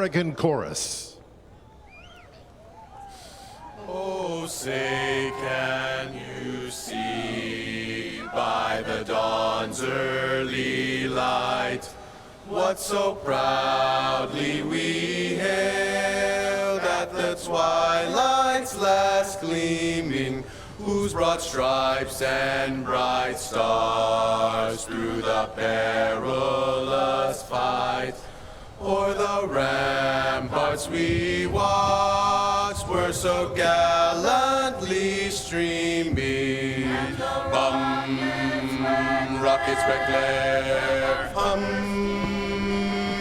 American Chorus. Oh, say can you see by the dawn's early light what so proudly we hailed at the twilight's last gleaming, whose broad stripes and bright stars through the perilous fight o'er the ramparts we watched were so gallantly streaming. Bum, rockets red glare, hum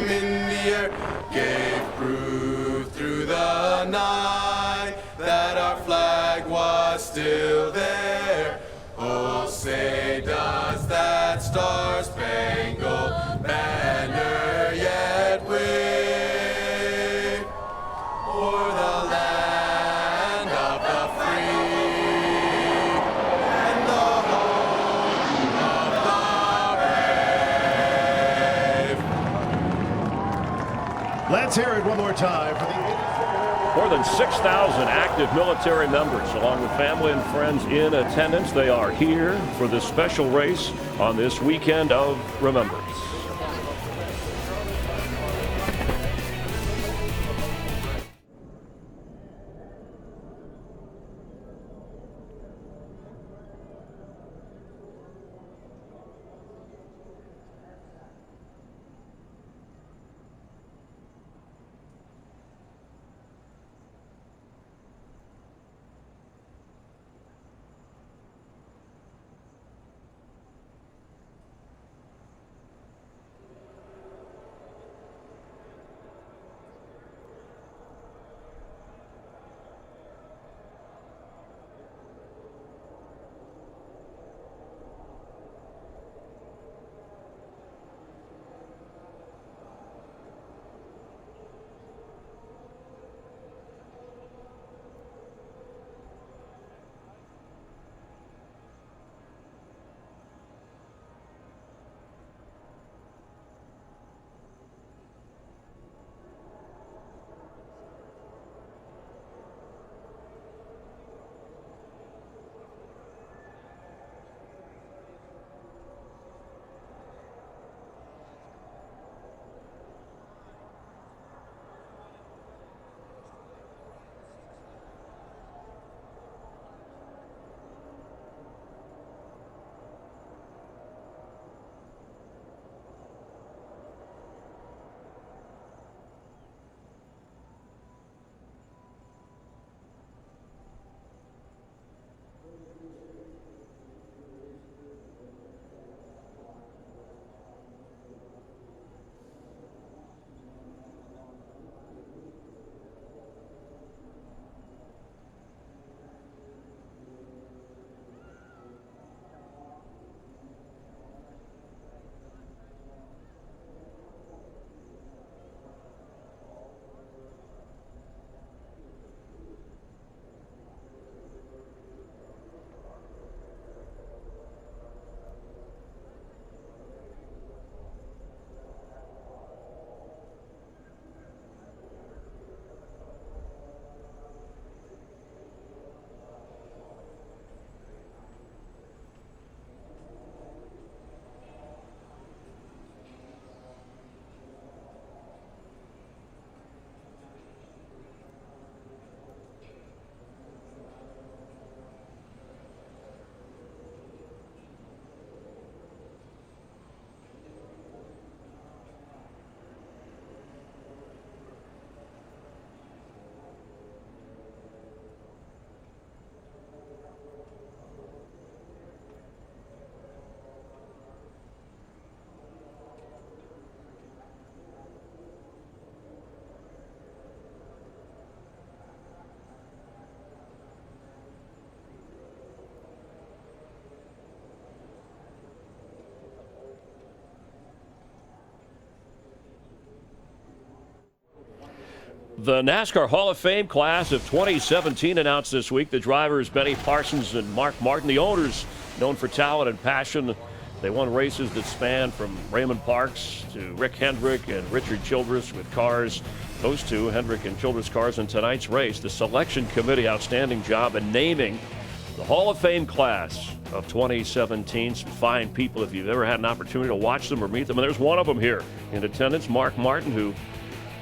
in the air, gave proof through the night that our flag was still there. Oh, say does that star-spangled banner yet wave o'er the land of the free and the home of the brave? Let's hear it one more time for the More than 6,000 active military members, along with family and friends in attendance. They are here for this special race on this weekend of remembrance. The NASCAR Hall of Fame class of 2017 announced this week. The drivers Benny Parsons and Mark Martin, the owners known for talent and passion. They won races that span from Raymond Parks to Rick Hendrick and Richard Childress with cars those two, Hendrick and Childress cars, in tonight's race. The selection committee, outstanding job in naming the Hall of Fame class of 2017. Some fine people if you've ever had an opportunity to watch them or meet them. And there's one of them here in attendance, Mark Martin, who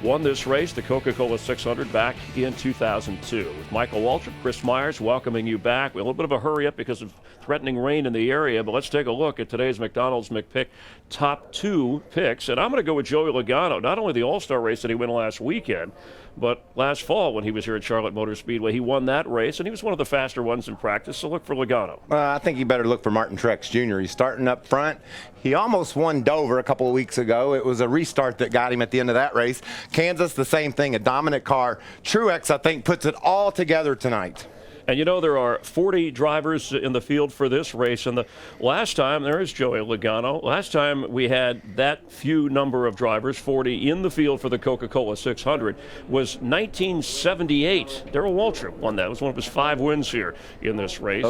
won this race, the Coca-Cola 600, back in 2002. With Michael Waltrip, Chris Myers welcoming you back. We have a little bit of a hurry up because of threatening rain in the area, but let's take a look at today's McDonald's McPick top 2 picks. And I'm going to go with Joey Logano, not only the All-Star race that he won last weekend, but last fall when he was here at Charlotte Motor Speedway, he won that race, and he was one of the faster ones in practice, so look for Logano. I think you better look for Martin Truex Jr. He's starting up front. He almost won Dover a couple of weeks ago. It was a restart that got him at the end of that race. Kansas, the same thing, a dominant car. Truex, I think, puts it all together tonight. And you know there are 40 drivers in the field for this race. And the last time, there is Joey Logano. Last time we had that few number of drivers, 40, in the field for the Coca-Cola 600 was 1978. Darrell Waltrip won that. It was one of his 5 wins here in this race.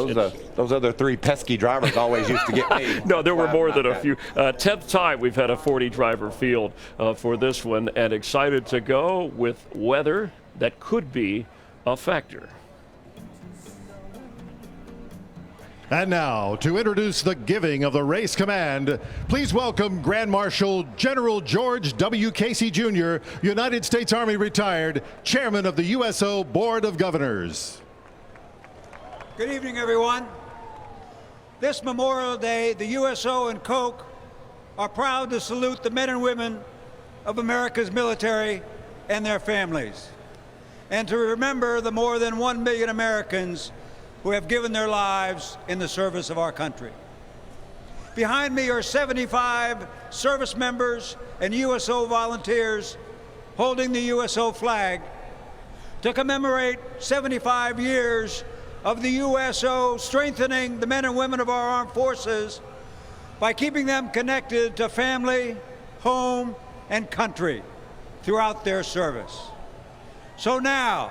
Those other 3 pesky drivers always used to get me. No, there were more than a few. 10th time we've had a 40-driver field for this one, and excited to go with weather that could be a factor. And now, to introduce the giving of the race command, please welcome Grand Marshal General George W. Casey Jr., United States Army retired, Chairman of the USO Board of Governors. Good evening, everyone. This Memorial Day, the USO and Coke are proud to salute the men and women of America's military and their families, and to remember the more than 1 million Americans who have given their lives in the service of our country. Behind me are 75 service members and USO volunteers holding the USO flag to commemorate 75 years of the USO strengthening the men and women of our armed forces by keeping them connected to family, home, and country throughout their service. So now,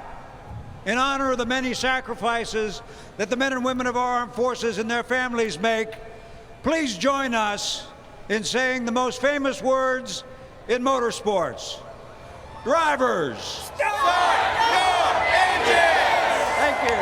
in honor of the many sacrifices that the men and women of our armed forces and their families make, please join us in saying the most famous words in motorsports. Drivers, Start your engines! thank you.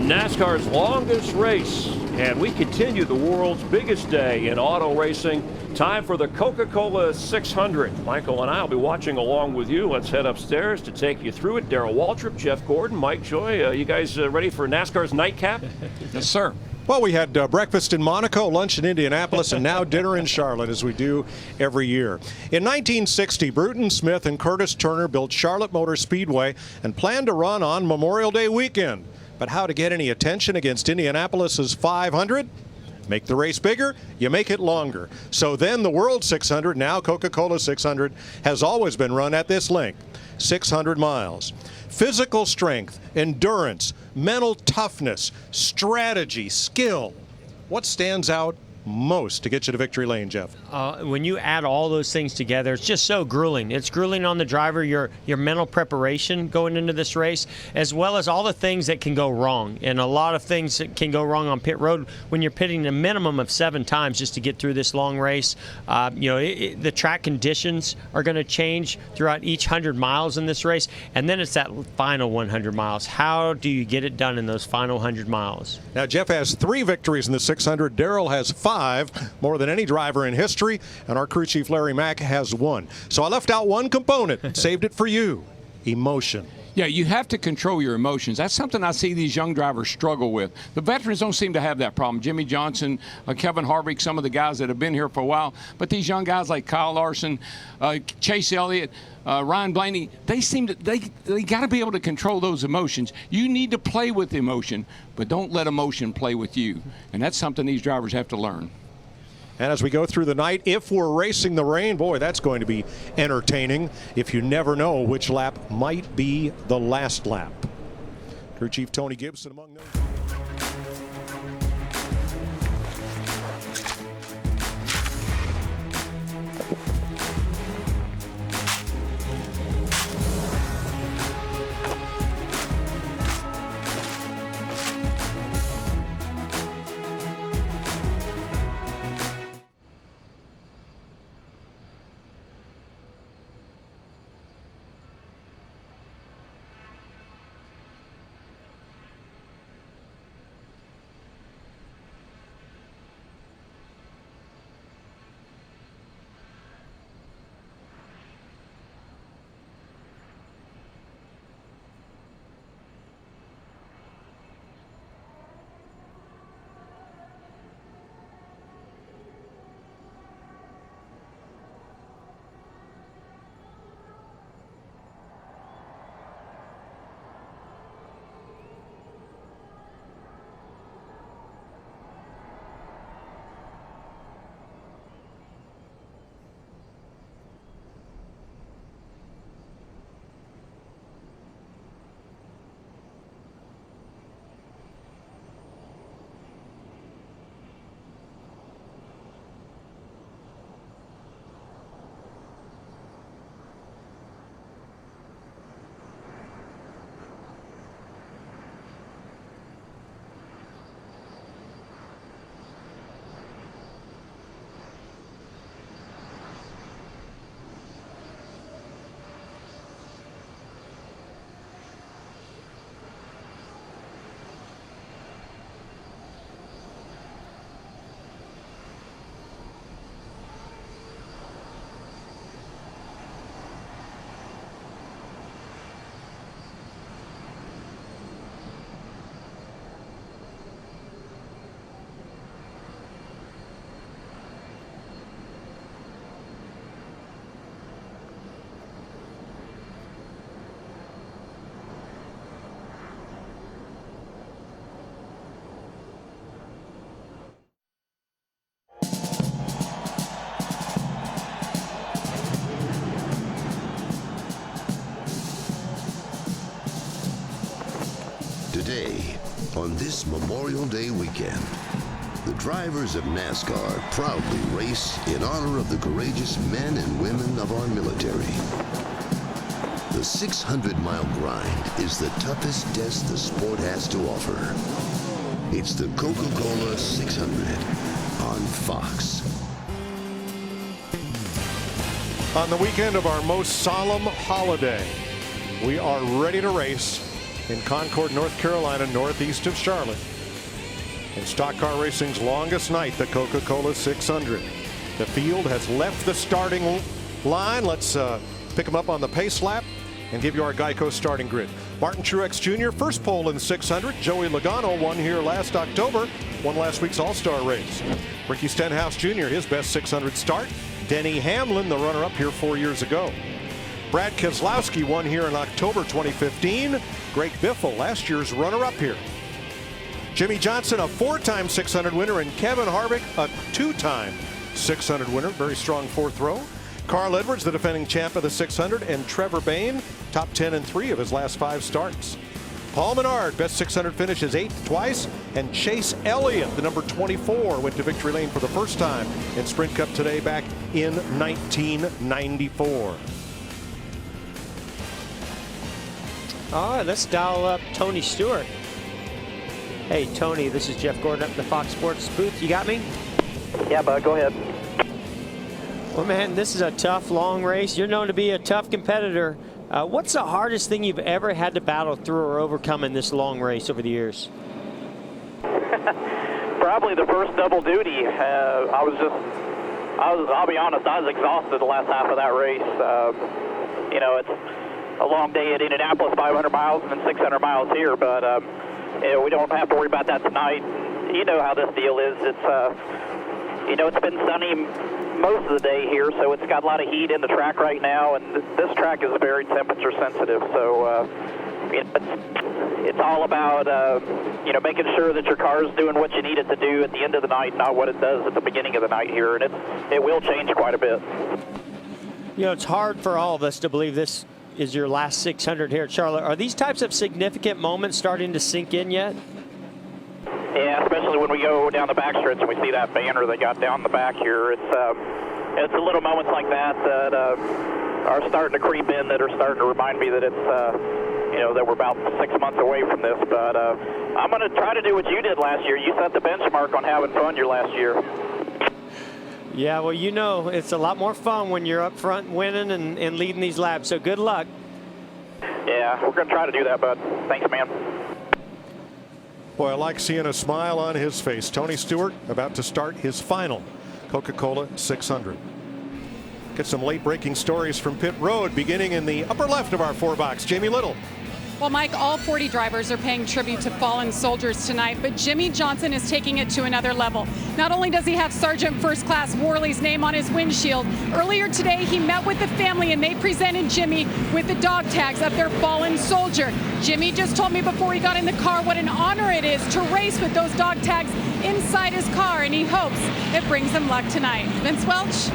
NASCAR's longest race, and we continue the world's biggest day in auto racing. Time for the Coca-Cola 600. Michael and I will be watching along with you. Let's head upstairs to take you through it. Darrell Waltrip, Jeff Gordon, Mike Joy, you guys ready for NASCAR's nightcap? Yes, sir. Well, we had breakfast in Monaco, lunch in Indianapolis, and now dinner in Charlotte, as we do every year. In 1960, Bruton Smith and Curtis Turner built Charlotte Motor Speedway and planned to run on Memorial Day weekend. But how to get any attention against Indianapolis's 500? Make the race bigger, you make it longer. So then the World 600, now Coca-Cola 600, has always been run at this length, 600 miles. Physical strength, endurance, mental toughness, strategy, skill. What stands out most to get you to victory lane, Jeff? When you add all those things together, it's just so grueling. It's grueling on the driver, your mental preparation going into this race, as well as all the things that can go wrong. And a lot of things that can go wrong on pit road when you're pitting a minimum of 7 times just to get through this long race. The track conditions are going to change throughout each 100 miles in this race. And then it's that final 100 miles. How do you get it done in those final 100 miles? Now, Jeff has 3 victories in the 600. Darrell has 5, more than any driver in history. And our crew chief, Larry Mack, has 1. So I left out one component, saved it for you, emotion. Yeah, you have to control your emotions. That's something I see these young drivers struggle with. The veterans don't seem to have that problem. Jimmy Johnson, Kevin Harvick, some of the guys that have been here for a while. But these young guys like Kyle Larson, Chase Elliott, Ryan Blaney, they got to be able to control those emotions. You need to play with emotion, but don't let emotion play with you. And that's something these drivers have to learn. And as we go through the night, if we're racing the rain, boy, that's going to be entertaining if you never know which lap might be the last lap. Crew Chief Tony Gibson among those. on this Memorial Day weekend. The drivers of NASCAR proudly race in honor of the courageous men and women of our military. The 600-mile grind is the toughest test the sport has to offer. It's the Coca-Cola 600 on Fox. On the weekend of our most solemn holiday, we are ready to race in Concord, North Carolina, northeast of Charlotte. In stock car racing's longest night, the Coca-Cola 600. The field has left the starting line. Let's pick them up on the pace lap and give you our Geico starting grid. Martin Truex Jr., first pole in 600. Joey Logano won here last October, won last week's All-Star race. Ricky Stenhouse Jr., his best 600 start. Denny Hamlin, the runner-up here 4 years ago. Brad Keselowski won here in October 2015. Greg Biffle, last year's runner-up here. Jimmy Johnson, a 4-time 600 winner, and Kevin Harvick, a 2-time 600 winner. Very strong fourth row. Carl Edwards, the defending champ of the 600, and Trevor Bayne, top 10 in 3 of his last 5 starts. Paul Menard, best 600 finish, is 8th twice, and Chase Elliott, the number 24, went to victory lane for the first time in Sprint Cup today back in 1994. All right, let's dial up Tony Stewart. Hey, Tony, this is Jeff Gordon up in the Fox Sports booth. You got me? Yeah, bud, go ahead. Well, man, this is a tough, long race. You're known to be a tough competitor. What's the hardest thing you've ever had to battle through or overcome in this long race over the years? Probably the first double duty. I'll be honest, I was exhausted the last half of that race. You know, it's a long day at Indianapolis, 500 miles, and then 600 miles here, but we don't have to worry about that tonight. You know how this deal is. It's, you know, it's been sunny most of the day here, so it's got a lot of heat in the track right now, and this track is very temperature sensitive, so it's all about you know, making sure that your car is doing what you need it to do at the end of the night, not what it does at the beginning of the night here, and it will change quite a bit. You know, it's hard for all of us to believe this is your last 600 here at Charlotte. Are these types of significant moments starting to sink in yet? Yeah, especially when we go down the backstretch and we see that banner they got down the back here. It's the little moments like that that are starting to creep in, that are starting to remind me that it's you know, that we're about 6 months away from this. But I'm going to try to do what you did last year. You set the benchmark on having fun your last year. Yeah, well, you know, it's a lot more fun when you're up front winning and leading these laps. So good luck. Yeah, we're going to try to do that, bud. Thanks, man. Boy, I like seeing a smile on his face. Tony Stewart about to start his final Coca-Cola 600. Get some late-breaking stories from pit road beginning in the upper left of our 4-box. Jamie Little. Well, Mike, all 40 drivers are paying tribute to fallen soldiers tonight, but Jimmy Johnson is taking it to another level. Not only does he have Sergeant First Class Worley's name on his windshield, earlier today he met with the family and they presented Jimmy with the dog tags of their fallen soldier. Jimmy just told me before he got in the car what an honor it is to race with those dog tags inside his car, and he hopes it brings him luck tonight. Vince Welch.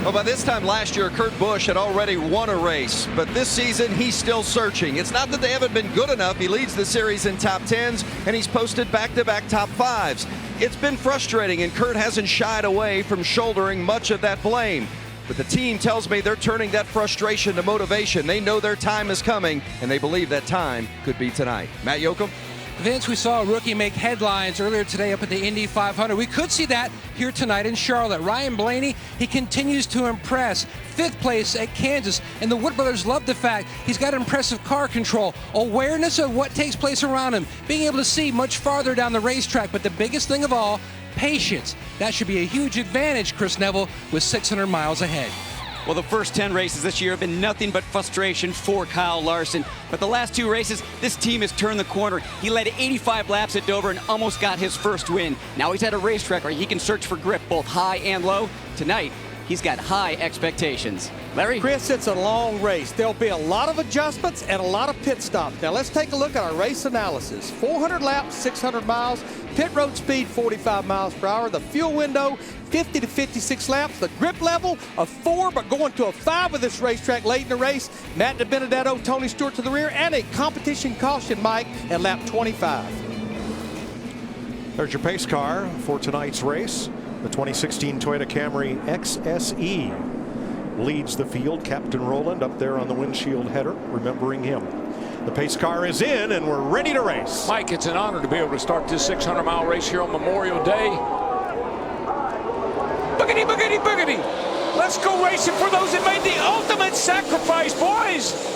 Well, by this time last year, Kurt Busch had already won a race, but this season he's still searching. It's not that they haven't been good enough. He leads the series in top 10s, and he's posted back-to-back top 5s. It's been frustrating, and Kurt hasn't shied away from shouldering much of that blame. But the team tells me they're turning that frustration to motivation. They know their time is coming, and they believe that time could be tonight. Matt Yoakum. Vince, we saw a rookie make headlines earlier today up at the Indy 500. We could see that here tonight in Charlotte. Ryan Blaney, he continues to impress. 5th place at Kansas, and the Wood brothers love the fact he's got impressive car control, awareness of what takes place around him, being able to see much farther down the racetrack, but the biggest thing of all, patience. That should be a huge advantage, Chris Neville, with 600 miles ahead. Well, the first 10 races this year have been nothing but frustration for Kyle Larson. But the last 2 races, this team has turned the corner. He led 85 laps at Dover and almost got his first win. Now he's at a racetrack where he can search for grip both high and low. Tonight, he's got high expectations. Larry? Chris, it's a long race. There'll be a lot of adjustments and a lot of pit stops. Now let's take a look at our race analysis. 400 laps, 600 miles, pit road speed 45 miles per hour, the fuel window 50 to 56 laps, the grip level of 4 but going to a 5 with this racetrack late in the race. Matt DiBenedetto, Tony Stewart to the rear, and a competition caution, Mike, at lap 25. There's your pace car for tonight's race. The 2016 Toyota Camry XSE leads the field. Captain Rowland up there on the windshield header, remembering him. The pace car is in, and we're ready to race. Mike, it's an honor to be able to start this 600-mile race here on Memorial Day. Boogity, boogity, boogity. Let's go racing for those that made the ultimate sacrifice, boys.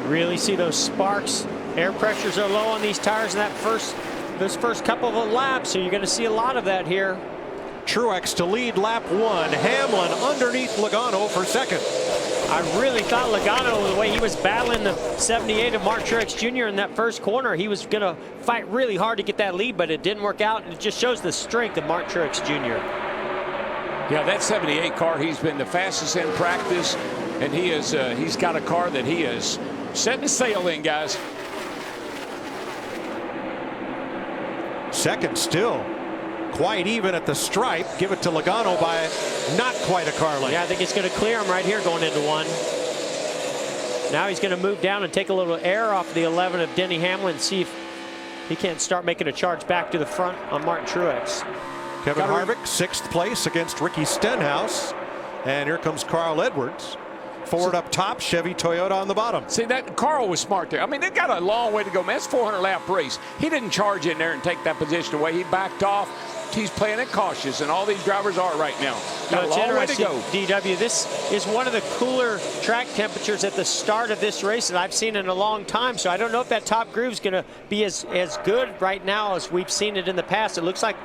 Really see those sparks. Air pressures are low on these tires in those first couple of laps, so you're going to see a lot of that here. Truex to lead lap 1. Hamlin underneath Logano for second. I really thought Logano, the way he was battling the 78 of Mark Truex Jr. in that first corner, he was going to fight really hard to get that lead, but it didn't work out, and it just shows the strength of Mark Truex Jr. Yeah, that 78 car, he's been the fastest in practice, and he's got a car that he is setting the sail in, guys. Second still. Quite even at the stripe. Give it to Logano by not quite a car length. Yeah, I think it's going to clear him right here going into 1. Now he's going to move down and take a little air off the 11 of Denny Hamlin, see if he can't start making a charge back to the front on Martin Truex. Kevin Harvick, 6th place against Ricky Stenhouse. And here comes Carl Edwards. Ford up top, Chevy Toyota on the bottom. See, that Carl was smart there. I mean, they got a long way to go, man. It's a 400-lap race. He didn't charge in there and take that position away. He backed off. He's playing it cautious, and all these drivers are right now. Got a long way to go. DW, this is one of the cooler track temperatures at the start of this race that I've seen in a long time, so I don't know if that top groove is going to be as good right now as we've seen it in the past. It looks like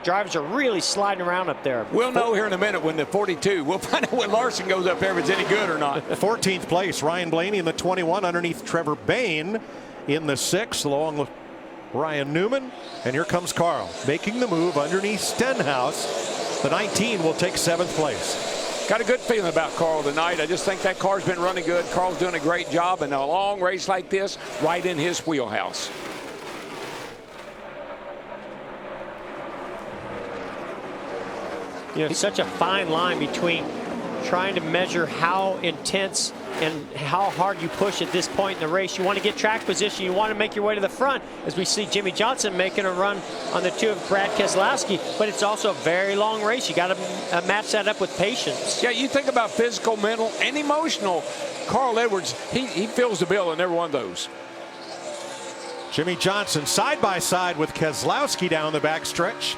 drivers are really sliding around up there. We'll know here in a minute when the 42. We'll find out when Larson goes up there if it's any good or not. 14th place, Ryan Blaney in the 21 underneath Trevor Bayne in the 6th along with Ryan Newman. And here comes Carl making the move underneath Stenhouse. The 19 will take 7th place. Got a good feeling about Carl tonight. I just think that car's been running good. Carl's doing a great job in a long race like this, right in his wheelhouse. You know, such a fine line between trying to measure how intense and how hard you push at this point in the race. You want to get track position. You want to make your way to the front, as we see Jimmie Johnson making a run on the 2 of Brad Keselowski. But it's also a very long race. You got to match that up with patience. Yeah, you think about physical, mental, and emotional. Carl Edwards, he fills the bill in every one of those. Jimmie Johnson side by side with Keselowski down the backstretch.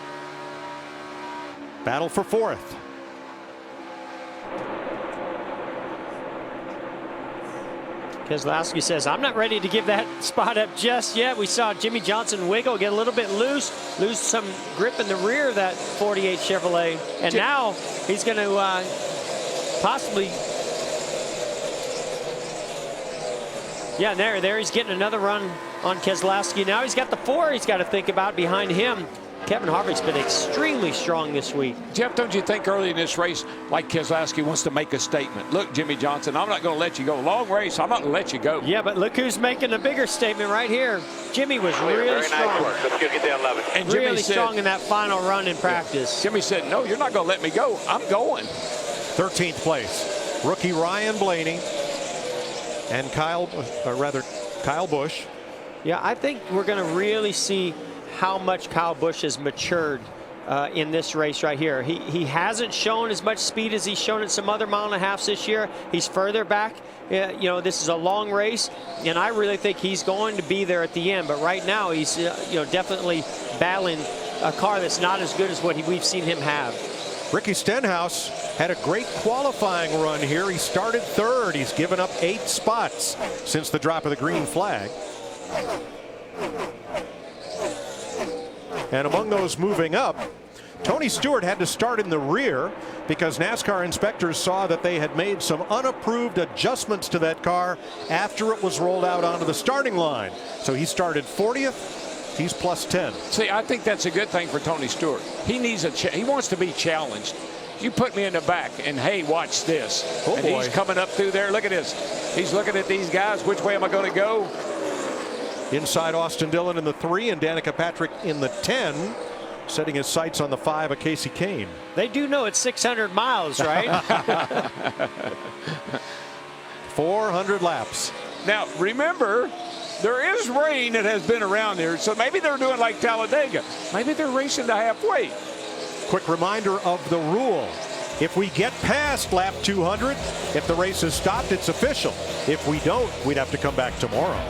Battle for 4th. Keselowski says, I'm not ready to give that spot up just yet. We saw Jimmie Johnson wiggle, get a little bit lose some grip in the rear of that 48 Chevrolet. And now he's going to possibly. Yeah, there he's getting another run on Keselowski. Now he's got the 4 he's got to think about behind him. Kevin Harvick's been extremely strong this week. Jeff, don't you think early in this race, like Keselowski wants to make a statement? Look, Jimmie Johnson, I'm not going to let you go. Long race, I'm not going to let you go. Yeah, but look who's making a bigger statement right here. Jimmie was really strong. Nice work. Let's go get that 11. And Jimmie really said, strong in that final run in practice. Jimmie said, no, you're not going to let me go. I'm going. 13th place, rookie Ryan Blaney and Kyle Busch. Yeah, I think we're going to really see how much Kyle Busch has matured in this race right here. He hasn't shown as much speed as he's shown in some other mile and a halves this year. He's further back. You know, this is a long race, and I really think he's going to be there at the end. But right now, he's definitely battling a car that's not as good as what we've seen him have. Ricky Stenhouse had a great qualifying run here. He started 3rd. He's given up 8 spots since the drop of the green flag. And among those moving up, Tony Stewart had to start in the rear because NASCAR inspectors saw that they had made some unapproved adjustments to that car after it was rolled out onto the starting line. So he started 40th. He's plus 10. See, I think that's a good thing for Tony Stewart. He needs he wants to be challenged. You put me in the back, and hey, watch this. Oh, and boy. He's coming up through there. Look at this. He's looking at these guys. Which way am I going to go? Inside Austin Dillon in the 3 and Danica Patrick in the 10, setting his sights on the 5 of Kasey Kahne. They do know it's 600 miles, right? 400 laps. Now, remember, there is rain that has been around here, so maybe they're doing like Talladega. Maybe they're racing to halfway. Quick reminder of the rule. If we get past lap 200, if the race is stopped, it's official. If we don't, we'd have to come back tomorrow.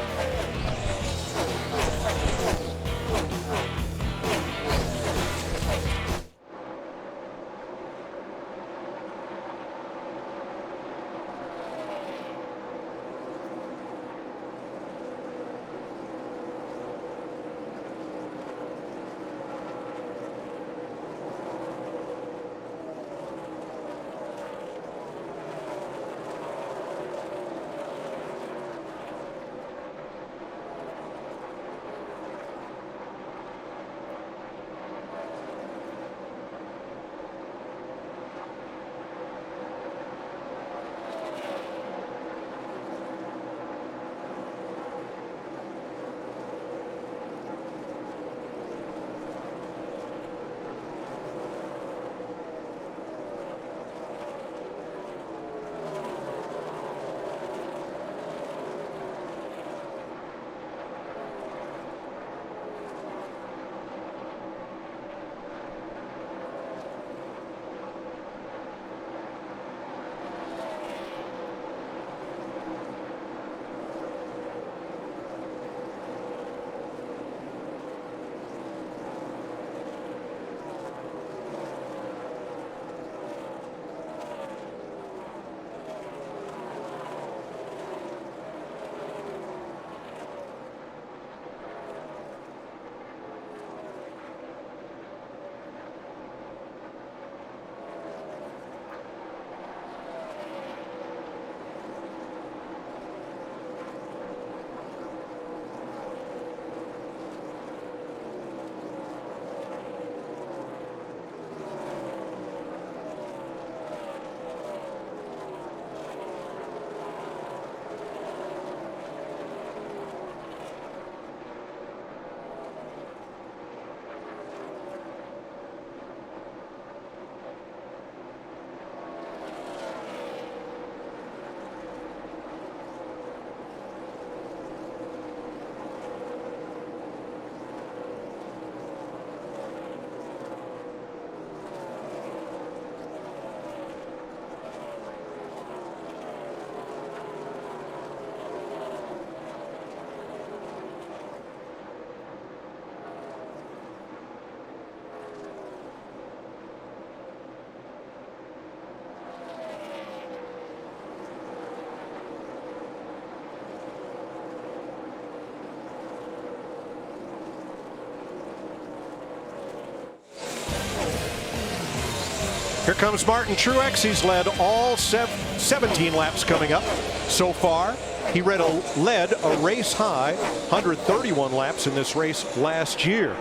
Here comes Martin Truex. He's led all 17 laps coming up so far. He led a race high 131 laps in this race last year.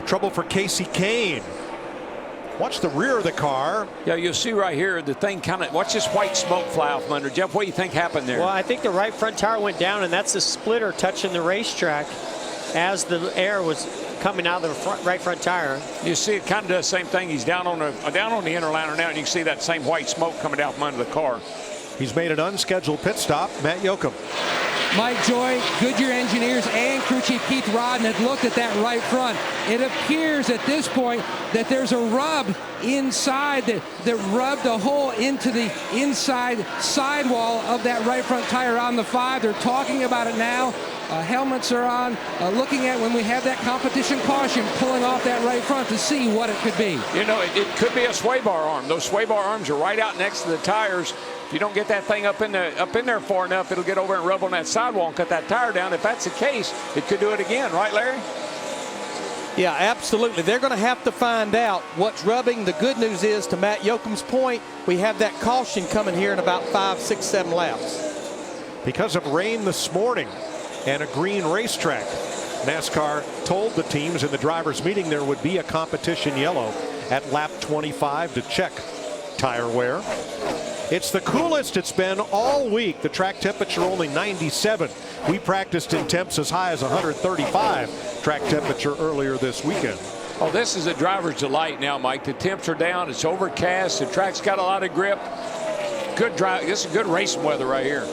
Trouble for Kasey Kahne. Watch the rear of the car. Yeah, you'll see right here the thing kind of, watch this white smoke fly off from under. Jeff, what do you think happened there? Well, I think the right front tire went down, and that's the splitter touching the racetrack as the air was coming out of the right front tire. You see it kind of does the same thing. He's down on the inner liner now, and you can see that same white smoke coming out from under the car. He's made an unscheduled pit stop. Matt Yoakum. Mike Joy, Goodyear engineers, and crew chief Keith Rodden had looked at that right front. It appears at this point that there's a rub inside that rubbed a hole into the inside sidewall of that right front tire on the 5. They're talking about it now. Helmets are on, looking at when we have that competition caution pulling off that right front to see what it could be. You know, it could be a sway bar arm. Those sway bar arms are right out next to the tires. If you don't get that thing up in there far enough, it'll get over and rub on that sidewall and cut that tire down. If that's the case, it could do it again, right, Larry? Yeah, absolutely. They're going to have to find out what's rubbing. The good news is, to Matt Yoakum's point, we have that caution coming here in about 5, 6, 7 laps. Because of rain this morning and a green racetrack, NASCAR told the teams in the drivers' meeting there would be a competition yellow at lap 25 to check tire wear. It's the coolest it's been all week. The track temperature only 97. We practiced in temps as high as 135 track temperature earlier this weekend. Oh, this is a driver's delight now, Mike. The temps are down. It's overcast. The track's got a lot of grip. Good drive. This is good racing weather right here.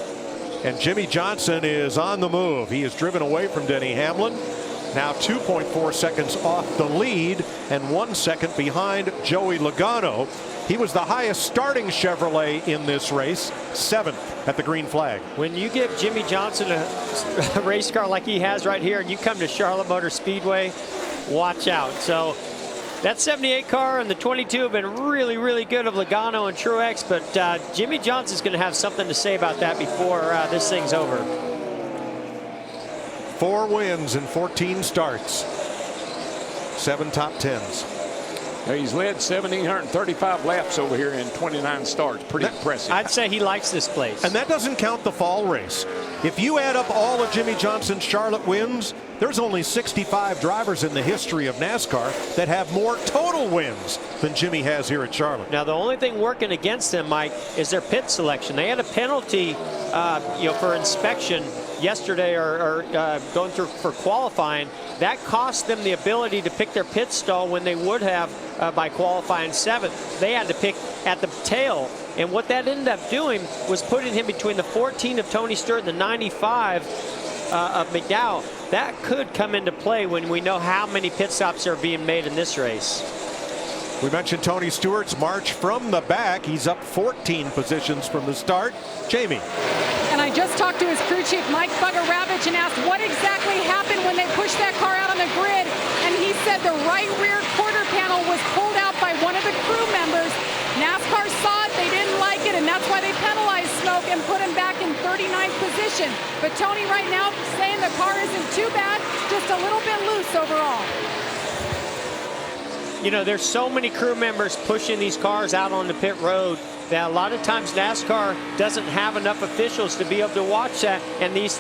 And Jimmie Johnson is on the move. He is driven away from Denny Hamlin. Now 2.4 seconds off the lead and 1 second behind Joey Logano. He was the highest starting Chevrolet in this race, 7th at the green flag. When you give Jimmie Johnson a race car like he has right here and you come to Charlotte Motor Speedway, watch out. So that 78 car and the 22 have been really, really good of Logano and Truex, but Jimmie Johnson's going to have something to say about that before this thing's over. 4 wins in 14 starts, 7 top 10s. Now he's led 1,735 laps over here in 29 starts. Pretty impressive. I'd say he likes this place. And that doesn't count the fall race. If you add up all of Jimmie Johnson's Charlotte wins, there's only 65 drivers in the history of NASCAR that have more total wins than Jimmie has here at Charlotte. Now the only thing working against them, Mike, is their pit selection. They had a penalty, for inspection yesterday or going through for qualifying. That cost them the ability to pick their pit stall when they would have by qualifying 7th. They had to pick at the tail. And what that ended up doing was putting him between the 14 of Tony Stewart and the 95 of McDowell. That could come into play when we know how many pit stops are being made in this race. We mentioned Tony Stewart's march from the back. He's up 14 positions from the start. Jamie. And I just talked to his crew chief, Mike Bugaravich, and asked what exactly happened when they pushed that car out on the grid. And he said the right rear quarter panel was pulled out by one of the crew members. NASCAR saw it, they didn't like it, and that's why they penalized Smoke and put him back in 39th position. But Tony right now saying the car isn't too bad, just a little bit loose overall. You know, there's so many crew members pushing these cars out on the pit road that a lot of times NASCAR doesn't have enough officials to be able to watch that, and these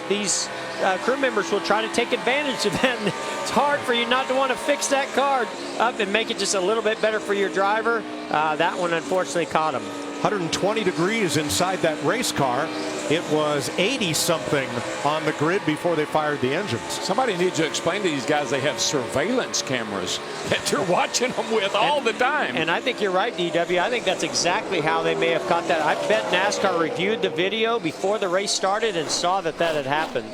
crew members will try to take advantage of that. It's hard for you not to want to fix that car up and make it just a little bit better for your driver. That one unfortunately caught him. 120 degrees inside that race car. It was 80-something on the grid before they fired the engines. Somebody needs to explain to these guys they have surveillance cameras that they're watching them with all the time. And I think you're right, DW. I think that's exactly how they may have caught that. I bet NASCAR reviewed the video before the race started and saw that that had happened.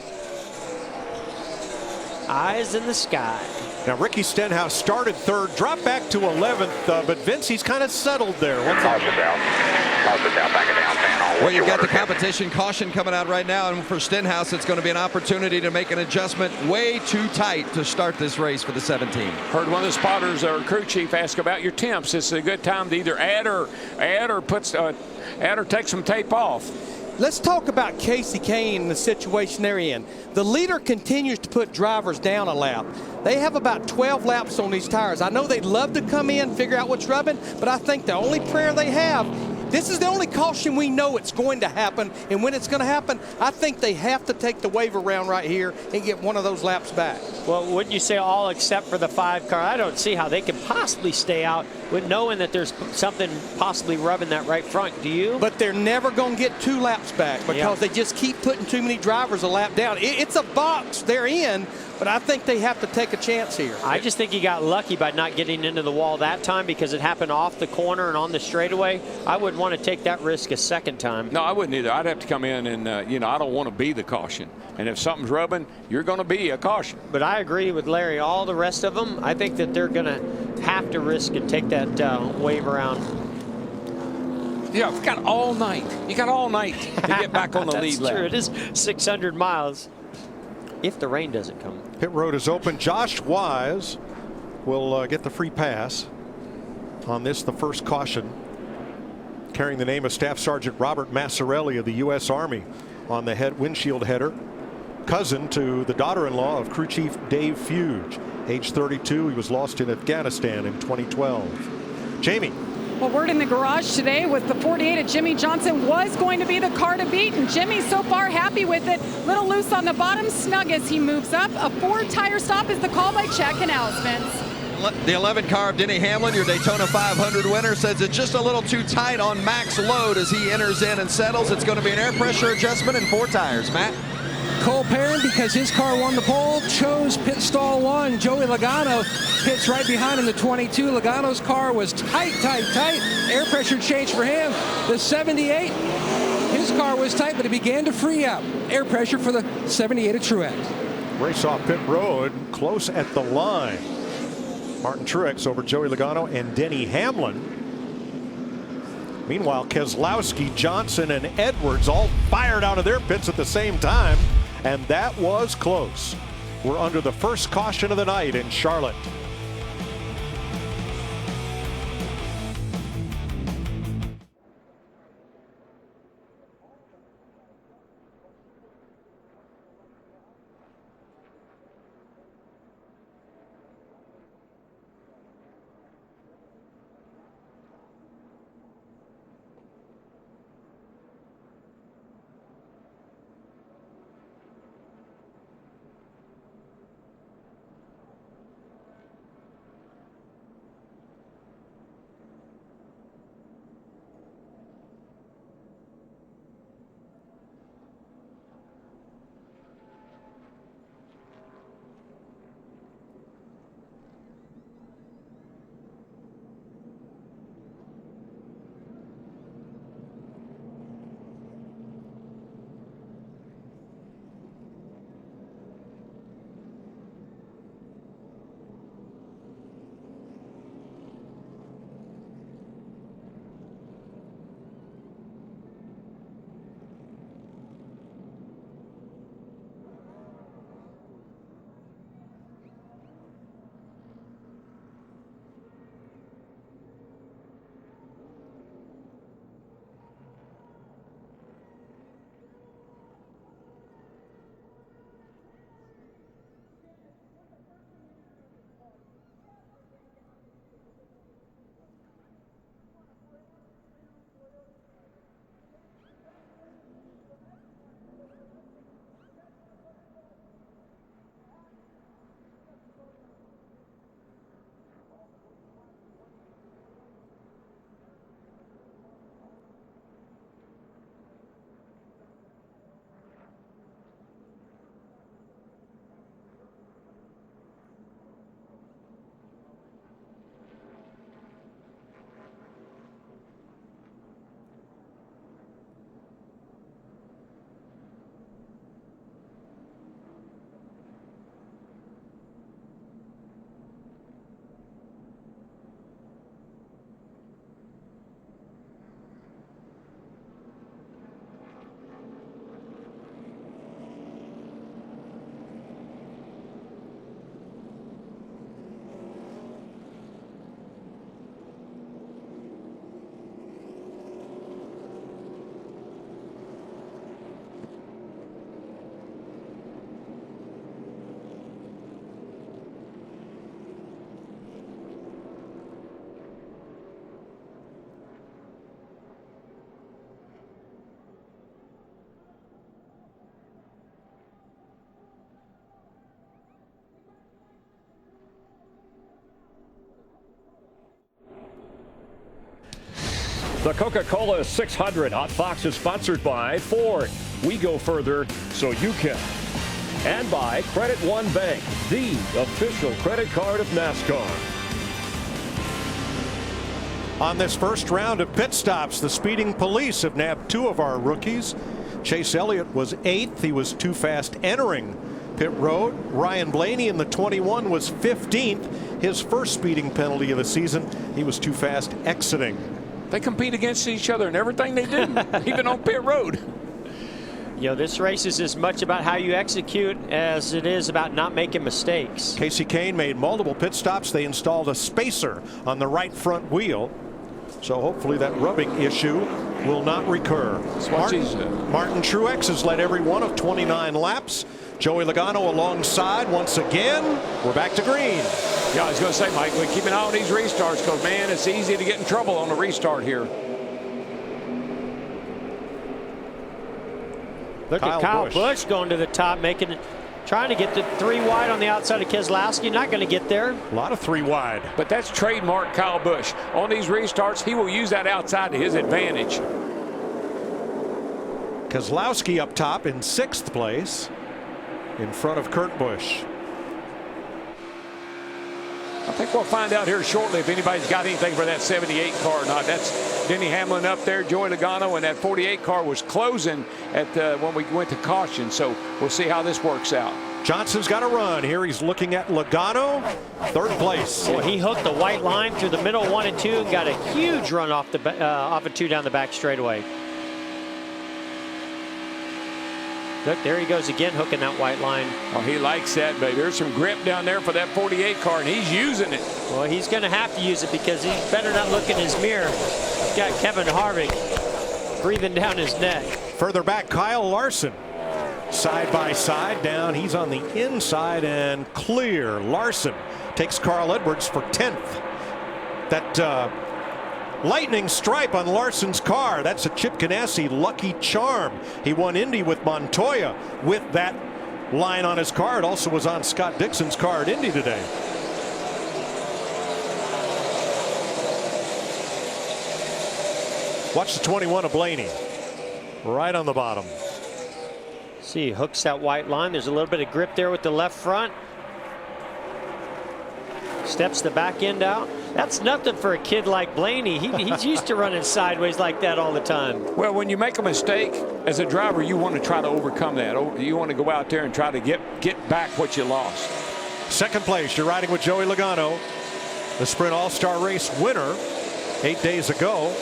Eyes in the sky. Now, Ricky Stenhouse started 3rd, dropped back to 11th, but Vince, he's kind of settled there. Well, you've got the competition caution coming out right now, and for Stenhouse, it's going to be an opportunity to make an adjustment way too tight to start this race for the 17. Heard one of the spotters or crew chief ask about your temps. This is a good time to either add or take some tape off. Let's talk about Kasey Kahne and the situation they're in. The leader continues to put drivers down a lap. They have about 12 laps on these tires. I know they'd love to come in, figure out what's rubbing, but I think the only prayer they have, this is the only caution we know it's going to happen, and when it's going to happen, I think they have to take the wave around right here and get one of those laps back. Well, wouldn't you say all except for the 5 car? I don't see how they can possibly stay out with knowing that there's something possibly rubbing that right front. Do you? But they're never going to get 2 laps back because they just keep putting too many drivers a lap down. It's a box they're in, but I think they have to take a chance here. I just think he got lucky by not getting into the wall that time because it happened off the corner and on the straightaway. I wouldn't want to take that risk a second time. No, I wouldn't either. I'd have to come in and, I don't want to be the caution. And if something's rubbing, you're going to be a caution. But I agree with Larry. All the rest of them, I think that they're going to have to risk and take that wave around. Yeah, you've got all night. You got all night to get back on the lead lap. That's true. It is 600 miles if the rain doesn't come. Pit road is open. Josh Wise will get the free pass on this, the first caution, carrying the name of Staff Sergeant Robert Massarelli of the U.S. Army on the windshield header. Cousin to the daughter-in-law of Crew Chief Dave Fuge, age 32. He was lost in Afghanistan in 2012. Jamie. Well, word in the garage today was the 48 of Jimmie Johnson was going to be the car to beat, and Jimmie so far happy with it. Little loose on the bottom, snug as he moves up. A 4-tire stop is the call by Chad Canales, Vince. The 11 car of Denny Hamlin, your Daytona 500 winner, says it's just a little too tight on max load as he enters in and settles. It's going to be an air pressure adjustment and 4 tires. Matt? Cole Perrin, because his car won the pole, chose pit stall 1. Joey Logano pits right behind him, the 22. Logano's car was tight. Air pressure change for him. The 78, his car was tight, but it began to free up. Air pressure for the 78 of Truex. Race off pit road, close at the line. Martin Truex over Joey Logano and Denny Hamlin. Meanwhile, Keselowski, Johnson, and Edwards all fired out of their pits at the same time, and that was close. We're under the first caution of the night in Charlotte. The Coca-Cola 600 Hot Fox is sponsored by Ford. We go further so you can. And by Credit One Bank, the official credit card of NASCAR. On this first round of pit stops, the speeding police have nabbed 2 of our rookies. Chase Elliott was 8th. He was too fast entering pit road. Ryan Blaney in the 21 was 15th. His first speeding penalty of the season. He was too fast exiting. They compete against each other in everything they do, even on pit road. You know, this race is as much about how you execute as it is about not making mistakes. Kasey Kahne made multiple pit stops. They installed a spacer on the right front wheel. So hopefully that rubbing issue will not recur. Martin Truex has led every one of 29 laps. Joey Logano alongside once again. We're back to green. Yeah, I was going to say, Mike, we keep an eye on these restarts because, man, it's easy to get in trouble on the restart here. Look at Kyle Busch going to the top, making Trying to get the 3 wide on the outside of Keselowski. Not going to get there. A lot of 3 wide. But that's trademark Kyle Busch. On these restarts, he will use that outside to his advantage. Keselowski up top in 6th place in front of Kurt Busch. I think we'll find out here shortly if anybody's got anything for that 78 car or not. That's Denny Hamlin up there, Joey Logano, and that 48 car was closing at when we went to caution. So we'll see how this works out. Johnson's got a run here. He's looking at Logano, 3rd place. Boy, he hooked the white line through the middle 1 and 2 and got a huge run off of 2 down the back straightaway. Look, there he goes again, hooking that white line. Oh, he likes that, but there's some grip down there for that 48 car, and he's using it. Well, he's going to have to use it because he better not look in his mirror. He's got Kevin Harvick breathing down his neck. Further back, Kyle Larson. Side by side down. He's on the inside and clear. Larson takes Carl Edwards for 10th. That lightning stripe on Larson's car. That's a Chip Ganassi lucky charm. He won Indy with Montoya with that line on his car. It also was on Scott Dixon's car at Indy today. Watch the 21 of Blaney. Right on the bottom. See, he hooks that white line. There's a little bit of grip there with the left front. Steps the back end out. That's nothing for a kid like Blaney. He's used to running sideways like that all the time. Well, when you make a mistake as a driver, you want to try to overcome that. You want to go out there and try to get back what you lost. 2nd place, you're riding with Joey Logano, the Sprint All-Star Race winner 8 days ago,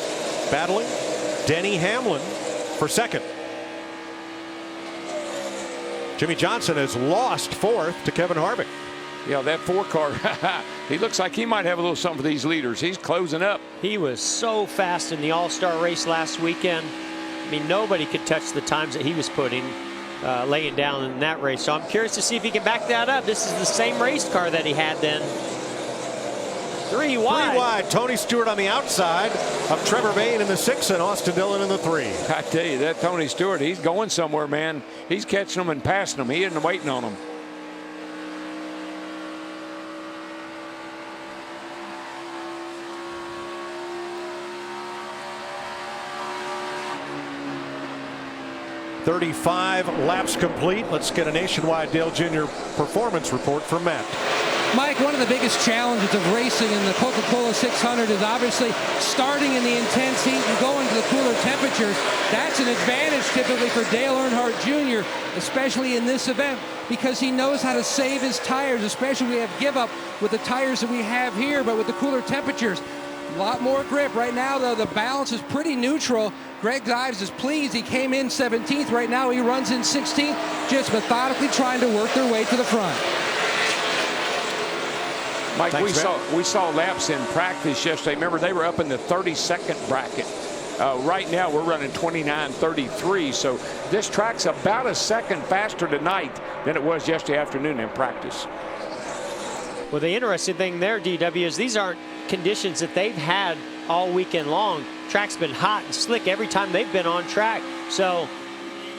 battling Denny Hamlin for 2nd. Jimmy Johnson has lost 4th to Kevin Harvick. Yeah, that 4 car, he looks like he might have a little something for these leaders. He's closing up. He was so fast in the All-Star race last weekend. I mean, nobody could touch the times that he was laying down in that race. So I'm curious to see if he can back that up. This is the same race car that he had then. 3 wide. 3 wide. Tony Stewart on the outside of Trevor Bayne in the 6 and Austin Dillon in the 3. I tell you, that Tony Stewart, he's going somewhere, man. He's catching them and passing them. He isn't waiting on them. "35 laps complete." Let's get a nationwide Dale Jr. performance report from Matt. Mike, one of the biggest challenges of racing in the Coca-Cola 600 is obviously starting in the intense heat and going to the cooler temperatures. That's an advantage typically for Dale Earnhardt Jr., especially in this event, because he knows how to save his tires, especially we have give up with the tires that we have here, but with the cooler temperatures. A lot more grip. Right now, though, the balance is pretty neutral. Greg Ives is pleased. He came in 17th. Right now, he runs in 16th, just methodically trying to work their way to the front. Mike, we saw laps in practice yesterday. Remember, they were up in the 32nd bracket. Right now, we're running 29:33. So this track's about a second faster tonight than it was yesterday afternoon in practice. Well, the interesting thing there, DW, is these aren't conditions that they've had all weekend long. Track's been hot and slick every time they've been on track. So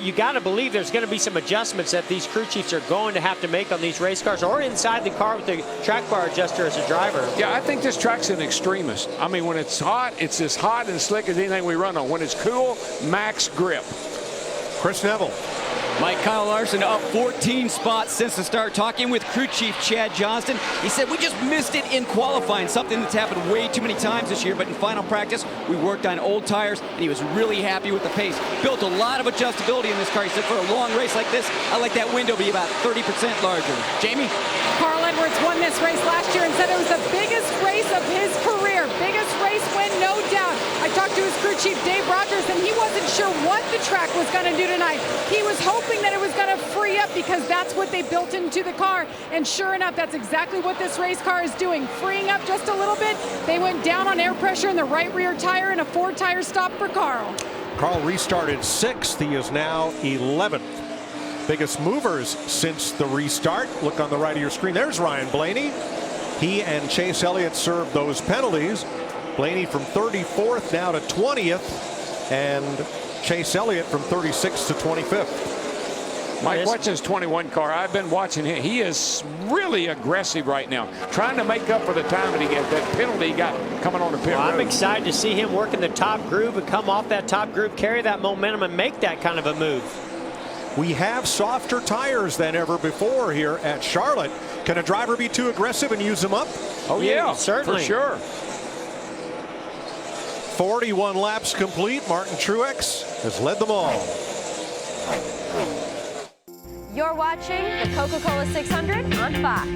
you got to believe there's going to be some adjustments that these crew chiefs are going to have to make on these race cars or inside the car with the track bar adjuster as a driver. Yeah, I think this track's an extremist. I mean, when it's hot, it's as hot and slick as anything we run on. When it's cool, max grip. Chris Neville. Mike, Kyle Larson up 14 spots since the start. Talking with crew chief Chad Johnston, he said we just missed it in qualifying, something that's happened way too many times this year, but in final practice we worked on old tires and he was really happy with the pace. Built a lot of adjustability in this car. He said for a long race like this, I like that window be about 30% larger. Jamie? Carl Edwards won this race last year and said it was the biggest race of his career. Biggest race win, no doubt. I talked to his crew chief Dave Rogers and he wasn't sure what the track was going to do tonight. He was hoping that it was going to free up because that's what they built into the car, and sure enough, that's exactly what this race car is doing, freeing up just a little bit. They went down on air pressure in the right rear tire and a 4-tire stop for Carl. Carl restarted 6th. He is now 11th. Biggest movers since the restart. Look on the right of your screen. There's Ryan Blaney. He and Chase Elliott served those penalties. Blaney from 34th now to 20th, and Chase Elliott from 36th to 25th. Mike, watch this 21 car. I've been watching him. He is really aggressive right now, trying to make up for the time that he got, that penalty he got coming on the pit road. I'm excited to see him work in the top groove and come off that top groove, carry that momentum, and make that kind of a move. We have softer tires than ever before here at Charlotte. Can a driver be too aggressive and use them up? Oh, yeah, certainly. for sure. 41 laps complete. Martin Truex has led them all. You're watching the Coca-Cola 600 on Fox.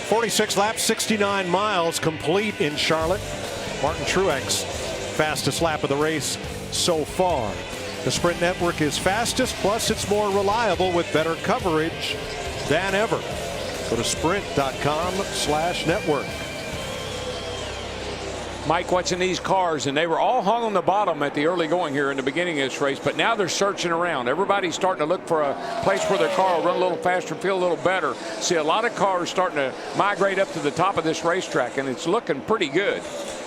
.46 laps, 69 miles complete in Charlotte. Martin Truex, fastest lap of the race so far. The Sprint Network is fastest, plus it's more reliable with better coverage than ever. Go to sprint.com/network. Mike, watching these cars, and they were all hung on the bottom at the early going here in the beginning of this race, but now they're searching around. Everybody's starting to look for a place where their car will run a little faster, feel a little better. See a lot of cars starting to migrate up to the top of this racetrack, and it's looking pretty good.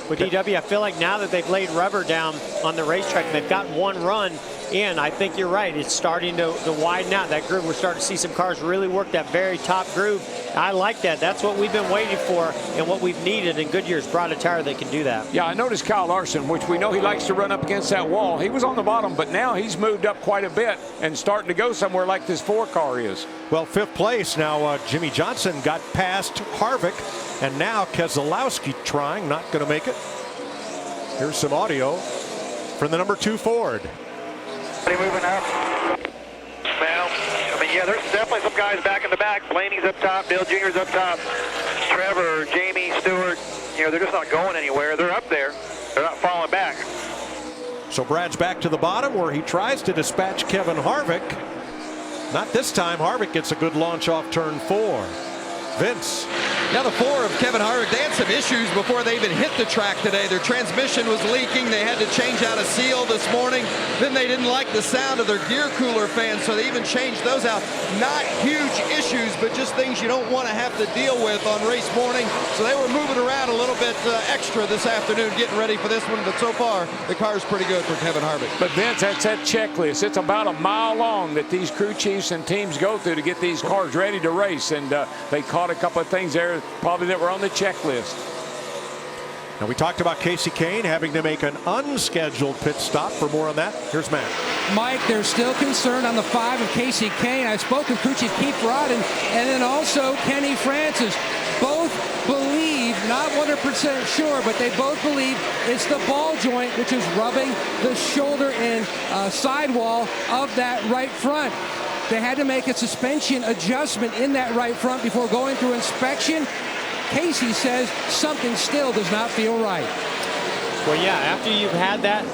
With DW, I feel like now that they've laid rubber down on the racetrack, they've got one run in. I think you're right. It's starting to widen out. That groove, we're starting to see some cars really work that very top groove. I like that. That's what we've been waiting for and what we've needed, and Goodyear's brought a tire that can do that. Yeah, I noticed Kyle Larson, which we know he likes to run up against that wall. He was on the bottom, but now he's moved up quite a bit and starting to go somewhere like this 4 car is. Well, 5th place now. Jimmie Johnson got past Harvick, and now Keselowski trying, not going to make it. Here's some audio from the number 2 Ford. Moving up. Well, I mean, yeah, there's definitely some guys back in the back. Blaney's up top, Dale Jr.'s up top, Trevor, Jamie, Stewart. You know, they're just not going anywhere. They're up there. They're not falling back. So Brad's back to the bottom where he tries to dispatch Kevin Harvick. Not this time. Harvick gets a good launch off turn 4. Vince Now the 4 of Kevin Harvick, they had some issues before they even hit the track today. Their transmission was leaking. They had to change out a seal this morning. Then they didn't like the sound of their gear cooler fans, so they even changed those out. Not huge issues, but just things you don't want to have to deal with on race morning. So they were moving around a little bit extra this afternoon, getting ready for this one. But so far, the car's pretty good for Kevin Harvick. But Vince, that's that checklist. It's about a mile long that these crew chiefs and teams go through to get these cars ready to race. And they caught a couple of things there probably that were on the checklist. Now, we talked about Kasey Kahne having to make an unscheduled pit stop. For more on that, here's Matt. Mike, they're still concerned on the 5 of Kasey Kahne. I spoke with crew chief Keith Rodden and then also Kenny Francis. Both believe, not 100% sure, but they both believe it's the ball joint which is rubbing the shoulder and sidewall of that right front. They had to make a suspension adjustment in that right front before going through inspection. Kasey says something still does not feel right. Well, yeah, after you've had that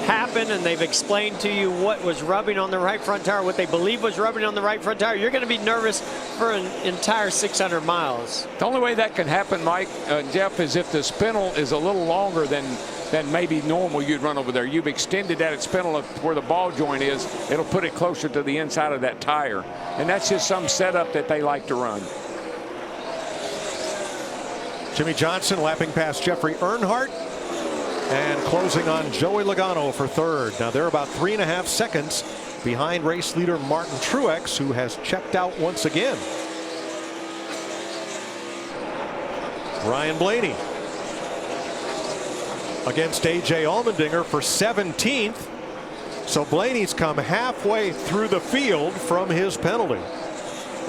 happen and they've explained to you what was rubbing on the right front tire, what they believe was rubbing on the right front tire, you're going to be nervous for an entire 600 miles. The only way that can happen, Mike, Jeff, is if the spindle is a little longer than maybe normal you'd run over there. You've extended that spindle where the ball joint is. It'll put it closer to the inside of that tire. And that's just some setup that they like to run. Jimmie Johnson lapping past Jeffrey Earnhardt and closing on Joey Logano for third. Now they're about 3.5 seconds behind race leader Martin Truex, who has checked out once again. Ryan Blaney against A.J. Allmendinger for 17th. So Blaney's come halfway through the field from his penalty.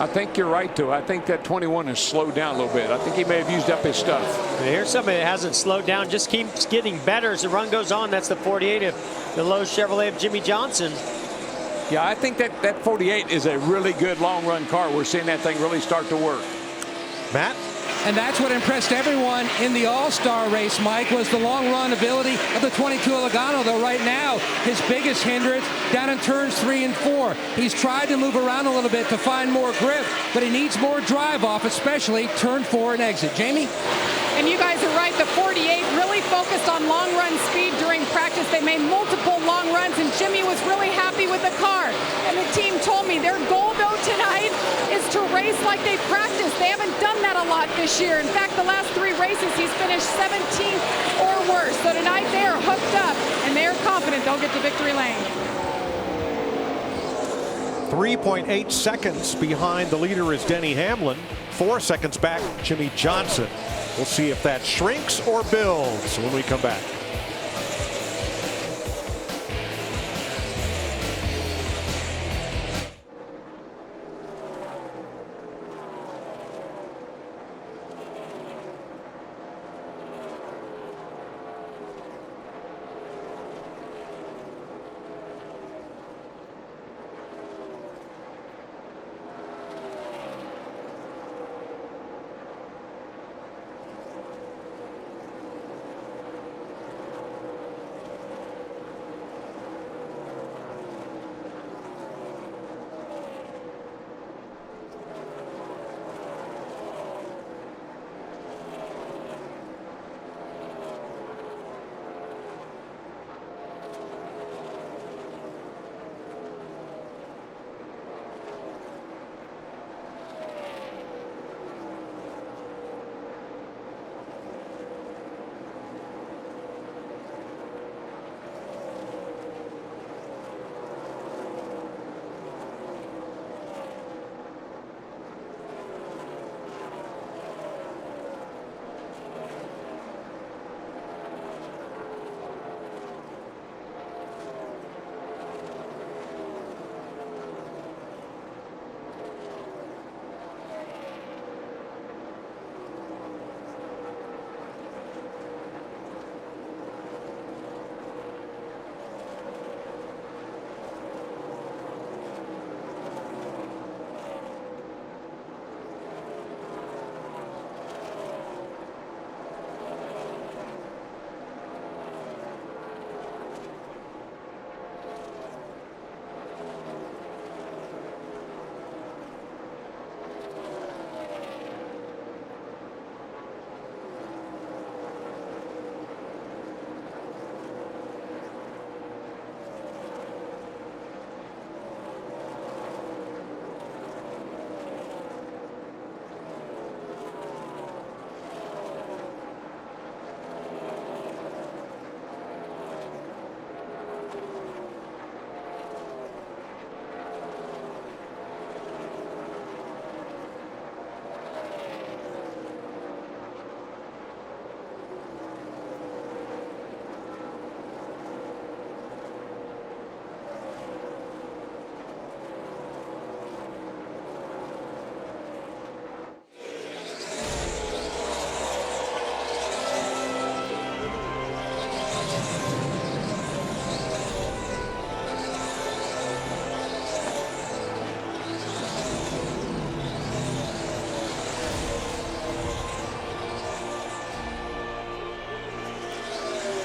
I think you're right, too. I think that 21 has slowed down a little bit. I think he may have used up his stuff. Here's somebody that hasn't slowed down, just keeps getting better as the run goes on. That's the 48 of the Lowe's Chevrolet of Jimmie Johnson. Yeah, I think that 48 is a really good long-run car. We're seeing that thing really start to work. Matt? And that's what impressed everyone in the All-Star race, Mike, was the long-run ability of the 22 Logano, though right now his biggest hindrance down in turns 3 and 4. He's tried to move around a little bit to find more grip, but he needs more drive off, especially turn 4 and exit. Jamie? And you guys are right, the 48 really focused on long run speed during practice. They made multiple long runs, and Jimmie was really happy with the car. And the team told me their goal, though, tonight is to race like they practiced. They haven't done that a lot this year. In fact, the last 3 races, he's finished 17th or worse. So tonight they are hooked up, and they are confident they'll get to victory lane. 3.8 seconds behind the leader is Denny Hamlin. 4 seconds back, Jimmie Johnson. We'll see if that shrinks or builds when we come back.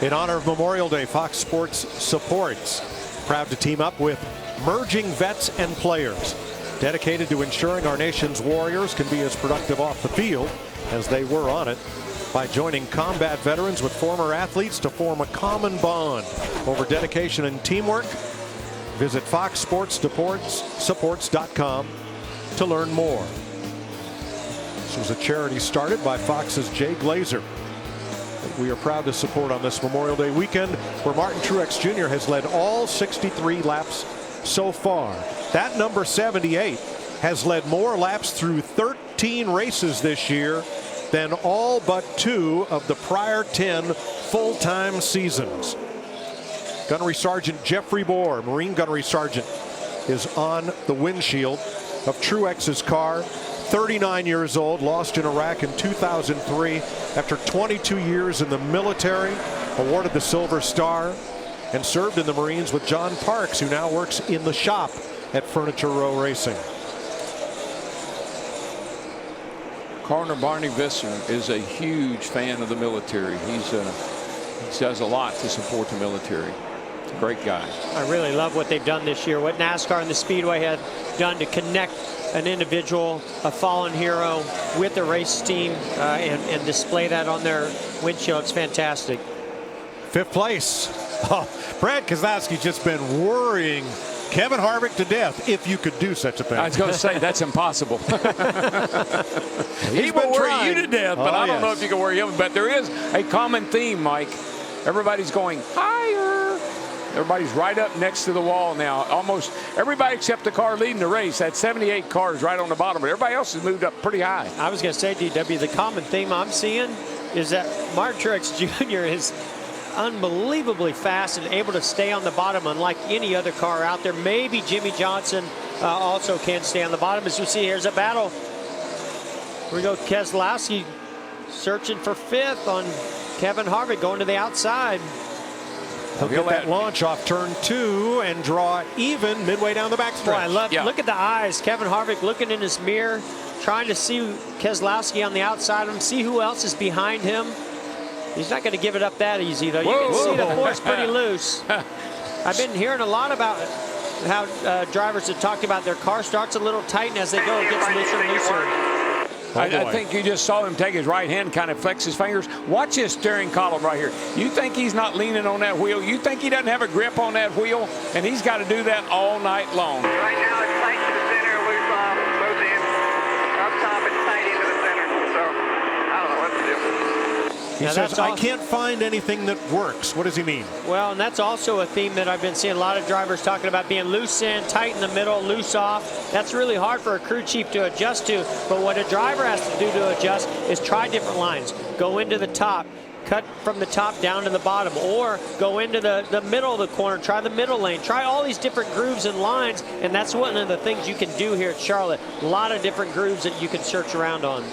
In honor of Memorial Day, Fox Sports supports. Proud to team up with Merging Vets and Players, dedicated to ensuring our nation's warriors can be as productive off the field as they were on it, by joining combat veterans with former athletes to form a common bond over dedication and teamwork. Visit foxsportssupports.com to learn more. This was a charity started by Fox's Jay Glazer that we are proud to support on this Memorial Day weekend, where Martin Truex Jr. has led all 63 laps so far. That number 78 has led more laps through 13 races this year than all but 2 of the prior 10 full-time seasons. Gunnery Sergeant Jeffrey Bohr, Marine Gunnery Sergeant, is on the windshield of Truex's car. 39 years old, lost in Iraq in 2003 after 22 years in the military, awarded the Silver Star, and served in the Marines with John Parks, who now works in the shop at Furniture Row Racing. Coroner Barney Visser is a huge fan of the military. He does a lot to support the military. He's a great guy. I really love what they've done this year, what NASCAR and the Speedway have done to connect an individual, a fallen hero, with the race team and display that on their windshield. It's fantastic. 5th place. Oh, Brad Keselowski's just been worrying Kevin Harvick to death, if you could do such a thing. I was going to say, that's impossible. He will worry you to death, but I don't know if you can worry him. But there is a common theme, Mike. Everybody's going higher. Everybody's right up next to the wall now. Almost everybody except the car leading the race. That 78 car is right on the bottom, but everybody else has moved up pretty high. I was going to say, DW, the common theme I'm seeing is that Martin Truex Jr. is unbelievably fast and able to stay on the bottom unlike any other car out there. Maybe Jimmy Johnson also can stay on the bottom. As you see, here's a battle. Here we go. Keselowski searching for 5th on Kevin Harvick, going to the outside. He'll get that launch off turn 2 and draw even midway down the backstretch. Boy, I love, look at the eyes. Kevin Harvick looking in his mirror, trying to see Keselowski on the outside of him, see who else is behind him. He's not going to give it up that easy, though. You can see the force pretty loose. I've been hearing a lot about how drivers have talked about their car starts a little tight, and as they go, it gets looser and looser. I think you just saw him take his right hand, kind of flex his fingers. Watch his steering column right here. You think he's not leaning on that wheel? You think he doesn't have a grip on that wheel? And he's got to do that all night long. Right now it's tight to the center, loose off, both ends. Up top it's tight into the center. So I don't know what to do. He says, I can't find anything that works. What does he mean? Well, and that's also a theme that I've been seeing a lot of drivers talking about, being loose in, tight in the middle, loose off. That's really hard for a crew chief to adjust to. But what a driver has to do to adjust is try different lines. Go into the top, cut from the top down to the bottom, or go into the middle of the corner, try the middle lane, try all these different grooves and lines. And that's one of the things you can do here at Charlotte. A lot of different grooves that you can search around on.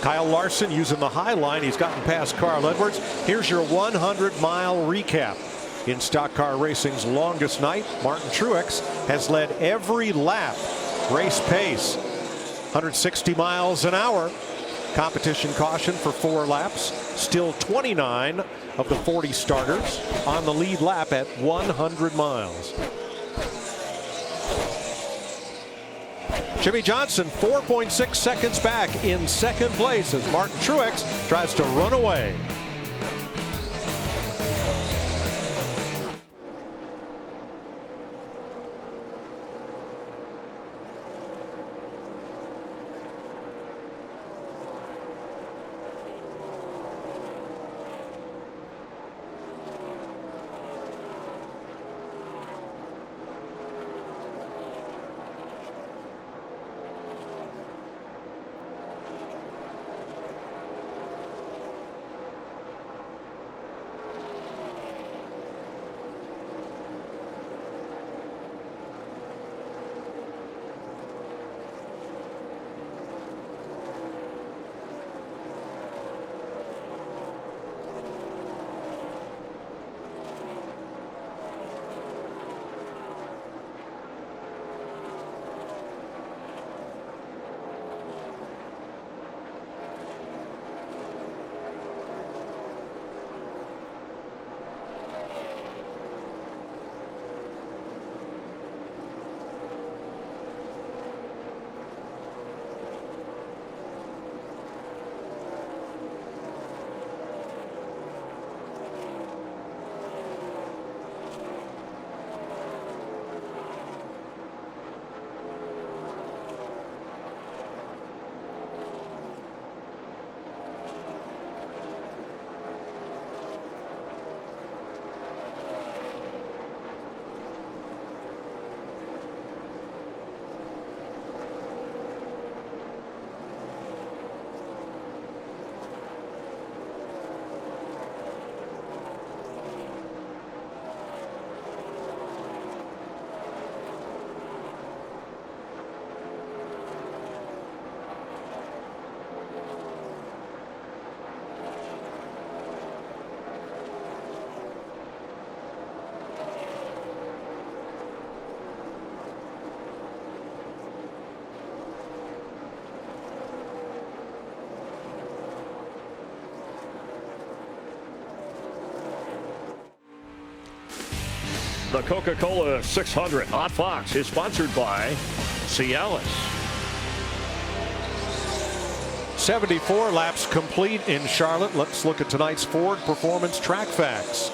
Kyle Larson using the high line. He's gotten past Carl Edwards. Here's your 100-mile recap. In stock car racing's longest night, Martin Truex has led every lap. Race pace, 160 miles an hour. Competition caution for 4 laps. Still 29 of the 40 starters on the lead lap at 100 miles. Jimmy Johnson 4.6 seconds back in 2nd place as Martin Truex tries to run away. The Coca-Cola 600 Hot Fox is sponsored by Cialis. 74 laps complete in Charlotte. Let's look at tonight's Ford Performance Track Facts.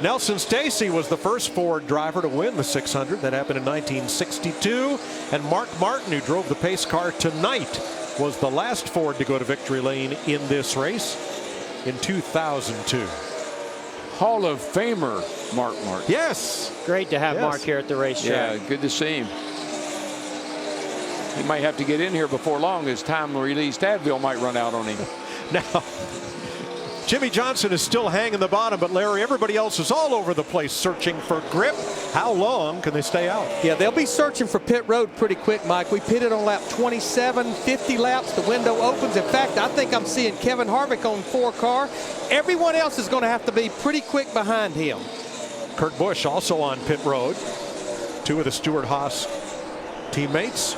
Nelson Stacy was the first Ford driver to win the 600. That happened in 1962. And Mark Martin, who drove the pace car tonight, was the last Ford to go to victory lane in this race in 2002. Hall of Famer Mark Martin. Yes. Great to have Mark here at the racetrack. Yeah, good to see him. He might have to get in here before long, as time released Advil might run out on him. Now, Jimmie Johnson is still hanging the bottom, but Larry, everybody else is all over the place searching for grip. How long can they stay out? Yeah, they'll be searching for pit road pretty quick, Mike. We pitted on lap 27, 50 laps. The window opens. In fact, I think I'm seeing Kevin Harvick on 4 car. Everyone else is going to have to be pretty quick behind him. Kurt Busch also on pit road. 2 of the Stewart-Haas teammates.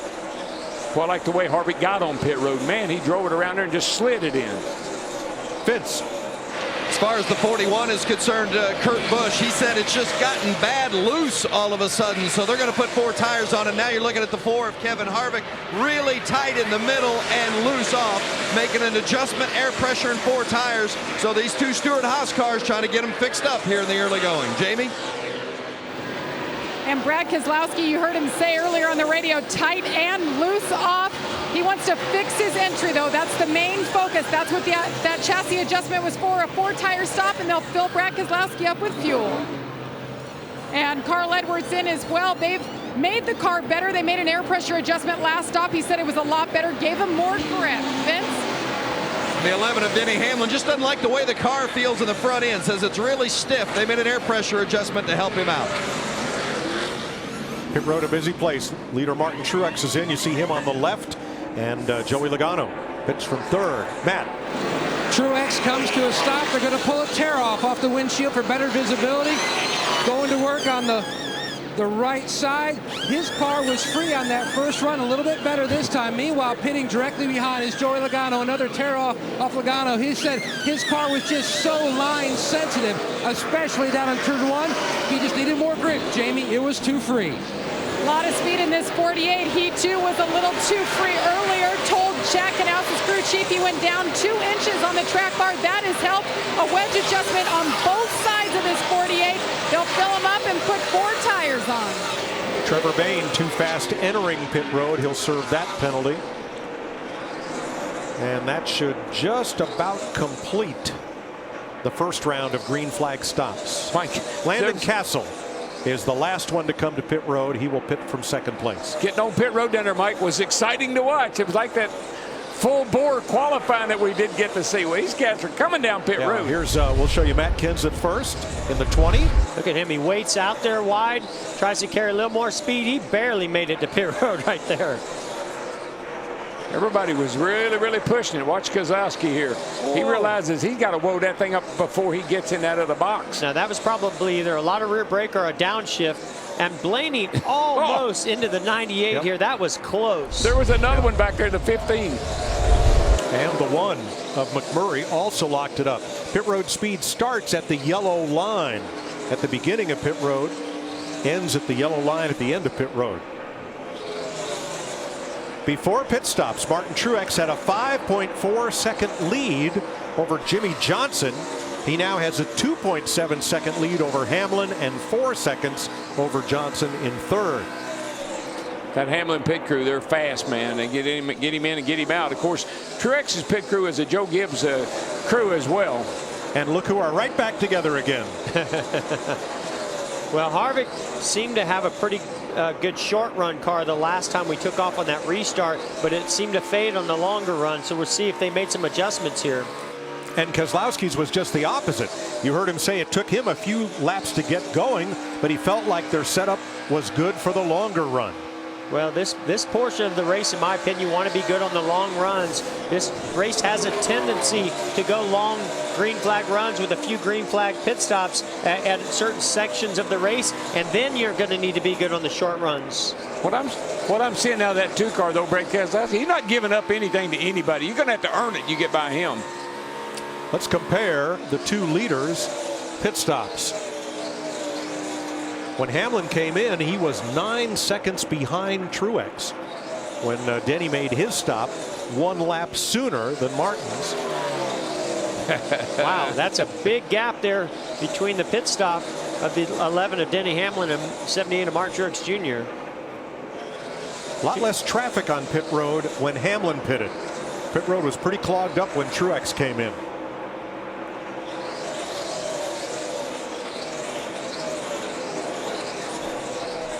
Well, I like the way Harvick got on pit road. Man, he drove it around there and just slid it in. Vince. As far as the 41 is concerned, Kurt Busch, he said it's just gotten bad loose all of a sudden, so they're going to put 4 tires on it. Now you're looking at the 4 of Kevin Harvick, really tight in the middle and loose off, making an adjustment, air pressure, and 4 tires. So these 2 Stewart-Haas cars trying to get them fixed up here in the early going. Jamie? And Brad Keselowski, you heard him say earlier on the radio, tight and loose off. He wants to fix his entry, though. That's the main focus. That's what that chassis adjustment was for, a 4-tire stop, and they'll fill Brad Keselowski up with fuel. And Carl Edwards in as well. They've made the car better. They made an air pressure adjustment last stop. He said it was a lot better, gave him more grip. Vince? The 11 of Denny Hamlin just doesn't like the way the car feels in the front end, says it's really stiff. They made an air pressure adjustment to help him out. Pit road, a busy place. Leader Martin Truex is in. You see him on the left. And Joey Logano pits from 3rd. Matt. Truex comes to a stop. They're going to pull a tear off the windshield for better visibility. Going to work on the right side. His car was free on that first run, a little bit better this time. Meanwhile, pitting directly behind is Joey Logano. Another tear off Logano. He said his car was just so line sensitive, especially down in turn 1. He just needed more grip, Jamie. It was too free. A lot of speed in this 48. He too was a little too free earlier. Told Jack Canals' crew chief he went down 2 inches on the track bar. That has helped. A wedge adjustment on both sides of this 48. They'll fill him up and put 4 tires on. Trevor Bayne too fast entering pit road. He'll serve that penalty. And that should just about complete the first round of green flag stops. Landon Castle is the last one to come to pit road. He will pit from 2nd place. Getting on pit road down there, Mike, was exciting to watch. It was like that full bore qualifying that we did get to see. Well, these guys are coming down pit road. Here's we'll show you Matt Kenseth first in the 20. Look at him. He waits out there wide, tries to carry a little more speed. He barely made it to pit road right there. Everybody was really, really pushing it. Watch Keselowski here. He realizes he's got to woe that thing up before he gets in that other box. Now, that was probably either a lot of rear brake or a downshift. And Blaney almost into the 98 here. That was close. There was another one back there, the 15. And the 1 of McMurray also locked it up. Pit road speed starts at the yellow line at the beginning of pit road, ends at the yellow line at the end of pit road. Before pit stops, Martin Truex had a 5.4-second lead over Jimmie Johnson. He now has a 2.7-second lead over Hamlin and 4 seconds over Johnson in 3rd. That Hamlin pit crew, they're fast, man. They get him in and get him out. Of course, Truex's pit crew is a Joe Gibbs crew as well. And look who are right back together again. Well, Harvick seemed to have a pretty good short run car the last time we took off on that restart, but it seemed to fade on the longer run. So we'll see if they made some adjustments here. And Keselowski's was just the opposite. You heard him say it took him a few laps to get going, but he felt like their setup was good for the longer run. Well, this portion of the race, in my opinion, you want to be good on the long runs. This race has a tendency to go long green flag runs with a few green flag pit stops at certain sections of the race, and then you're going to need to be good on the short runs. What I'm seeing now, that 2 car, though, Brad Keselowski, he's not giving up anything to anybody. You're going to have to earn it. You get by him. Let's compare the 2 leaders' pit stops. When Hamlin came in, he was 9 seconds behind Truex. When Denny made his stop, 1 lap sooner than Martin's. Wow, that's a big gap there between the pit stop of the 11 of Denny Hamlin and 78 of Martin Truex Jr. A lot less traffic on pit road when Hamlin pitted. Pit road was pretty clogged up when Truex came in.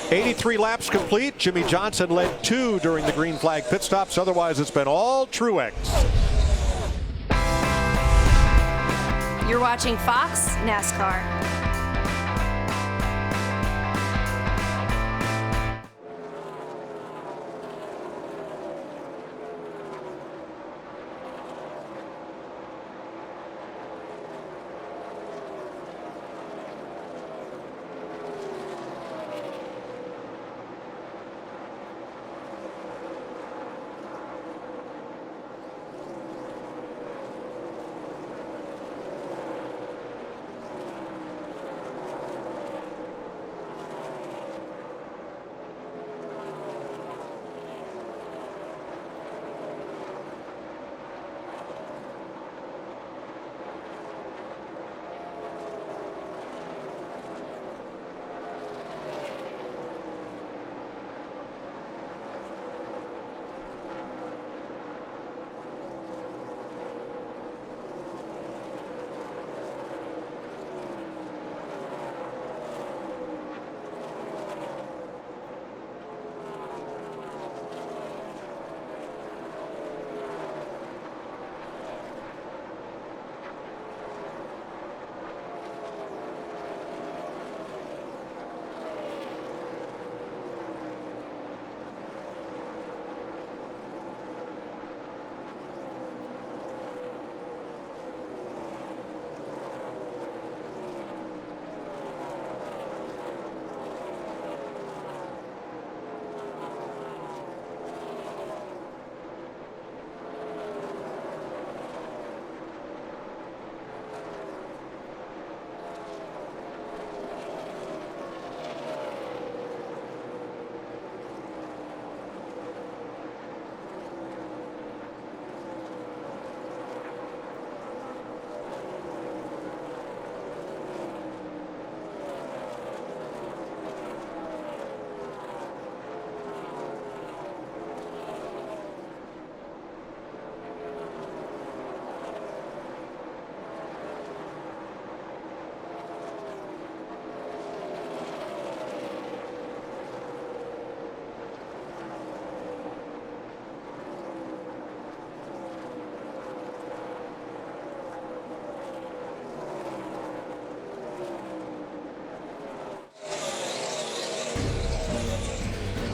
"83 laps complete. Jimmie Johnson led 2 during the green flag pit stops. Otherwise, it's been all Truex. You're watching Fox NASCAR.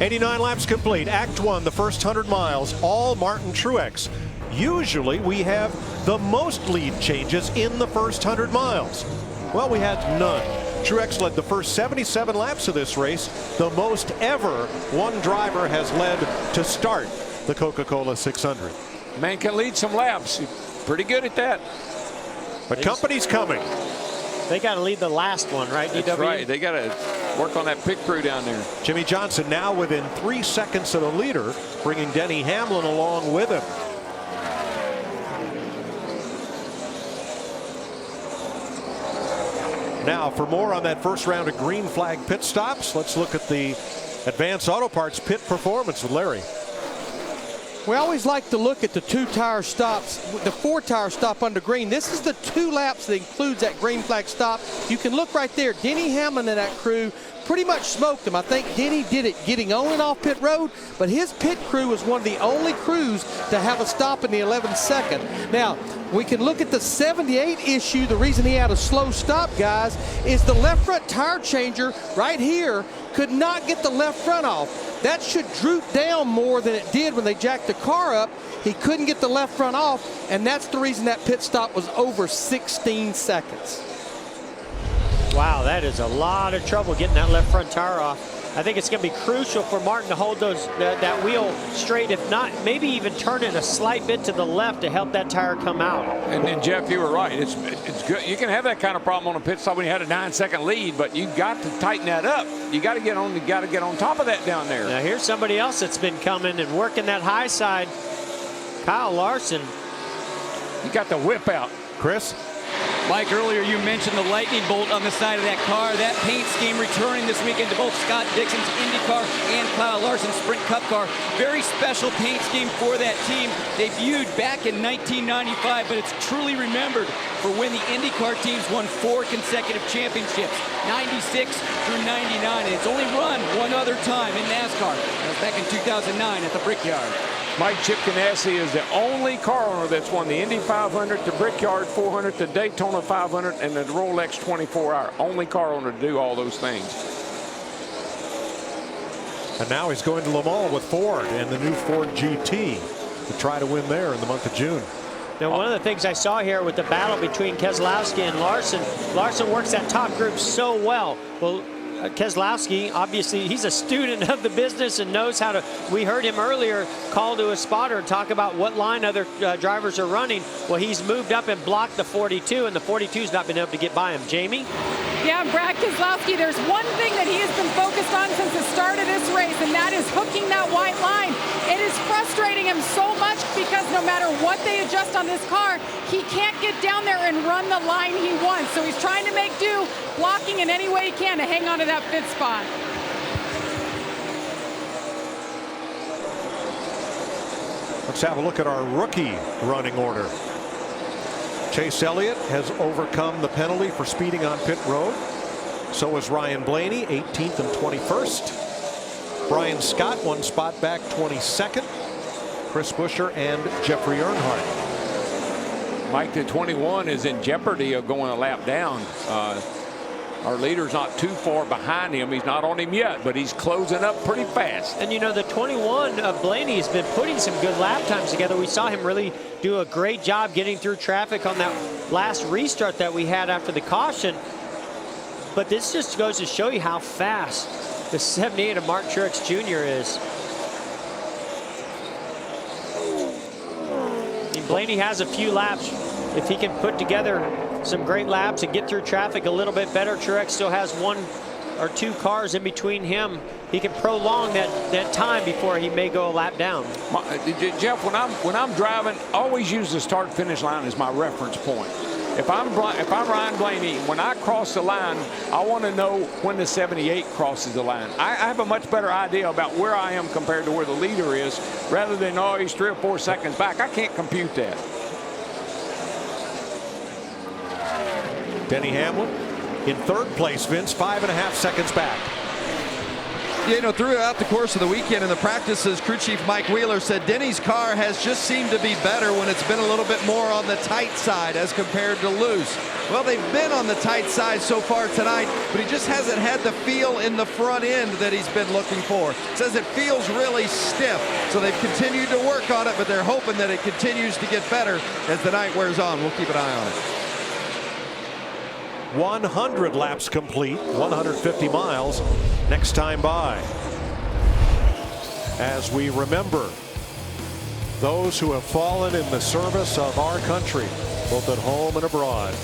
"89 laps complete. Act 1, the first 100 miles, all Martin Truex. Usually we have the most lead changes in the first 100 miles. Well, we had none. Truex led the first 77 laps of this race, the most ever one driver has led to start the Coca-Cola 600. Man can lead some laps. Pretty good at that. But company's coming. They got to lead the last one, right, DW? That's right. They got to work on that pit crew down there. Jimmie Johnson now within 3 seconds of the leader, bringing Denny Hamlin along with him. Now, for more on that first round of green flag pit stops, let's look at the Advance Auto Parts pit performance with Larry. We always like to look at the 2-tire stops, the 4-tire stop under green. This is the 2 laps that includes that green flag stop. You can look right there. Denny Hamlin and that crew pretty much smoked them. I think Denny did it getting on and off pit road, but his pit crew was one of the only crews to have a stop in the 11th second. Now, we can look at the 78 issue. The reason he had a slow stop, guys, is the left front tire changer right here could not get the left front off. That should droop down more than it did when they jacked the car up. He couldn't get the left front off, and that's the reason that pit stop was over 16 seconds. Wow, that is a lot of trouble getting that left front tire off. I think it's going to be crucial for Martin to hold that wheel straight, if not, maybe even turn it a slight bit to the left to help that tire come out. And Jeff, you were right. It's good. You can have that kind of problem on a pit stop when you had a 9-second lead, but you got to tighten that up. You got to get on top of that down there. Now here's somebody else that's been coming and working that high side. Kyle Larson. You got the whip out. Chris? Mike, earlier you mentioned the lightning bolt on the side of that car. That paint scheme returning this weekend to both Scott Dixon's IndyCar and Kyle Larson's Sprint Cup car. Very special paint scheme for that team. Debuted back in 1995, but it's truly remembered for when the IndyCar teams won 4 consecutive championships, 96 through 99. And it's only run one other time in NASCAR. That was back in 2009 at the Brickyard. Mike Chip Ganassi is the only car owner that's won the Indy 500, the Brickyard 400, the Daytona 500, and the Rolex 24-hour. Only car owner to do all those things. And now he's going to Le Mans with Ford and the new Ford GT to try to win there in the month of June. Now, one of the things I saw here with the battle between Keselowski and Larson, Larson works that top group so well. Well, Keselowski, obviously, he's a student of the business and knows how to. We heard him earlier call to a spotter and talk about what line other drivers are running. Well, he's moved up and blocked the 42, and the 42's not been able to get by him. Jamie? Yeah, Brad Keselowski, there's one thing that he has been focused on since the start of this race, and that is hooking that white line. It is frustrating him so much because no matter what they adjust on this car, he can't get down there and run the line he wants. So he's trying to make do, blocking in any way he can to hang on to that 5th spot. Let's have a look at our rookie running order. Chase Elliott has overcome the penalty for speeding on pit road. So is Ryan Blaney, 18th and 21st. Brian Scott, 1 spot back, 22nd. Chris Buescher and Jeffrey Earnhardt. Mike, the 21 is in jeopardy of going a lap down. Our leader's not too far behind him. He's not on him yet, but he's closing up pretty fast. And you know, the 21 of Blaney has been putting some good lap times together. We saw him really do a great job getting through traffic on that last restart that we had after the caution. But this just goes to show you how fast the 78 of Martin Truex Jr. is. I mean, Blaney has a few laps. If he can put together some great laps and get through traffic a little bit better, Truex still has 1 or 2 cars in between him. He can prolong that time before he may go a lap down. Jeff, when I'm driving, always use the start-finish line as my reference point. If I'm Ryan Blaney, when I cross the line, I want to know when the 78 crosses the line. I have a much better idea about where I am compared to where the leader is, rather than, oh, he's 3 or 4 seconds back. I can't compute that. Denny Hamlin in 3rd place, Vince, 5.5 seconds back. You know, throughout the course of the weekend in the practices, crew chief Mike Wheeler said Denny's car has just seemed to be better when it's been a little bit more on the tight side as compared to loose. Well, they've been on the tight side so far tonight, but he just hasn't had the feel in the front end that he's been looking for. Says it feels really stiff, so they've continued to work on it, but they're hoping that it continues to get better as the night wears on. We'll keep an eye on it. 100 laps complete, 150 miles next time by. As we remember those who have fallen in the service of our country, both at home and abroad.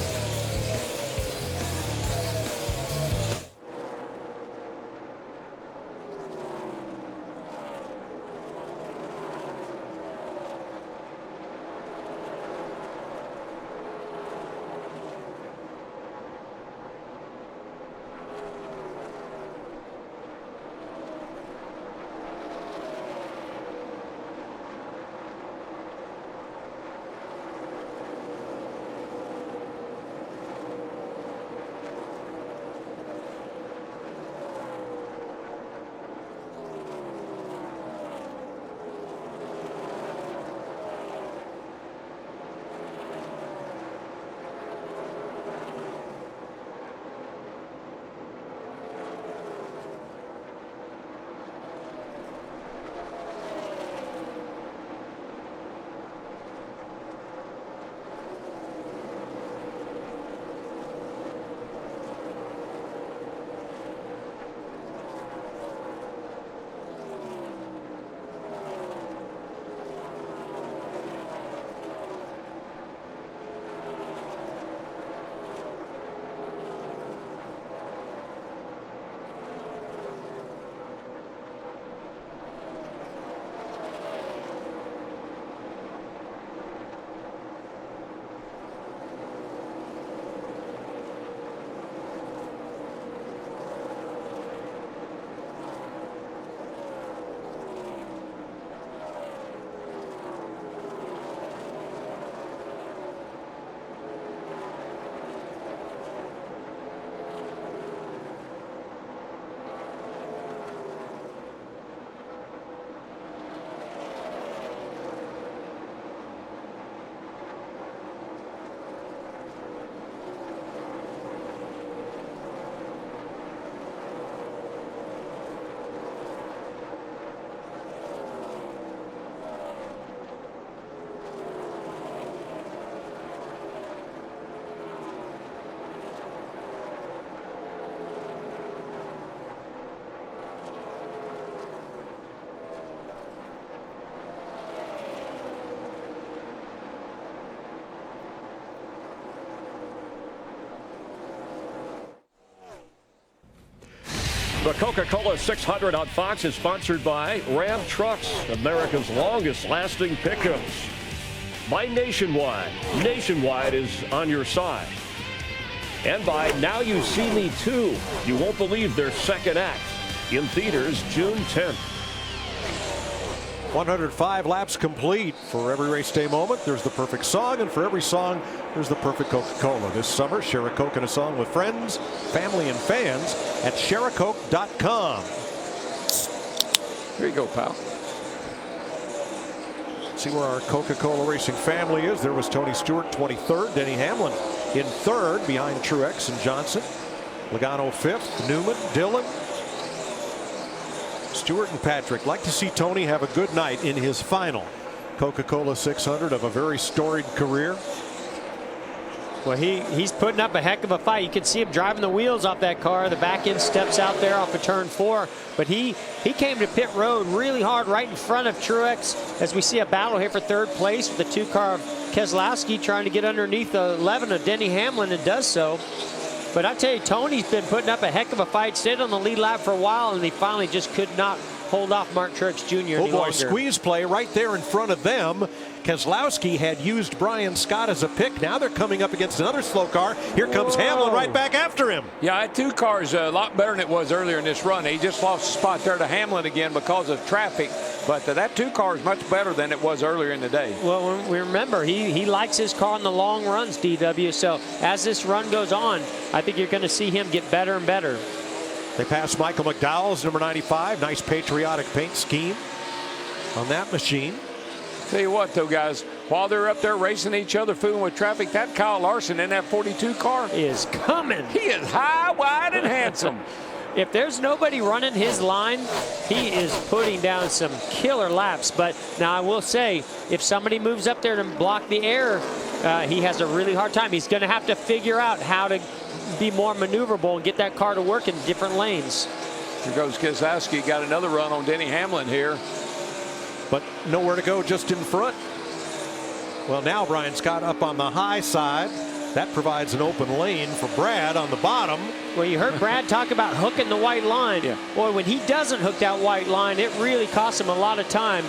The Coca-Cola 600 on Fox is sponsored by Ram Trucks, America's longest-lasting pickups. By Nationwide. Nationwide is on your side. And by Now You See Me Too. You won't believe their second act. In theaters June 10th. 105 laps complete. For every race day moment, there's the perfect song, and for every song, there's the perfect Coca-Cola. This summer, share a Coke and a song with friends, family, and fans at shareacoke.com. Here you go, pal. See where our Coca-Cola racing family is. There was Tony Stewart, 23rd. Denny Hamlin in 3rd, behind Truex and Johnson. Logano 5th. Newman, Dillon, Stewart, and Patrick. Like to see Tony have a good night in his final Coca-Cola 600 of a very storied career. Well, he's putting up a heck of a fight. You can see him driving the wheels off that car. The back end steps out there off of turn 4. But he came to pit road really hard right in front of Truex as we see a battle here for 3rd place with the 2-car of Keselowski trying to get underneath the 11 of Denny Hamlin, and does so. But I tell you, Tony's been putting up a heck of a fight, stayed on the lead lap for a while, and he finally just could not hold off Mark Truex Jr. any Oh boy, longer. squeeze play right there in front of them. Keselowski had used Brian Scott as a pick. Now they're coming up against another slow car. Here comes Hamlin right back after him. Yeah, that 2 car's a lot better than it was earlier in this run. He just lost a spot there to Hamlin again because of traffic. But that 2 car is much better than it was earlier in the day. Well, we remember, he likes his car in the long runs, DW. So as this run goes on, I think you're going to see him get better and better. They pass Michael McDowell's number 95. Nice patriotic paint scheme on that machine. Tell you what, though, guys, while they're up there racing each other, fooling with traffic, that Kyle Larson in that 42 car is coming. He is high, wide, and handsome. If there's nobody running his line, he is putting down some killer laps. But now I will say, if somebody moves up there to block the air, he has a really hard time. He's going to have to figure out how to be more maneuverable and get that car to work in different lanes. Here goes Keselowski. Got another run on Denny Hamlin here. But nowhere to go, just in front. Well, now Brian Scott up on the high side. That provides an open lane for Brad on the bottom. Well, you heard Brad talk about hooking the white line. Yeah. Boy, when he doesn't hook that white line, it really costs him a lot of time.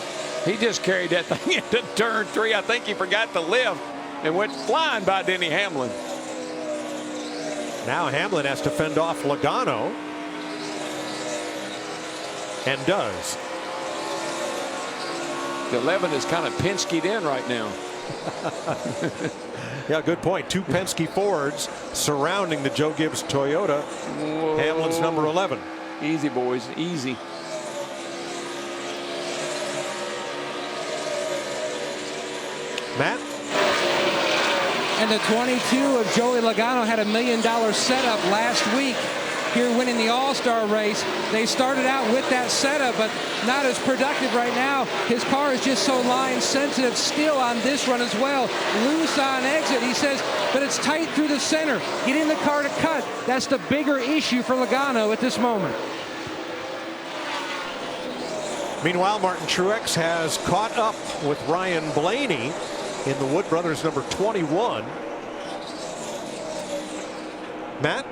He just carried that thing into turn 3. I think he forgot to lift and went flying by Denny Hamlin. Now Hamlin has to fend off Logano. And does. The 11 is kind of Penske'd in right now. Yeah, good point. 2 Penske Fords surrounding the Joe Gibbs Toyota. Whoa. Hamlin's number 11. Easy, boys. Easy. Matt? And the 22 of Joey Logano had $1 million setup last week here winning the All-Star race. They started out with that setup, but not as productive right now. His car is just so line sensitive still on this run as well. Loose on exit, he says, but it's tight through the center. Getting the car to cut, that's the bigger issue for Logano at this moment. Meanwhile, Martin Truex has caught up with Ryan Blaney in the Wood Brothers number 21. Matt?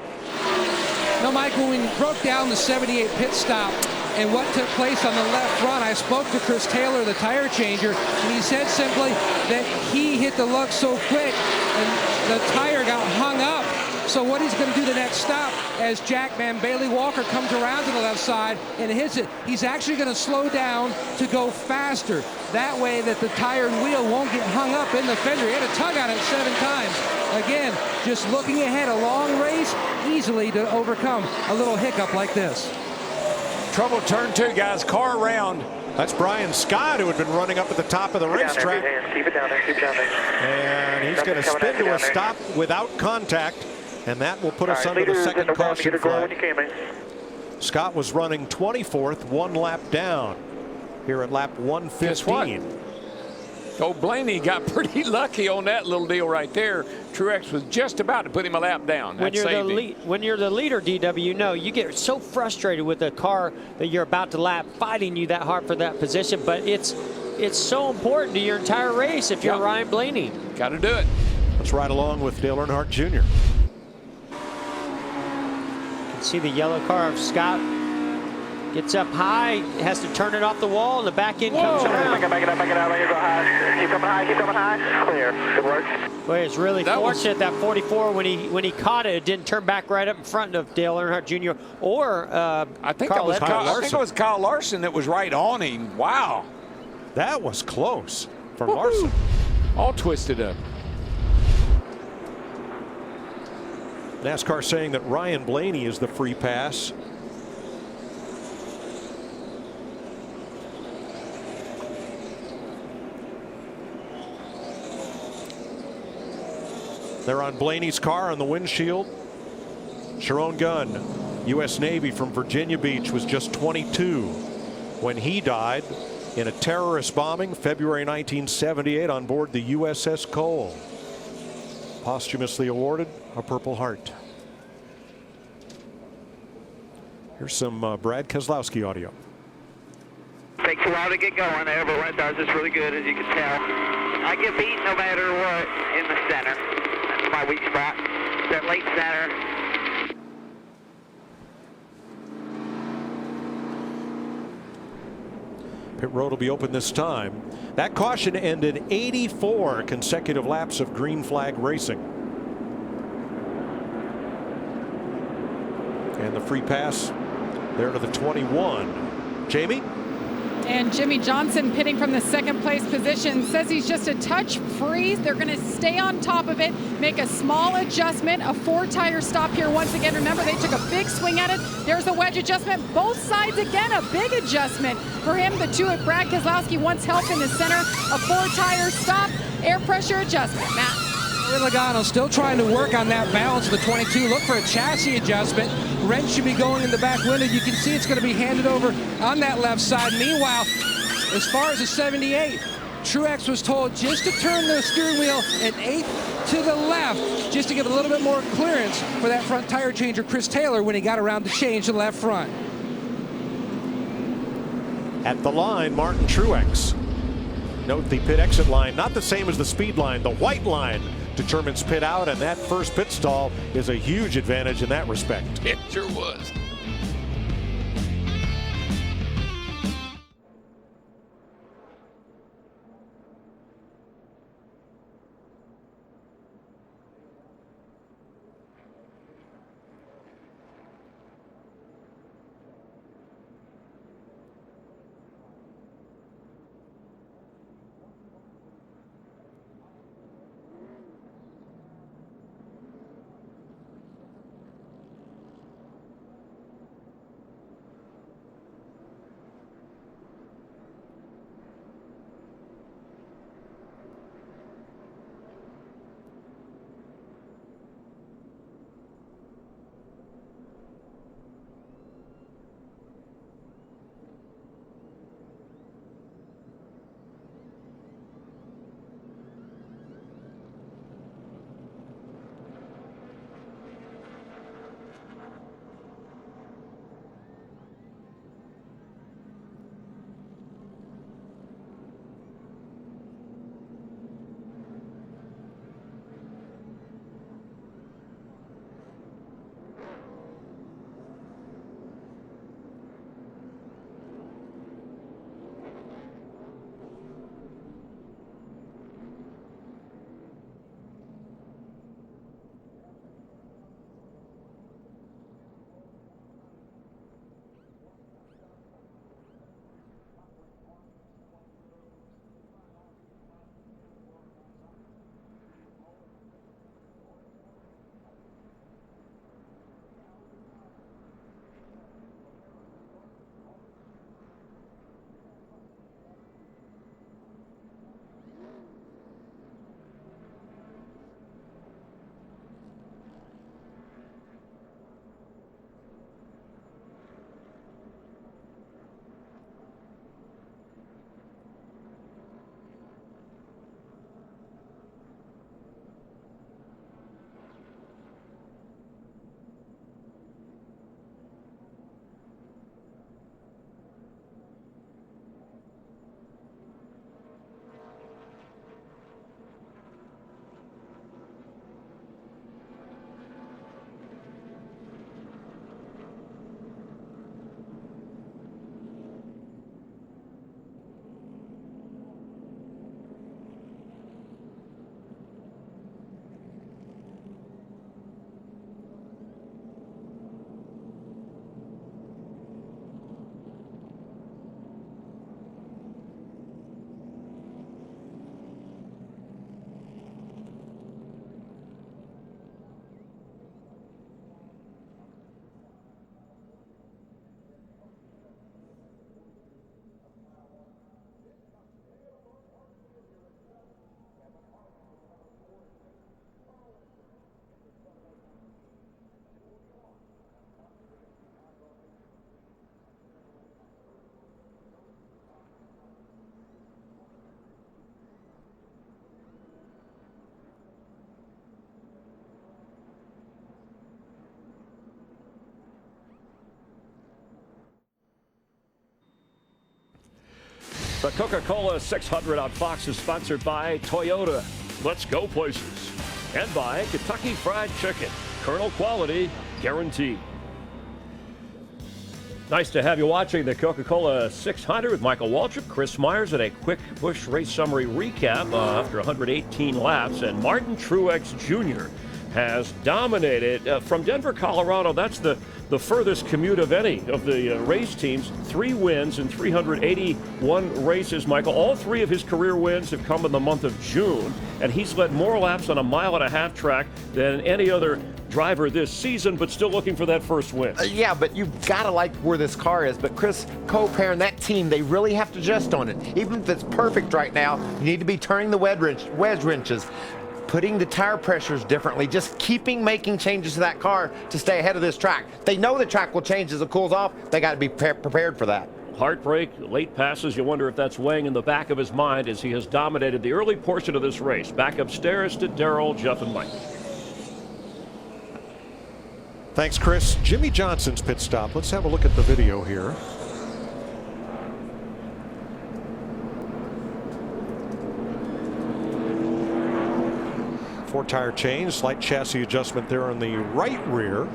No, Mike, when we broke down the 78 pit stop and what took place on the left front, I spoke to Chris Taylor, the tire changer, and he said simply that he hit the lug so quick and the tire got hung up. So what he's going to do the next stop as Jackman Bailey Walker comes around to the left side and hits it, he's actually going to slow down to go faster. That way that the tire and wheel won't get hung up in the fender. He had a tug on it 7 times. Again, just looking ahead, a long race, easily to overcome a little hiccup like this. Trouble turn 2, guys. Car around. That's Brian Scott, who had been running up at the top of the racetrack. Keep it down there. Keep it down there. And he's going to spin to a stop without contact. And that will put us under the second caution flag. Scott was running 24th, 1 lap down here at lap 115. Oh, Blaney got pretty lucky on that little deal right there. Truex was just about to put him a lap down. When you're the leader, DW, you know, you get so frustrated with a car that you're about to lap fighting you that hard for that position, but it's so important to your entire race if you're Ryan Blaney. Got to do it. Let's ride along with Dale Earnhardt Jr. You can see the yellow car of Scott Gets up high, has to turn it off the wall, and the back end comes around. Back it up, let it go high. Keep coming high. Clear. Good work. Well, it's really fortunate that 44, when he caught it, it didn't turn back right up in front of Dale Earnhardt Jr. or I think it was Kyle Larson that was right on him. Wow. That was close for Larson. All twisted up. NASCAR saying that Ryan Blaney is the free pass. They're on Blaney's car on the windshield. Sharon Gunn, U.S. Navy from Virginia Beach, was just 22 when he died in a terrorist bombing February 1978 on board the USS Cole. Posthumously awarded a Purple Heart. Here's some Brad Keselowski audio. Takes a while to get going there, but when it does, it's really good, as you can tell. I get beat no matter what in the center. That's my weak spot. That late center. Pit road will be open this time. That caution ended 84 consecutive laps of green flag racing. And the free pass there to the 21. Jamie? And Jimmie Johnson pitting from the second place position says he's just a touch free. They're going to stay on top of it, make a small adjustment, a 4-tire stop here once again. Remember, they took a big swing at it. There's a wedge adjustment. Both sides again, a big adjustment for him. The two at Brad Keselowski wants help in the center. A 4-tire stop, air pressure adjustment. Matt. Logano still trying to work on that balance of the 22. Look for a chassis adjustment. Wrench should be going in the back window. You can see it's going to be handed over on that left side. Meanwhile, as far as the 78, Truex was told just to turn the steering wheel an eighth to the left, just to give a little bit more clearance for that front tire changer, Chris Taylor, when he got around to change to the left front. At the line, Martin Truex. Note the pit exit line, not the same as the speed line. The white line determines pit out, and that first pit stall is a huge advantage in that respect. It sure was. The Coca-Cola 600 on Fox is sponsored by Toyota. Let's go places. And by Kentucky Fried Chicken. Colonel quality guaranteed. Nice to have you watching the Coca-Cola 600 with Michael Waltrip, Chris Myers, and a quick Busch race summary recap after 118 laps. And Martin Truex Jr. has dominated from Denver, Colorado. That's the furthest commute of any of the race teams. 3 wins in 381 races, Michael. All 3 of his career wins have come in the month of June, and he's led more laps on a 1.5-mile track than any other driver this season, but still looking for that first win. Yeah, but you've got to like where this car is. But Chris Copair and that team, they really have to adjust on it. Even if it's perfect right now, you need to be turning the wedge wrenches, putting the tire pressures differently, just making changes to that car to stay ahead of this track. They know the track will change as it cools off. They got to be prepared for that. Heartbreak, late passes, you wonder if that's weighing in the back of his mind as he has dominated the early portion of this race. Back upstairs to Darrell, Jeff, and Mike. Thanks, Chris. Jimmie Johnson's pit stop. Let's have a look at the video here. Four-tire change, slight chassis adjustment there on the right rear,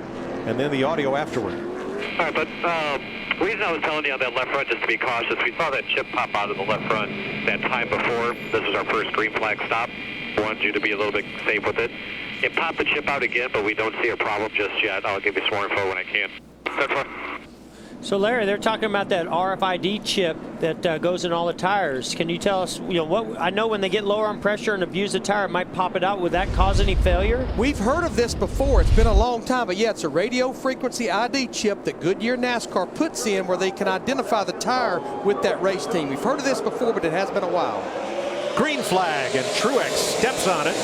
and then the audio afterward. All right, but the reason I was telling you on that left front just to be cautious, we saw that chip pop out of the left front that time before. This was our first green flag stop. I wanted you to be a little bit safe with it. It popped the chip out again, but we don't see a problem just yet. I'll give you some more info when I can. That's fine. So Larry, they're talking about that RFID chip that goes in all the tires. Can you tell us, what I know when they get lower on pressure and abuse the tire, it might pop it out. Would that cause any failure? We've heard of this before. It's been a long time, but yeah, it's a radio frequency ID chip that Goodyear NASCAR puts in where they can identify the tire with that race team. We've heard of this before, but it has been a while. Green flag, and Truex steps on it.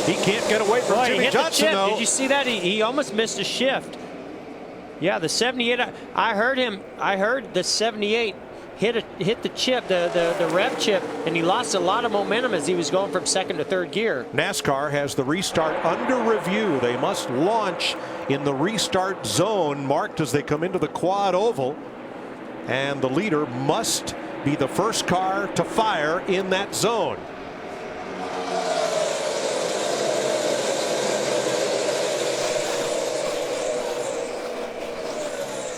He can't get away from Jimmie Johnson, though. Did you see that? He almost missed a shift. Yeah, the 78. I heard the 78 hit the chip, the rev chip, and he lost a lot of momentum as he was going from second to third gear. NASCAR has the restart under review. They must launch in the restart zone marked as they come into the quad oval, and the leader must be the first car to fire in that zone.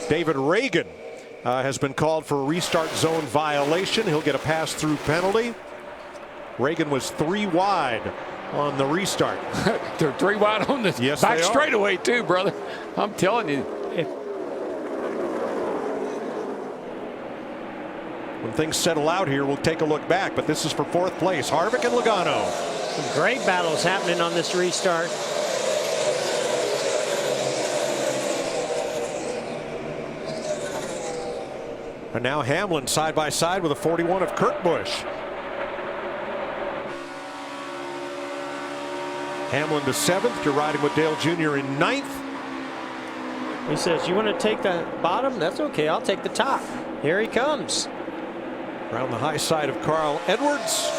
David Reagan has been called for a restart zone violation. He'll get a pass-through penalty. Reagan was 3 wide on the restart. They're 3 wide on the back straightaway too, brother. I'm telling you. When things settle out here, we'll take a look back, but this is for 4th place. Harvick and Logano. Some great battles happening on this restart. And now Hamlin side by side with a 41 of Kurt Busch. Hamlin to 7th. You're riding with Dale Jr. in 9th. He says, you want to take the bottom? That's okay. I'll take the top. Here he comes. Around the high side of Carl Edwards.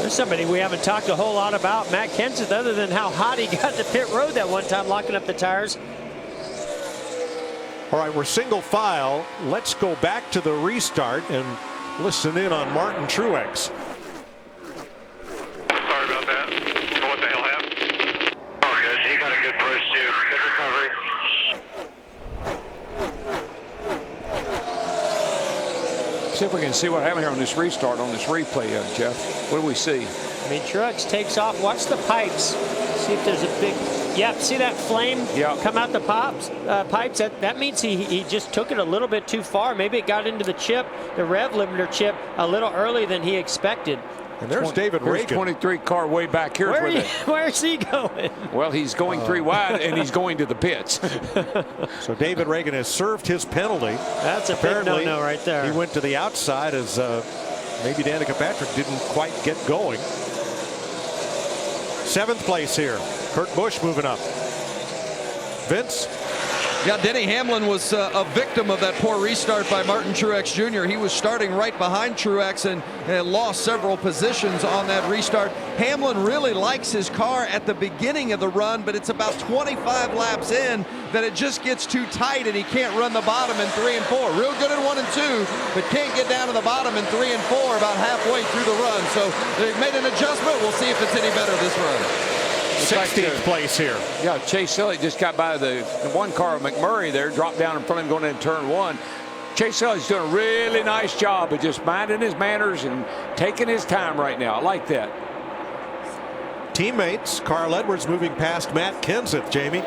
There's somebody we haven't talked a whole lot about, Matt Kenseth, other than how hot he got to pit road that one time, locking up the tires. All right, we're single file. Let's go back to the restart and listen in on Martin Truex. Sorry about that. What the hell happened? Oh, good. He got a good push, too. Good recovery. See if we can see what happened here on this restart, on this replay, Jeff. What do we see? I mean, Truex takes off. Watch the pipes. See if there's a big... Yeah, see that flame come out the pipes? That means he just took it a little bit too far. Maybe it got into the chip, the rev limiter chip, a little earlier than he expected. And there's David Reagan. 23 car way back here. Where's he going? Well, he's going 3 wide, and he's going to the pits. So David Reagan has served his penalty. That's a big no-no right there. He went to the outside as maybe Danica Patrick didn't quite get going. 7th place here. Kurt Busch moving up. Vince? Yeah, Denny Hamlin was a victim of that poor restart by Martin Truex Jr. He was starting right behind Truex and lost several positions on that restart. Hamlin really likes his car at the beginning of the run, but it's about 25 laps in that it just gets too tight and he can't run the bottom in 3 and 4. Real good in 1 and 2, but can't get down to the bottom in 3 and 4 about halfway through the run. So they've made an adjustment. We'll see if it's any better this run. 16th place here. Yeah, Chase Elliott just got by the one car of McMurray there, dropped down in front of him going into turn 1. Chase Elliott's doing a really nice job of just minding his manners and taking his time right now. I like that. Teammates, Carl Edwards moving past Matt Kenseth, Jamie.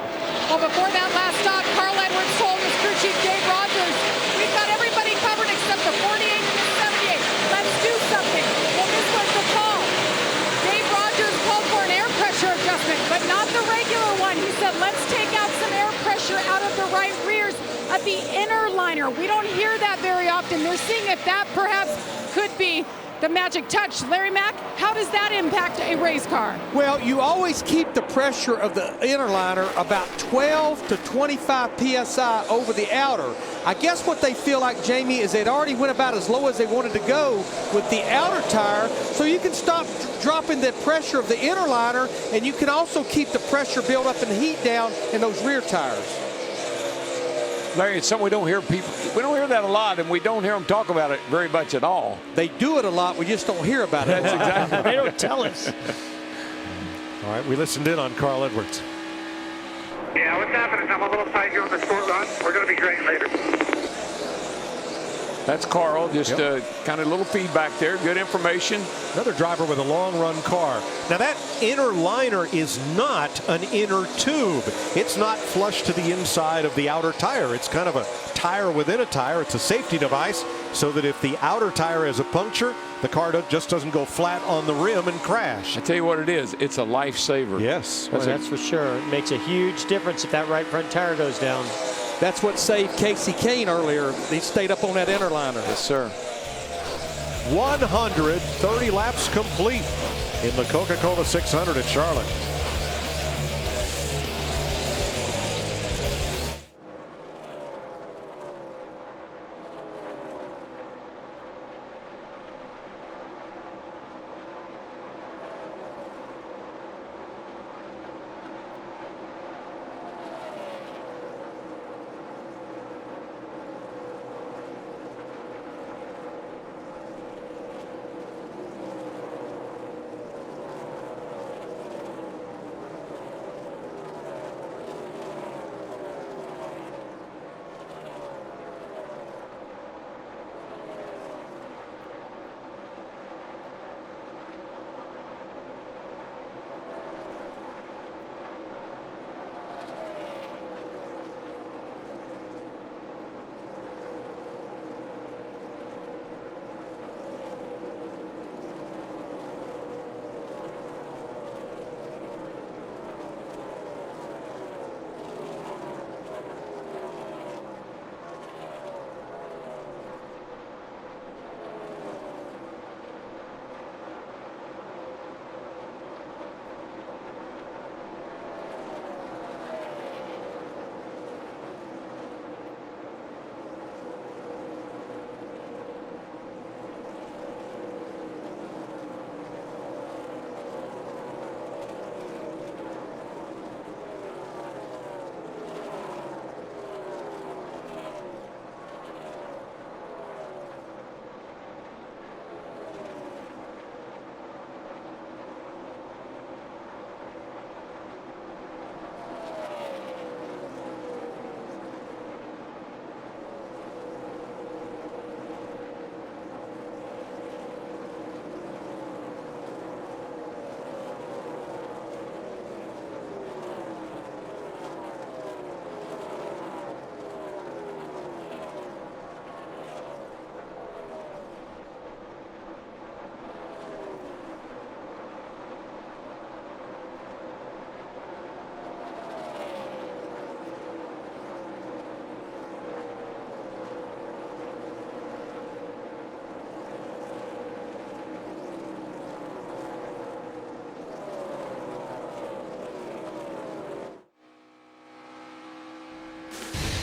Well, before that last stop, Carl Edwards told his crew chief Dave Rogers, we've got everybody covered except the 48 and the 78. Let's do something. Well, this was the call. Dave Rogers called for an air pressure adjustment, but not the regular one. He said, let's take out some air pressure out of the right rears of the inner liner. We don't hear that very often. They're seeing if that perhaps could be the magic touch. Larry Mack, how does that impact a race car? Well, you always keep the pressure of the inner liner about 12 to 25 psi over the outer. I guess what they feel like, Jamie, is they'd already went about as low as they wanted to go with the outer tire, so you can stop dropping the pressure of the inner liner, and you can also keep the pressure build up and heat down in those rear tires. Larry, it's something we don't hear that a lot, and we don't hear them talk about it very much at all. They do it a lot, we just don't hear about it. That's exactly. They don't tell us. All right, we listened in on Carl Edwards. Yeah, what's happening? I'm a little tight here on the short run. We're going to be great later. That's Carl, just kind of a little feedback there. Good information. Another driver with a long run car. Now that inner liner is not an inner tube. It's not flush to the inside of the outer tire. It's kind of a tire within a tire. It's a safety device so that if the outer tire has a puncture, the car just doesn't go flat on the rim and crash. I tell you what it is. It's a lifesaver. Yes. Well, that's for sure. It makes a huge difference if that right front tire goes down. That's what saved Casey Kane earlier. He stayed up on that inner liner. Yes, sir. 130 laps complete in the Coca-Cola 600 at Charlotte.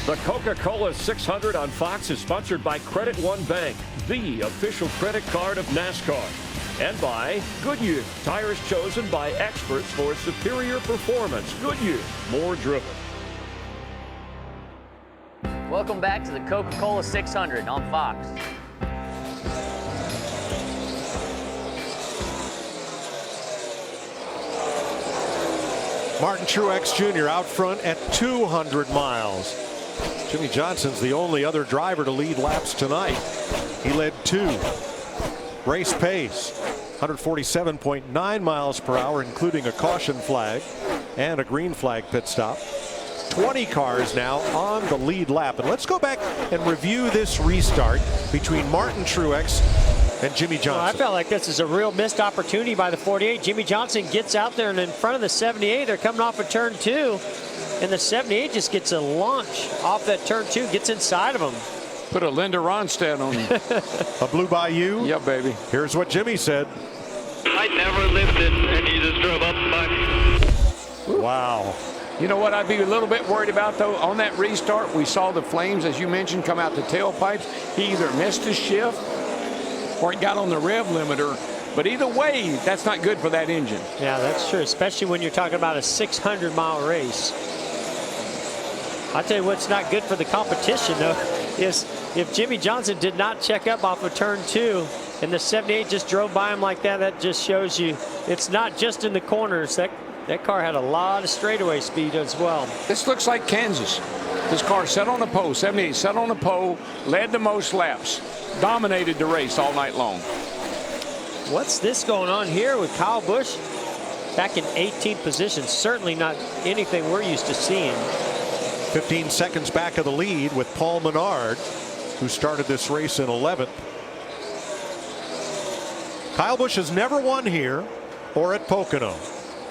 The Coca-Cola 600 on Fox is sponsored by Credit One Bank, the official credit card of NASCAR. And by Goodyear, tires chosen by experts for superior performance. Goodyear, more driven. Welcome back to the Coca-Cola 600 on Fox. Martin Truex Jr. out front at 200 miles. Jimmie Johnson's the only other driver to lead laps tonight. He led 2. Race pace, 147.9 miles per hour, including a caution flag and a green flag pit stop. 20 cars now on the lead lap. And let's go back and review this restart between Martin Truex and Jimmie Johnson. Well, I felt like this is a real missed opportunity by the 48. Jimmie Johnson gets out there and in front of the 78. They're coming off of turn 2. And the 78 just gets a launch off that turn 2, gets inside of him. Put a Linda Ronstadt on him. A Blue Bayou? Yeah, baby. Here's what Jimmie said. I never lived it, and you just drove up by me. Wow. You know what I'd be a little bit worried about, though? On that restart, we saw the flames, as you mentioned, come out the tailpipes. He either missed his shift or it got on the rev limiter. But either way, that's not good for that engine. Yeah, that's true, especially when you're talking about a 600-mile race. I'll tell you what's not good for the competition, though, is if Jimmie Johnson did not check up off of turn 2 and the 78 just drove by him like that, that just shows you it's not just in the corners. That car had a lot of straightaway speed as well. This looks like Kansas. This car sat on the pole, 78 sat on the pole, led the most laps, dominated the race all night long. What's this going on here with Kyle Busch back in 18th position? Certainly not anything we're used to seeing. 15 seconds back of the lead with Paul Menard, who started this race in 11th. Kyle Busch has never won here or at Pocono.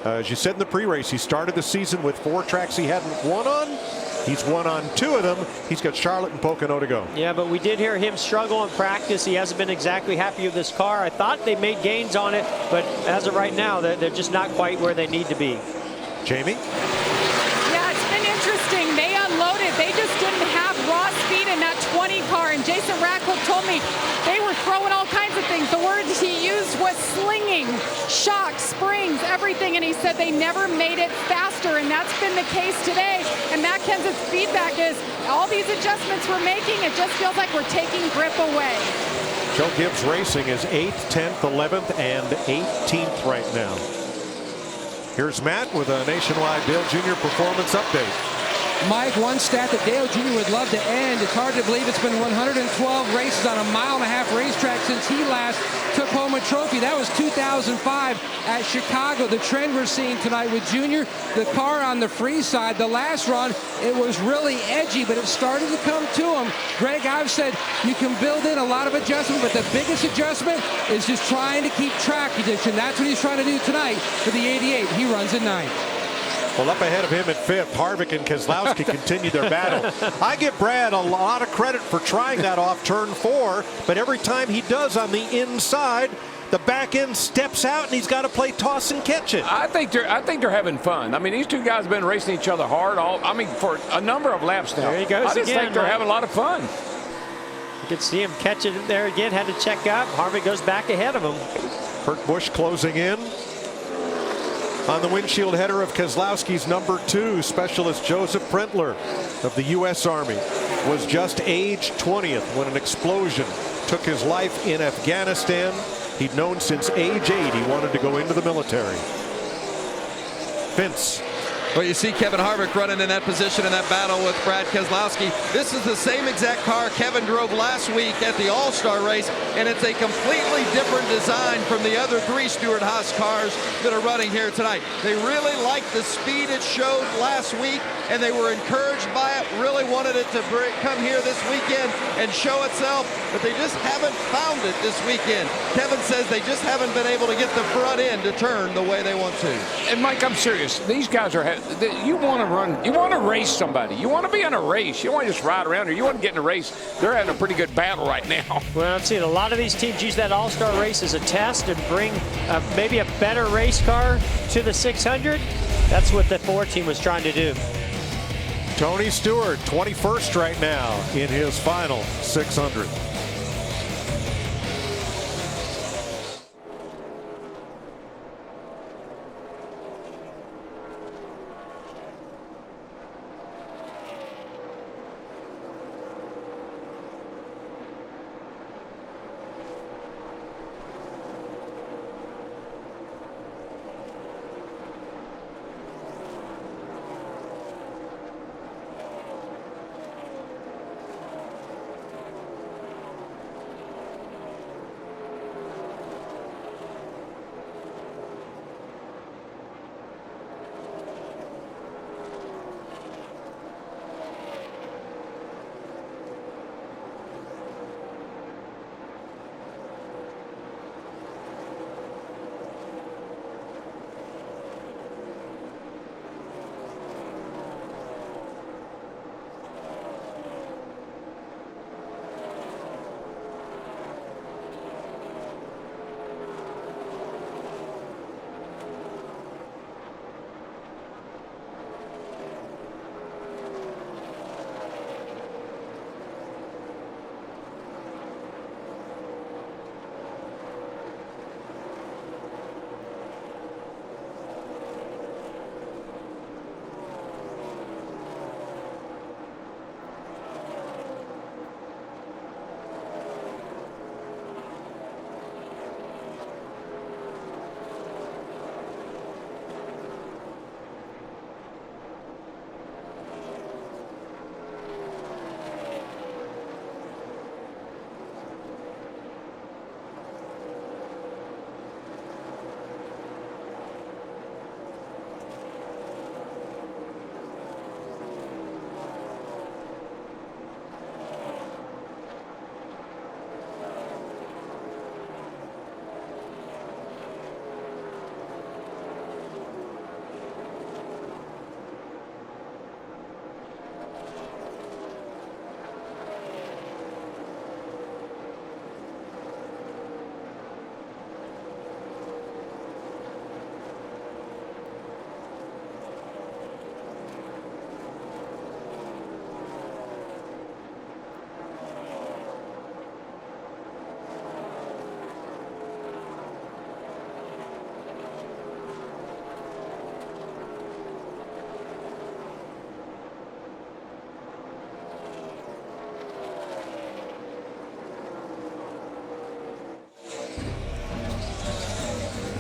As you said in the pre-race, he started the season with 4 tracks he hadn't won on. He's won on 2 of them. He's got Charlotte and Pocono to go. Yeah, but we did hear him struggle in practice. He hasn't been exactly happy with this car. I thought they made gains on it, but as of right now, they're just not quite where they need to be. Jamie? Yeah, it's been interesting. They unloaded. They just didn't have raw speed in that 20 car. And Jason Ratcliffe told me they were throwing all kinds of things. The word he used was slinging, shock, springs, everything. And he said they never made it faster. And that's been the case today. And Matt Kenseth's feedback is all these adjustments we're making, it just feels like we're taking grip away. Joe Gibbs Racing is 8th, 10th, 11th, and 18th right now. Here's Matt with a nationwide Dale Jr. performance update. Mike, one stat that Dale Jr. would love to end. It's hard to believe it's been 112 races on a 1.5-mile racetrack since he last took home a trophy. That was 2005 at Chicago. The trend we're seeing tonight with Jr., the car on the free side, the last run, it was really edgy, but it started to come to him. Greg, I've said you can build in a lot of adjustment, but the biggest adjustment is just trying to keep track position. That's what he's trying to do tonight for the 88. He runs at 9th. Well, up ahead of him at 5th, Harvick and Keselowski continue their battle. I give Brad a lot of credit for trying that off turn 4, but every time he does on the inside, the back end steps out and he's got to play toss and catch it. I think they're having fun. I mean, these two guys have been racing each other hard for a number of laps now. There he goes I just again, think they're having a lot of fun. You can see him catch it there again, had to check up. Harvick goes back ahead of him. Kurt Busch closing in. On the windshield header of Keselowski's number 2, Specialist Joseph Prentler of the U.S. Army was just age 20th when an explosion took his life in Afghanistan. He'd known since age 8 he wanted to go into the military. Vince. Well, you see Kevin Harvick running in that position in that battle with Brad Keselowski. This is the same exact car Kevin drove last week at the All-Star race, and it's a completely different design from the other 3 Stewart-Haas cars that are running here tonight. They really liked the speed it showed last week, and they were encouraged by it, really wanted it to come here this weekend and show itself, but they just haven't found it this weekend. Kevin says they just haven't been able to get the front end to turn the way they want to. And Mike, I'm serious. These guys are you want to run, you want to race somebody. You want to be in a race. You don't want to just ride around or you want to get in a race. They're having a pretty good battle right now. Well, I've seen a lot of these teams use that All-Star race as a test and bring maybe a better race car to the 600. That's what the Ford team was trying to do. Tony Stewart, 21st right now in his final 600.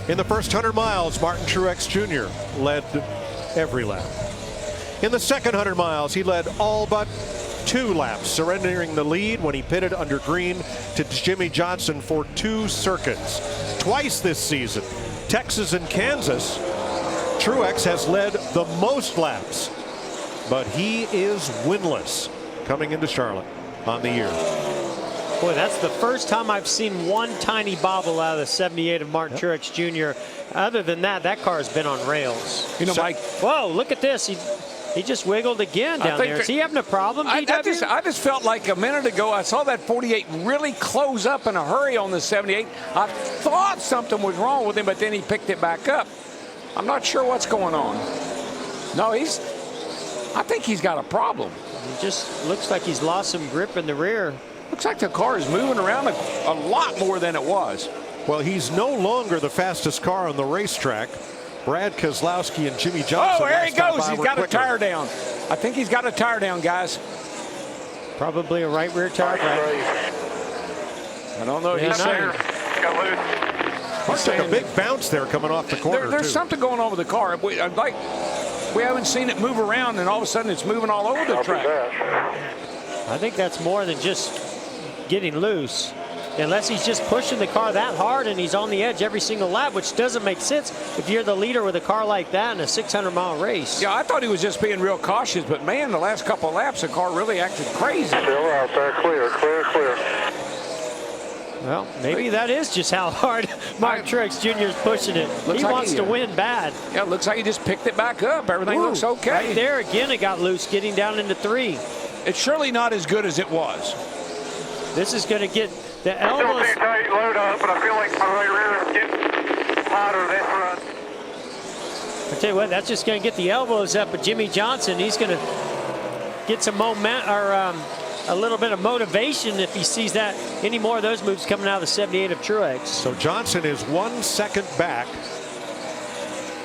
In the first 100 miles, Martin Truex Jr. led every lap. In the second 100 miles, he led all but 2 laps, surrendering the lead when he pitted under green to Jimmie Johnson for 2 circuits. Twice this season, Texas and Kansas, Truex has led the most laps, but he is winless coming into Charlotte on the year. Boy, that's the first time I've seen one tiny bobble out of the 78 of Martin Truex Jr. Other than that, that car has been on rails. You know, Mike. Whoa, look at this. He just wiggled again down there. Is he having a problem, DW? I just felt like a minute ago I saw that 48 really close up in a hurry on the 78. I thought something was wrong with him, but then he picked it back up. I'm not sure what's going on. No, I think he's got a problem. It just looks like he's lost some grip in the rear. Looks like the car is moving around a lot more than it was. Well, he's no longer the fastest car on the racetrack. Brad Keselowski and Jimmie Johnson. Oh, there he goes. He's got a tire down. I think he's got a tire down, guys. Probably a right rear tire. I don't know. He's saying. Looks like a big bounce there coming off the corner. There's something going on with the car. We haven't seen it move around, and all of a sudden it's moving all over the track. I think that's more than just getting loose. Unless he's just pushing the car that hard and he's on the edge every single lap, which doesn't make sense if you're the leader with a car like that in a 600-mile race. Yeah, I thought he was just being real cautious, but man, the last couple of laps, the car really acted crazy. Still out there, clear. Well, maybe that is just how hard Martin Truex Jr. is pushing it. He wants to win bad. Yeah, it looks like he just picked it back up. Everything looks okay. Right there again, it got loose, getting down into 3. It's surely not as good as it was. This is going to get the elbows. Still too tight, load up, but I feel like my right rear is getting hotter than front. I tell you what, that's just going to get the elbows up of Jimmie Johnson. He's going to get some moment or a little bit of motivation if he sees that any more of those moves coming out of the 78 of Truex. So Johnson is 1 second back.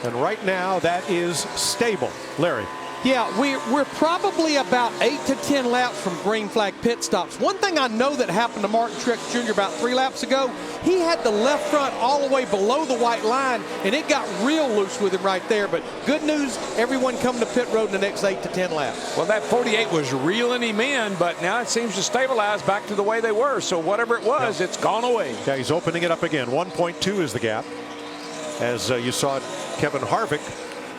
And right now that is stable. Larry. Yeah, we're probably about 8 to 10 laps from green flag pit stops. One thing I know that happened to Martin Truex Jr. about 3 laps ago, he had the left front all the way below the white line, and it got real loose with him right there. But good news, everyone coming to pit road in the next 8 to 10 laps. Well, that 48 was reeling him in, but now it seems to stabilize back to the way they were. So whatever it was, it's gone away. Yeah, he's opening it up again. 1.2 is the gap. As you saw Kevin Harvick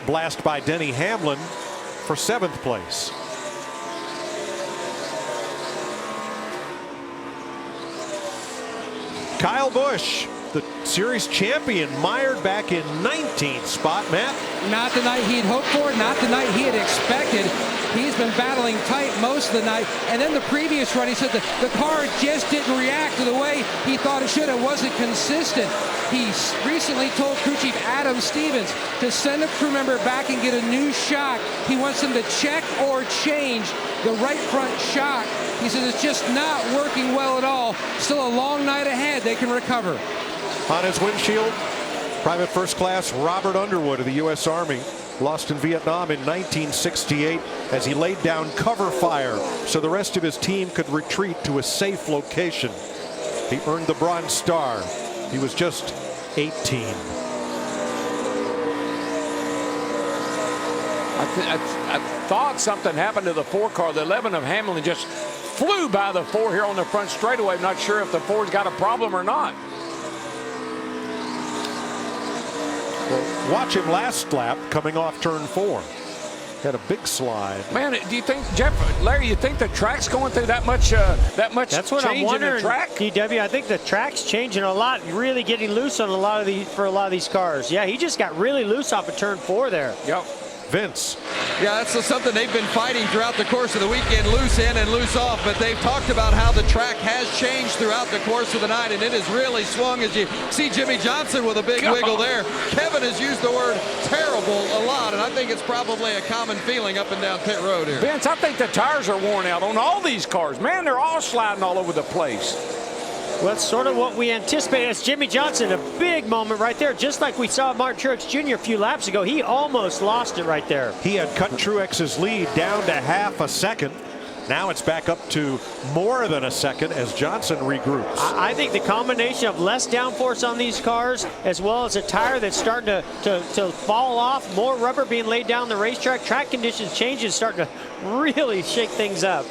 blast by Denny Hamlin for 7th place. Kyle Busch, the series champion, mired back in 19th spot. Matt? Not the night he'd hoped for, not the night he had expected. He's been battling tight most of the night. And then the previous run, he said the car just didn't react to the way he thought it should. It wasn't consistent. He recently told crew chief Adam Stevens to send a crew member back and get a new shock. He wants them to check or change the right front shock. He says it's just not working well at all. Still a long night ahead. They can recover. On his windshield, Private First Class Robert Underwood of the U.S. Army. Lost in Vietnam in 1968 as he laid down cover fire so the rest of his team could retreat to a safe location. He earned the Bronze Star. He was just 18. I thought something happened to the 4 car. The 11 of Hamlin just flew by the 4 here on the front straightaway. I'm not sure if the 4's got a problem or not. Well, watch him last lap coming off turn 4. Had a big slide. Man, do you think, Larry, you think the track's going through that much That's what I'm change wondering, in the track? DW. I think the track's changing a lot, really getting loose on a lot of these cars. Yeah, he just got really loose off of turn 4 there. Yep. Vince. Yeah, that's something they've been fighting throughout the course of the weekend, loose in and loose off, but they've talked about how the track has changed throughout the course of the night, and it has really swung as you see Jimmie Johnson with a big wiggle there. Kevin has used the word terrible a lot, and I think it's probably a common feeling up and down pit road here. Vince, I think the tires are worn out on all these cars. Man, they're all sliding all over the place. Well, that's sort of what we anticipated. It's Jimmie Johnson, a big moment right there, just like we saw Martin Truex Jr. a few laps ago. He almost lost it right there. He had cut Truex's lead down to half a second. Now it's back up to more than a second as Johnson regroups. I think the combination of less downforce on these cars, as well as a tire that's starting to fall off, more rubber being laid down the racetrack, track conditions changing, starting to really shake things up.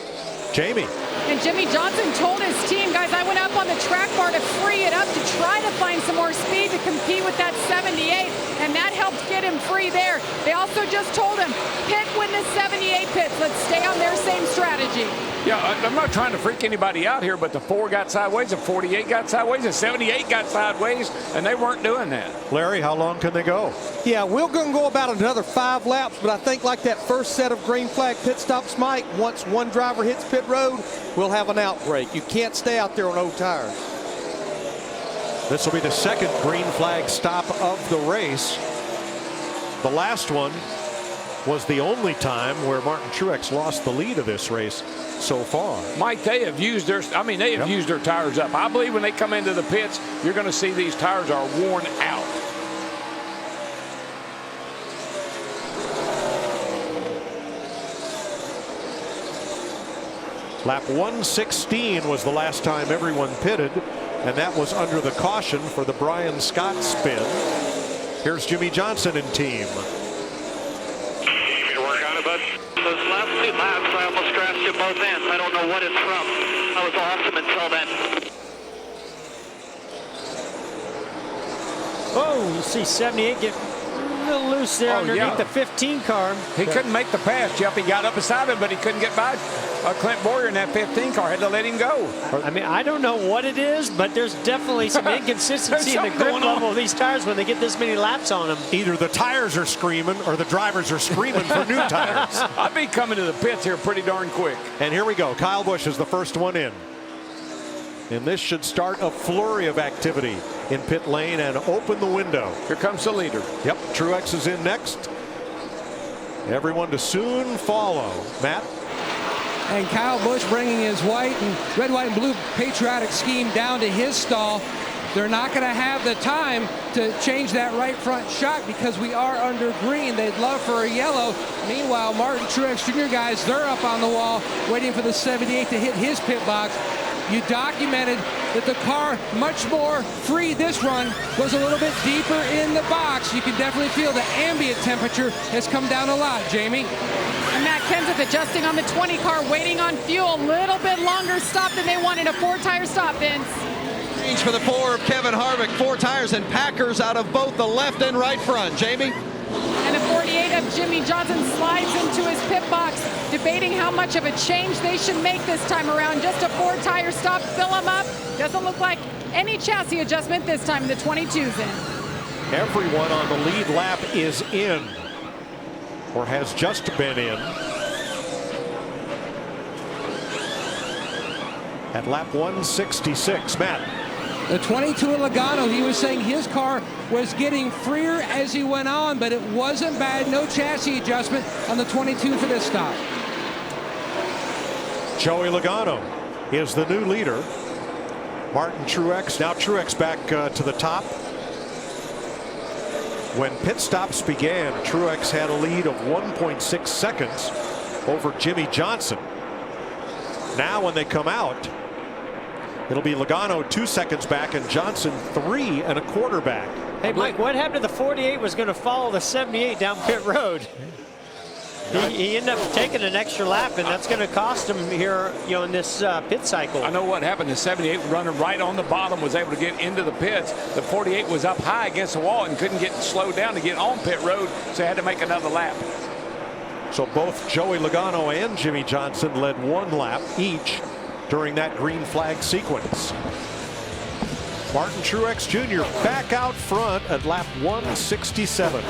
Jamie. And Jimmie Johnson told his team, guys, I went up on the track bar to free it up to try to find some more speed to compete with that 78, and that helped get him free there. They also just told him, pit when the 78 pits. Let's stay on their same strategy. Yeah, I'm not trying to freak anybody out here, but the 4 got sideways, the 48 got sideways, the 78 got sideways, and they weren't doing that. Larry, how long can they go? Yeah, we're going to go about another 5 laps, but I think like that first set of green flag pit stops, Mike, once one driver hits pit road, we'll have an outbreak. You can't stay out there on old tires. This will be the second green flag stop of the race. The last one was the only time where Martin Truex lost the lead of this race so far. Mike, they have used their, used their tires up. I believe when they come into the pits, you're going to see these tires are worn out. Lap 116 was the last time everyone pitted, and that was under the caution for the Brian Scott spin. Here's Jimmie Johnson and team. Work on it, bud. Those last 2 laps, I almost crashed at both ends. I don't know what it's from. I was awesome until then. Oh, you see 78 get a little loose there underneath the 15 car. He couldn't make the pass, Jeff. He got up beside him, but he couldn't get by Clint Bowyer in that 15 car. Had to let him go. I mean, I don't know what it is, but there's definitely some inconsistency in the grip level of these tires when they get this many laps on them. Either the tires are screaming or the drivers are screaming for new tires. I'd be coming to the pits here pretty darn quick. And here we go. Kyle Busch is the first one in. And this should start a flurry of activity in pit lane and open the window. Here comes the leader. Yep, Truex is in next. Everyone to soon follow. Matt? and Kyle Busch bringing his red, white, and blue patriotic scheme down to his stall. They're not going to have the time to change that right front shock because we are under green. They'd love for a yellow. Meanwhile, Martin Truex Jr. guys, they're up on the wall waiting for the 78 to hit his pit box. You documented that the car much more free this run, was a little bit deeper in the box. You can definitely feel the ambient temperature has come down a lot, Jamie. And Matt Kenseth adjusting on the 20 car, waiting on fuel. A little bit longer stop than they wanted, a 4-tire stop, Vince. Change for the 4 of Kevin Harvick. 4 tires and Packers out of both the left and right front. Jamie? And a 48 of Jimmie Johnson slides into his pit box, debating how much of a change they should make this time around. Just a 4-tire stop, fill them up. Doesn't look like any chassis adjustment this time. The 22's in. Everyone on the lead lap is in, or has just been in. At lap 166, Matt. The 22 in Logano, he was saying his car was getting freer as he went on, but it wasn't bad. No chassis adjustment on the 22 for this stop. Joey Logano is the new leader. Martin Truex, now Truex back to the top. When pit stops began, Truex had a lead of 1.6 seconds over Jimmie Johnson. Now when they come out, it'll be Logano 2 seconds back and Johnson 3 1/4 back. Hey, Mike, what happened to the 48 was going to follow the 78 down pit road? He ended up taking an extra lap, and that's going to cost him here, in this pit cycle. I know what happened. The 78 running right on the bottom was able to get into the pits. The 48 was up high against the wall and couldn't get slowed down to get on pit road, so he had to make another lap. So both Joey Logano and Jimmie Johnson led 1 lap each during that green flag sequence. Martin Truex Jr. back out front at lap 167.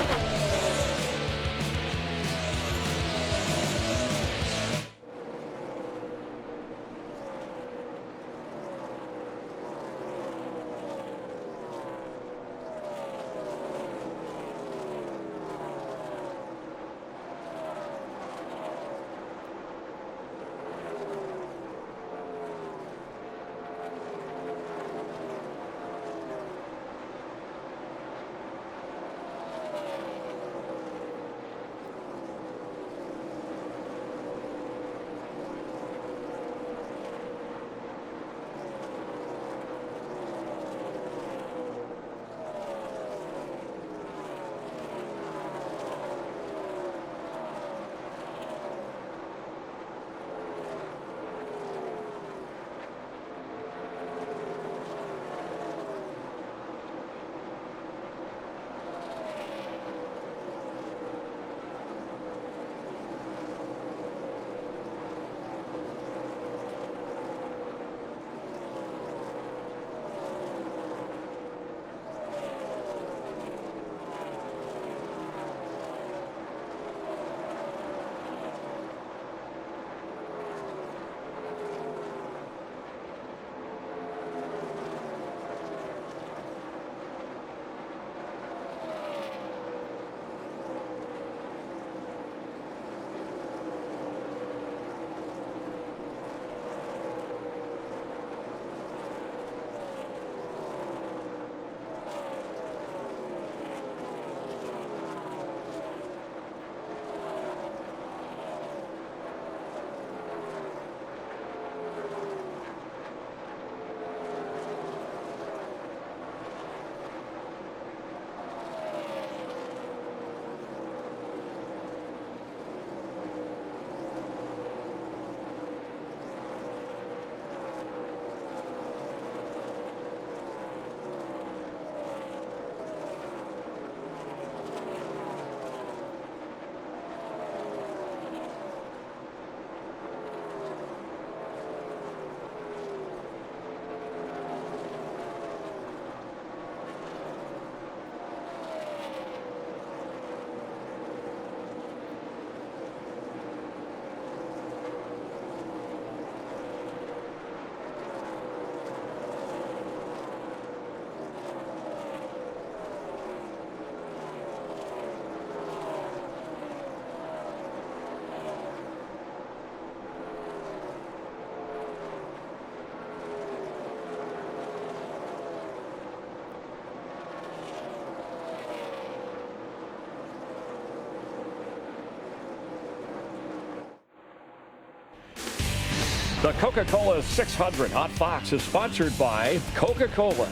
The Coca-Cola 600 Hot Fox is sponsored by Coca-Cola.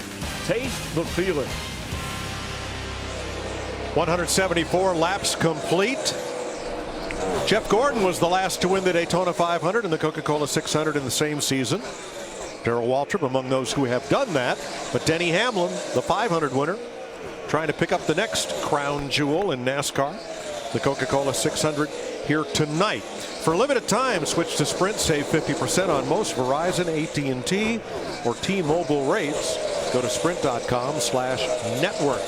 Taste the feeling. 174 laps complete. Jeff Gordon was the last to win the Daytona 500 and the Coca-Cola 600 in the same season. Darrell Waltrip among those who have done that. But Denny Hamlin, the 500 winner, trying to pick up the next crown jewel in NASCAR. The Coca-Cola 600 here tonight. For a limited time, switch to Sprint. Save 50% on most Verizon, AT&T, or T-Mobile rates. Go to sprint.com/network.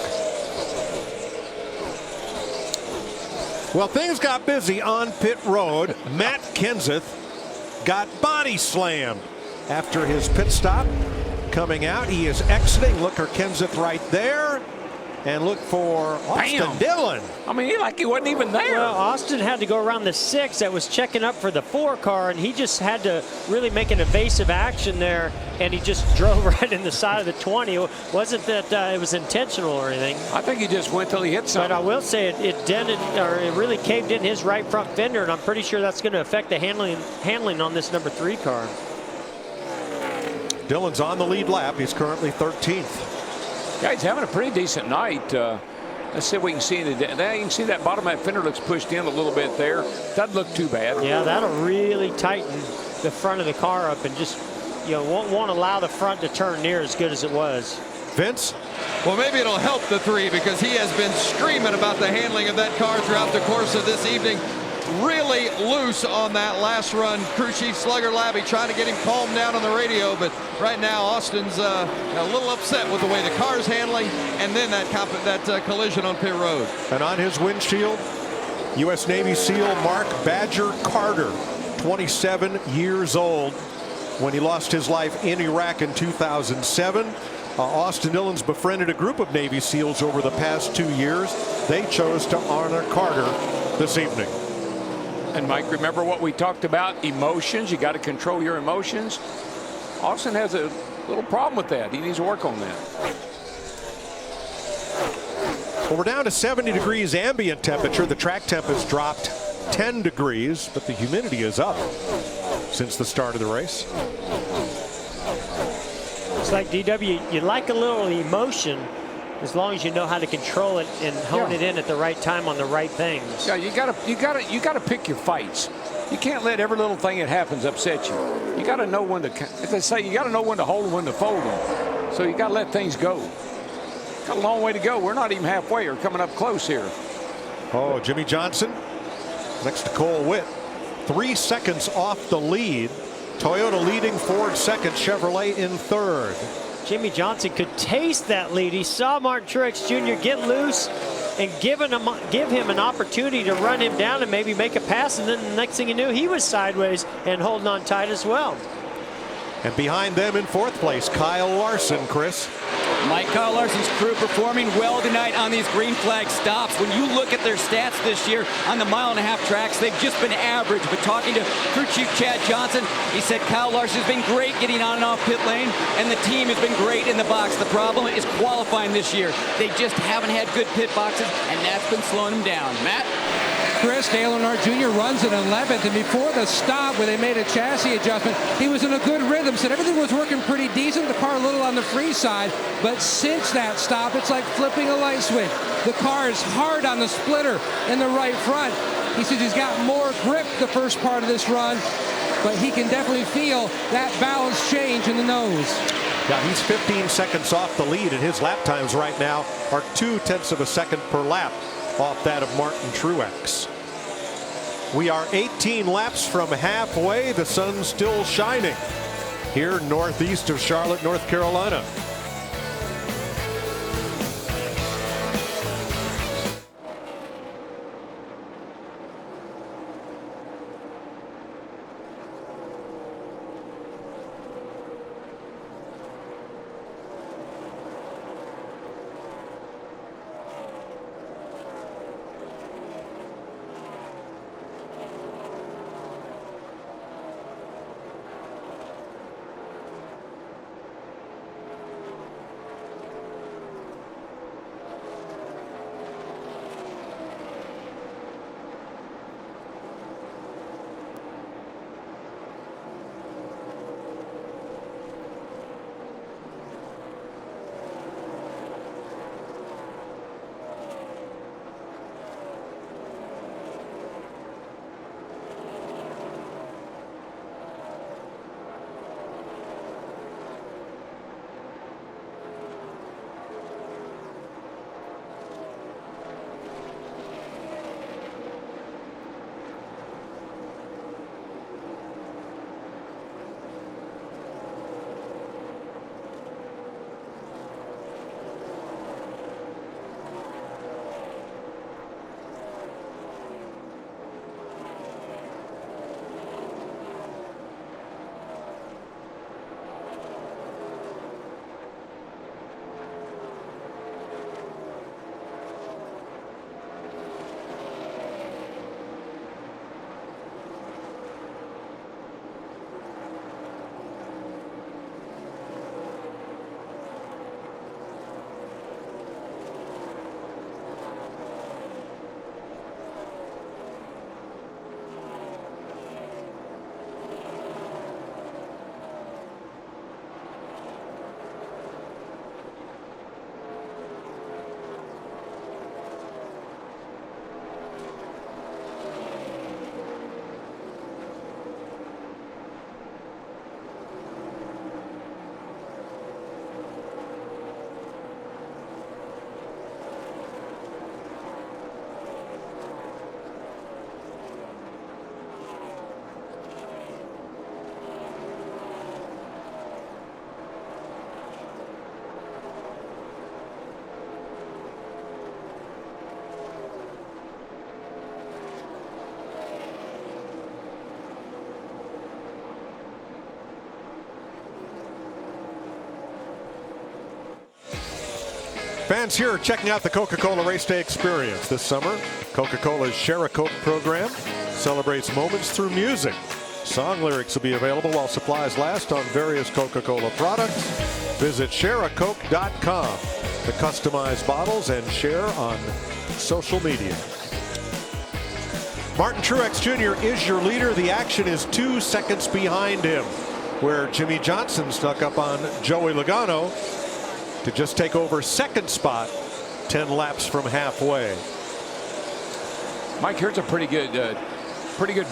Well, things got busy on pit road. Matt Kenseth got body slammed after his pit stop. Coming out, he is exiting. Look for Kenseth right there. And look for Austin Dillon. I mean, like he wasn't even there. Well, Austin had to go around the 6 that was checking up for the 4 car, and he just had to really make an evasive action there, and he just drove right in the side of the 20. It wasn't that it was intentional or anything. I think he just went till he hit something. But I will say it dented, or it really caved in his right front fender, and I'm pretty sure that's going to affect the handling on this number 3 car. Dillon's on the lead lap. He's currently 13th. Yeah, he's having a pretty decent night. Let's see if we can see it. You can see that bottom of that fender looks pushed in a little bit there. Doesn't look too bad. Yeah, that'll really tighten the front of the car up and just, won't allow the front to turn near as good as it was. Vince? Well, maybe it'll help the 3 because he has been screaming about the handling of that car throughout the course of this evening. Really loose on that last run. Crew Chief Slugger Labby trying to get him calmed down on the radio, but right now Austin's a little upset with the way the car's handling, and then that collision on pit road. And on his windshield, U.S. Navy SEAL Mark Badger Carter, 27 years old, when he lost his life in Iraq in 2007. Austin Dillon's befriended a group of Navy SEALs over the past 2 years. They chose to honor Carter this evening. And Mike, remember what we talked about? Emotions. You got to control your emotions. Austin has a little problem with that. He needs to work on that. Well, we're down to 70 degrees ambient temperature. The track temp has dropped 10 degrees, but the humidity is up since the start of the race. It's like, DW, you like a little emotion as long as you know how to control it and hone it in at the right time on the right things. Yeah, you gotta pick your fights. You can't let every little thing that happens upset you. You gotta know when to, as they say, you gotta know when to hold them, when to fold them. So you gotta let things go. Got a long way to go. We're not even halfway or coming up close here. Oh, Jimmy Johnson next to Cole Witt. 3 seconds off the lead. Toyota leading, Ford second, Chevrolet in third. Jimmy Johnson could taste that lead. He saw Martin Truex Jr. get loose and give him an opportunity to run him down and maybe make a pass, and then the next thing you knew, he was sideways and holding on tight as well. And behind them in fourth place, Kyle Larson, Chris. Kyle Larson's crew performing well tonight on these green flag stops. When you look at their stats this year on the mile-and-a-half tracks, they've just been average. But talking to crew chief Chad Johnson, he said Kyle Larson has been great getting on and off pit lane, and the team has been great in the box. The problem is qualifying this year. They just haven't had good pit boxes, and that's been slowing them down. Matt? Chris, Dale Earnhardt Jr. runs at 11th, and before the stop where they made a chassis adjustment, he was in a good rhythm. Said everything was working pretty decent, the car a little on the free side, but since that stop, it's like flipping a light switch. The car is hard on the splitter in the right front. He says he's got more grip the first part of this run, but he can definitely feel that balance change in the nose. Yeah, he's 15 seconds off the lead, and his lap times right now are 0.2 of a second per lap off that of Martin Truex. We are 18 laps from halfway. The sun's still shining here northeast of Charlotte, North Carolina. Fans here are checking out the Coca-Cola Race Day experience this summer. Coca-Cola's Share a Coke program celebrates moments through music. Song lyrics will be available while supplies last on various Coca-Cola products. Visit shareacoke.com to customize bottles and share on social media. Martin Truex Jr. is your leader. The action is 2 seconds behind him, where Jimmie Johnson snuck up on Joey Logano to just take over second spot 10 laps from halfway. Mike, here's a pretty good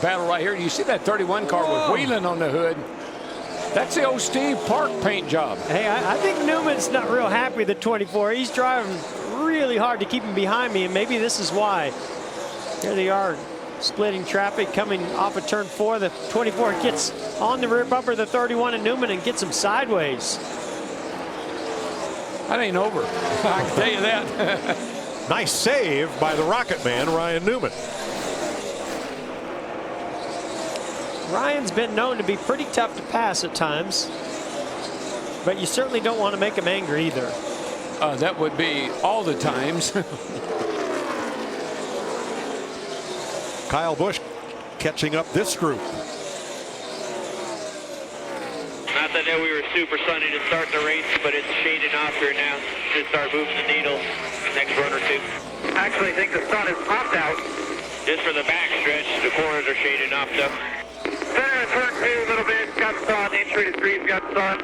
battle right here. You see that 31 car with Whelan on the hood? That's the old Steve Park paint job. Hey, I think Newman's not real happy with the 24. He's driving really hard to keep him behind me, and maybe this is why. Here they are, splitting traffic, coming off of turn 4. The 24 gets on the rear bumper of the 31 and Newman and gets him sideways. That ain't over. I can tell you that. Nice save by the Rocket Man, Ryan Newman. Ryan's been known to be pretty tough to pass at times, but you certainly don't want to make him angry either. That would be all the times. Kyle Busch catching up this group. Not that we were super sunny to start the race, but it's shading off here now. Should start moving the needle next run or two. Actually, I think the sun has popped out. Just for the back stretch, the corners are shading off though. Center and turn 2 a little bit, got sun. Entry to 3's got sun.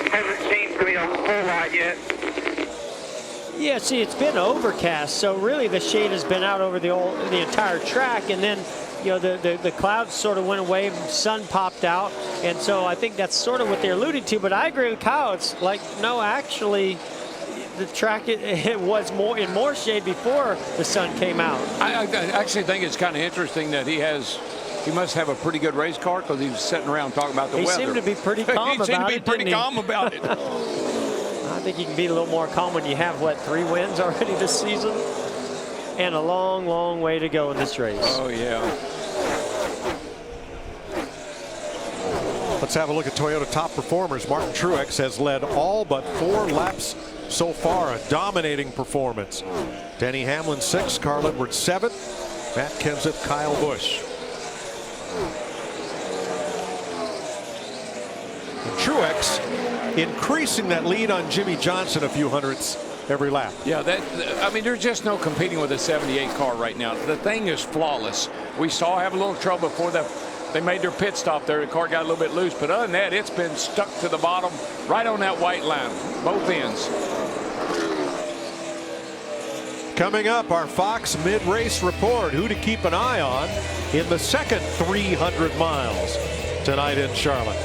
Hasn't changed to me a whole lot yet. Yeah, see, it's been overcast, so really the shade has been out over the entire track, and then the clouds sort of went away, sun popped out, and so I think that's sort of what they're alluding to. But I agree with Kyle. It's like, no, actually, the track it was in more shade before the sun came out. I actually think it's kind of interesting that he must have a pretty good race car, because he was sitting around talking about the weather. He seemed to be pretty calm about it. He seemed to be pretty calm about it. I think you can be a little more calm when you have, 3 wins already this season? And a long, long way to go in this race. Oh, yeah. Let's have a look at Toyota top performers. Martin Truex has led all but 4 laps so far, a dominating performance. Denny Hamlin 6th, Carl Edwards 7th, Matt Kenseth, Kyle Busch. And Truex increasing that lead on Jimmie Johnson a few hundredths every lap. Yeah, I mean, there's just no competing with a 78 car right now. The thing is flawless. We saw have a little trouble before they made their pit stop there. The car got a little bit loose, but other than that, it's been stuck to the bottom, right on that white line, both ends. Coming up, our Fox mid-race report. Who to keep an eye on in the second 300 miles tonight in Charlotte.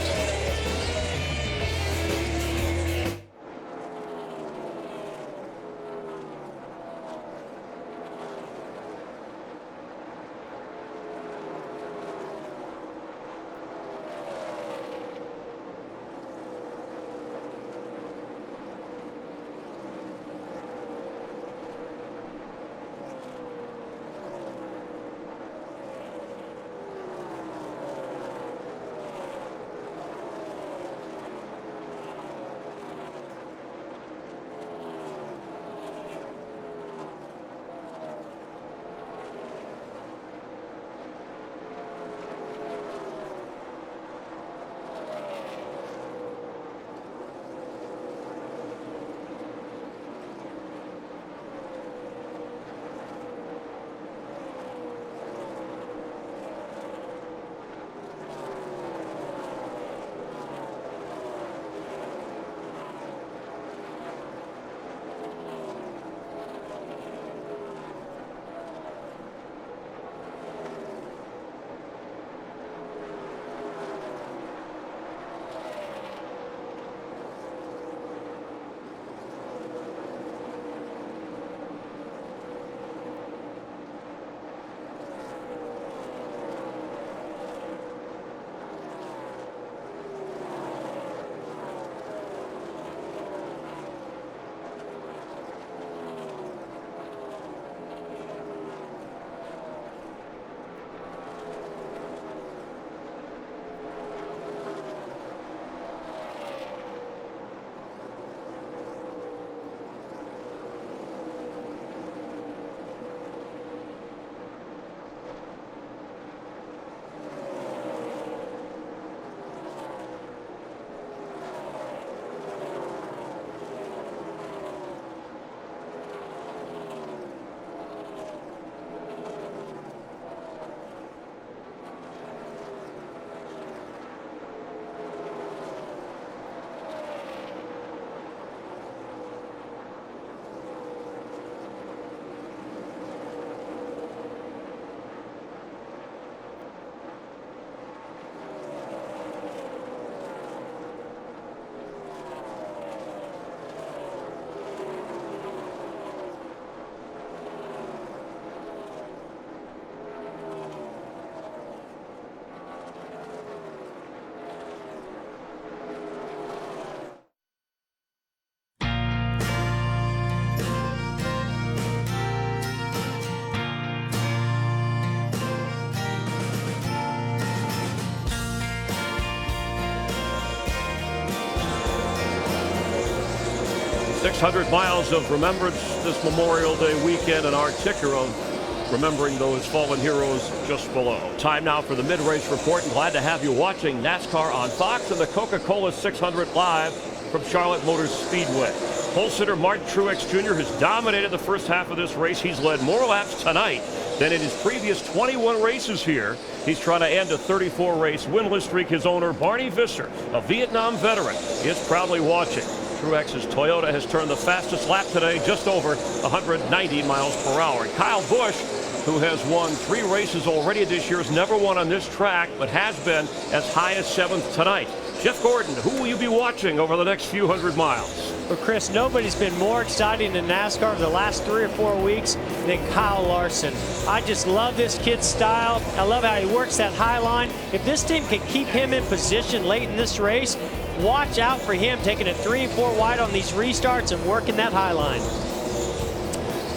600 miles of remembrance this Memorial Day weekend, and our ticker of remembering those fallen heroes just below. Time now for the mid-race report, and glad to have you watching NASCAR on Fox and the Coca-Cola 600 live from Charlotte Motor Speedway. Pole sitter Martin Truex Jr. has dominated the first half of this race. He's led more laps tonight than in his previous 21 races here. He's trying to end a 34-race winless streak. His owner, Barney Visser, a Vietnam veteran, is proudly watching. Truex's Toyota has turned the fastest lap today, just over 190 miles per hour. And Kyle Busch, who has won 3 races already this year, has never won on this track, but has been as high as 7th tonight. Jeff Gordon, who will you be watching over the next few hundred miles? Well, Chris, nobody's been more exciting in NASCAR in the last 3 or 4 weeks than Kyle Larson. I just love this kid's style. I love how he works that high line. If this team can keep him in position late in this race, watch out for him taking it 3 and 4 wide on these restarts and working that high line.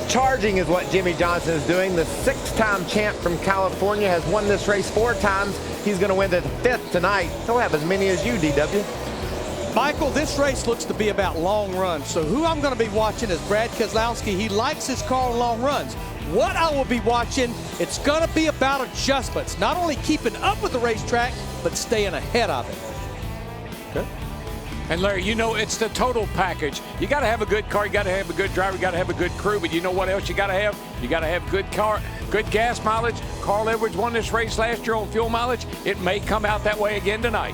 Charging is what Jimmie Johnson is doing. The 6-time champ from California has won this race 4 times. He's going to win the 5th tonight. He'll have as many as you, DW. Michael, this race looks to be about long runs. So who I'm going to be watching is Brad Keselowski. He likes his car on long runs. What I will be watching, it's going to be about adjustments. Not only keeping up with the racetrack, but staying ahead of it. Okay. And Larry, you know, it's the total package. You got to have a good car, you got to have a good driver, you got to have a good crew, but you know what else you got to have? You got to have good car, good gas mileage. Carl Edwards won this race last year on fuel mileage. It may come out that way again tonight.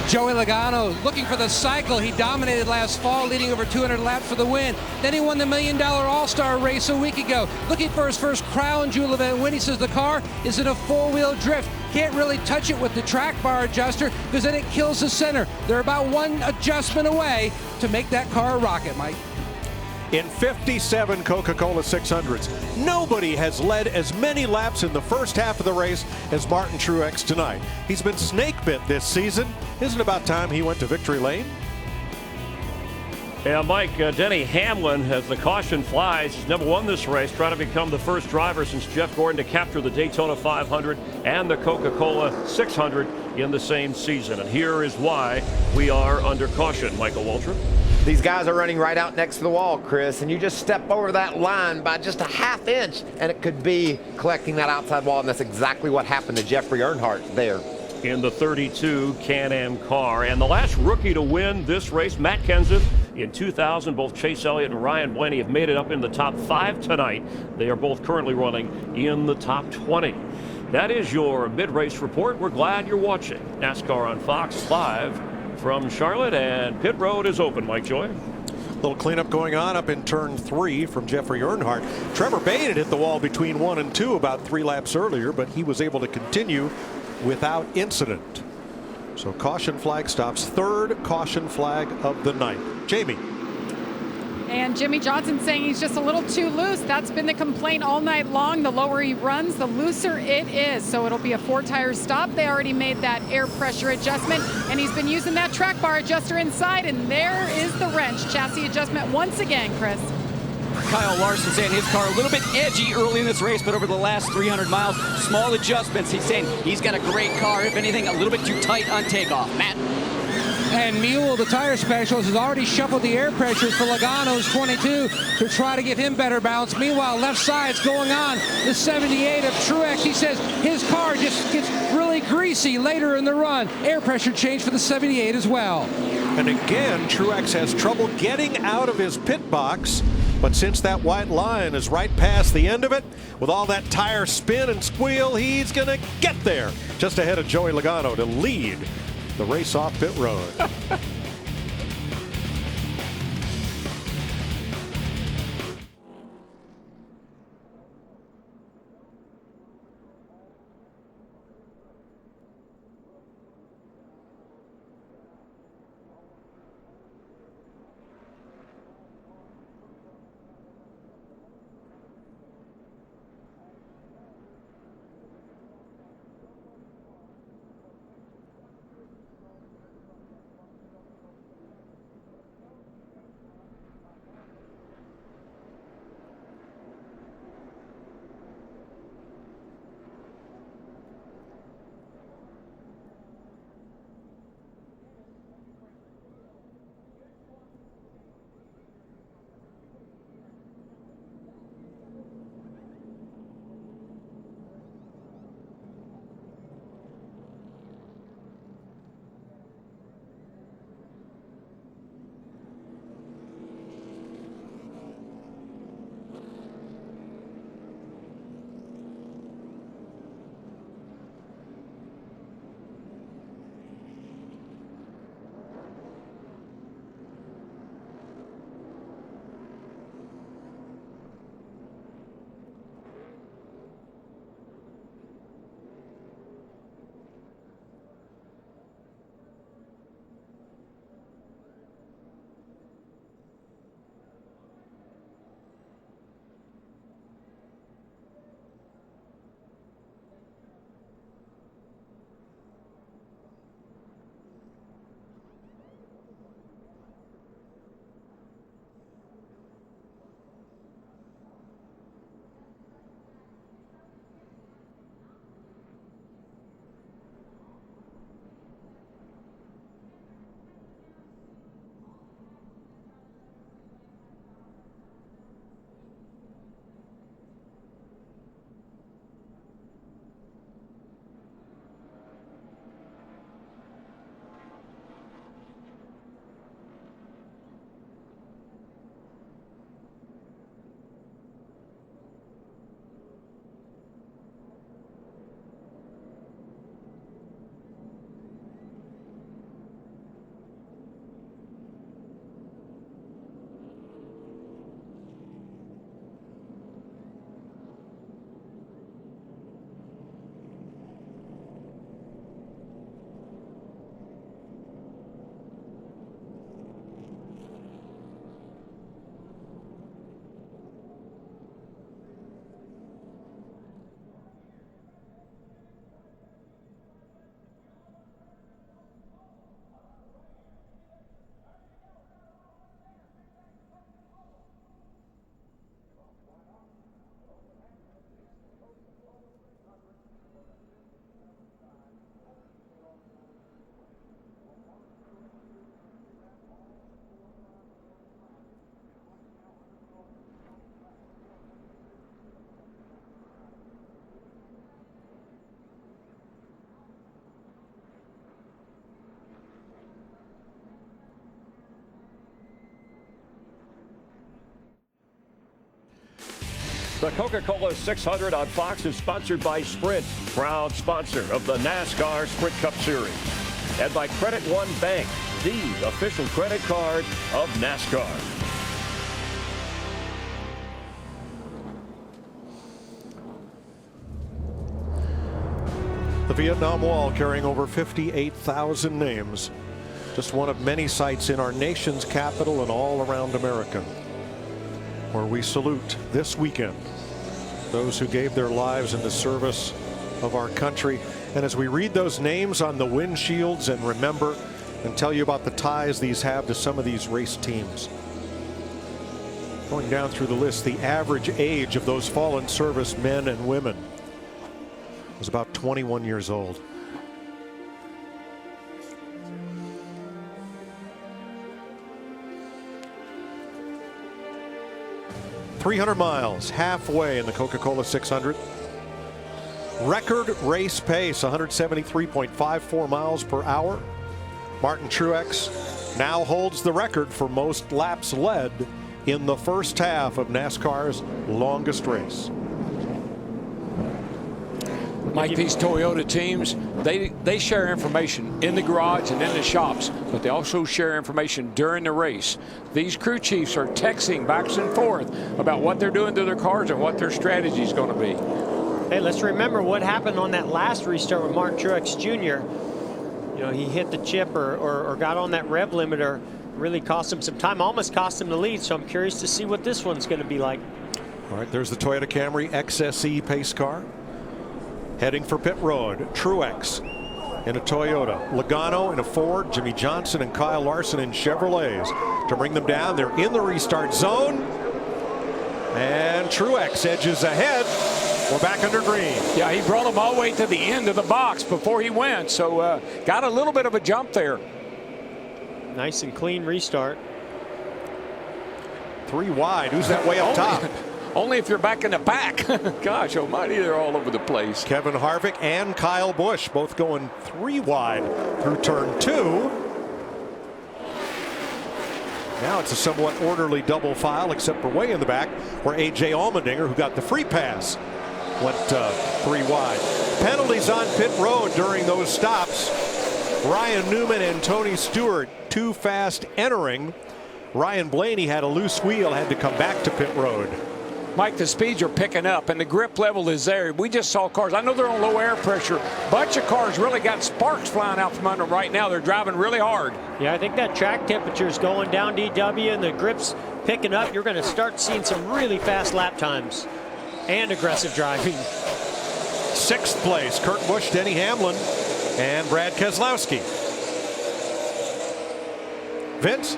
Joey Logano looking for the cycle. He dominated last fall, leading over 200 laps for the win. Then he won the $1 Million All-Star race a week ago. Looking for his first crown jewel event win. He says the car is in a 4-wheel drift. Can't really touch it with the track bar adjuster because then it kills the center. They're about 1 adjustment away to make that car a rocket, Mike. In 57 Coca-Cola 600s, nobody has led as many laps in the first half of the race as Martin Truex tonight. He's been snake bit this season. Isn't it about time he went to victory lane? Yeah, Mike, Denny Hamlin, as the caution flies, has never won this race, trying to become the first driver since Jeff Gordon to capture the Daytona 500 and the Coca-Cola 600 in the same season. And here is why we are under caution. Michael Waltrip. These guys are running right out next to the wall, Chris, and you just step over that line by just a ½ inch, and it could be collecting that outside wall, and that's exactly what happened to Jeffrey Earnhardt there. In the 32 Can-Am car. And the last rookie to win this race, Matt Kenseth, in 2000. Both Chase Elliott and Ryan Blaney have made it up in the top 5 tonight. They are both currently running in the top 20. That is your mid-race report. We're glad you're watching NASCAR on Fox live from Charlotte, and pit road is open. Mike Joy. Little cleanup going on up in turn 3 from Jeffrey Earnhardt. Trevor Bayne had hit the wall between 1 and 2 about 3 laps earlier, but he was able to continue without incident. So caution flag stops. 3rd caution flag of the night. Jamie. And Jimmie Johnson saying he's just a little too loose. That's been the complaint all night long. The lower he runs, the looser it is. So it'll be a 4-tire stop. They already made that air pressure adjustment, and he's been using that track bar adjuster inside, and there is the wrench. Chassis adjustment once again, Chris. Kyle Larson saying his car a little bit edgy early in this race, but over the last 300 miles, small adjustments. He's saying he's got a great car. If anything, a little bit too tight on takeoff. Matt. And Mule, the tire specialist, has already shuffled the air pressures for Logano's 22 to try to give him better balance. Meanwhile, left side's going on. The 78 of Truex, he says his car just gets really greasy later in the run. Air pressure change for the 78 as well. And again, Truex has trouble getting out of his pit box. But since that white line is right past the end of it, with all that tire spin and squeal, he's going to get there just ahead of Joey Logano to lead the race off pit road. The Coca-Cola 600 on Fox is sponsored by Sprint, proud sponsor of the NASCAR Sprint Cup Series, and by Credit One Bank, the official credit card of NASCAR. The Vietnam Wall carrying over 58,000 names. Just one of many sites in our nation's capital and all around America, where we salute this weekend those who gave their lives in the service of our country. And as we read those names on the windshields and remember and tell you about the ties these have to some of these race teams. Going down through the list, the average age of those fallen service men and women was about 21 years old. .300 miles, halfway in the Coca-Cola 600. Record race pace, 173.54 miles per hour. Martin Truex now holds the record for most laps led in the first half of NASCAR's longest race. Mike, these Toyota teams, they share information in the garage and in the shops, but they also share information during the race. These crew chiefs are texting back and forth about what they're doing to their cars and what their strategy is going to be. Hey, let's remember what happened on that last restart with Martin Truex Jr. You know, he hit the chip or got on that rev limiter, really cost him some time, almost cost him the lead, so I'm curious to see what this one's going to be like. All right, there's the Toyota Camry XSE pace car. Heading for pit road, Truex in a Toyota, Logano in a Ford, Jimmy Johnson and Kyle Larson in Chevrolets to bring them down. They're in the restart zone, and Truex edges ahead. We're back under green. Yeah, he brought them all the way to the end of the box before he went, so got a little bit of a jump there. Nice and clean restart. 3 wide. Who's that way up top? Only if you're back in the back. Gosh almighty, they're all over the place. Kevin Harvick and Kyle Busch both going 3 wide through turn 2. Now it's a somewhat orderly double file, except for way in the back, where A.J. Allmendinger, who got the free pass, went 3 wide. Penalties on pit road during those stops. Ryan Newman and Tony Stewart too fast entering. Ryan Blaney had a loose wheel, had to come back to pit road. Mike, the speeds are picking up and the grip level is there. We just saw cars. I know they're on low air pressure. Bunch of cars really got sparks flying out from under them right now. They're driving really hard. Yeah, I think that track temperature is going down, DW, and the grip's picking up. You're going to start seeing some really fast lap times and aggressive driving. 6th place, Kurt Busch, Denny Hamlin, and Brad Keselowski. Vince?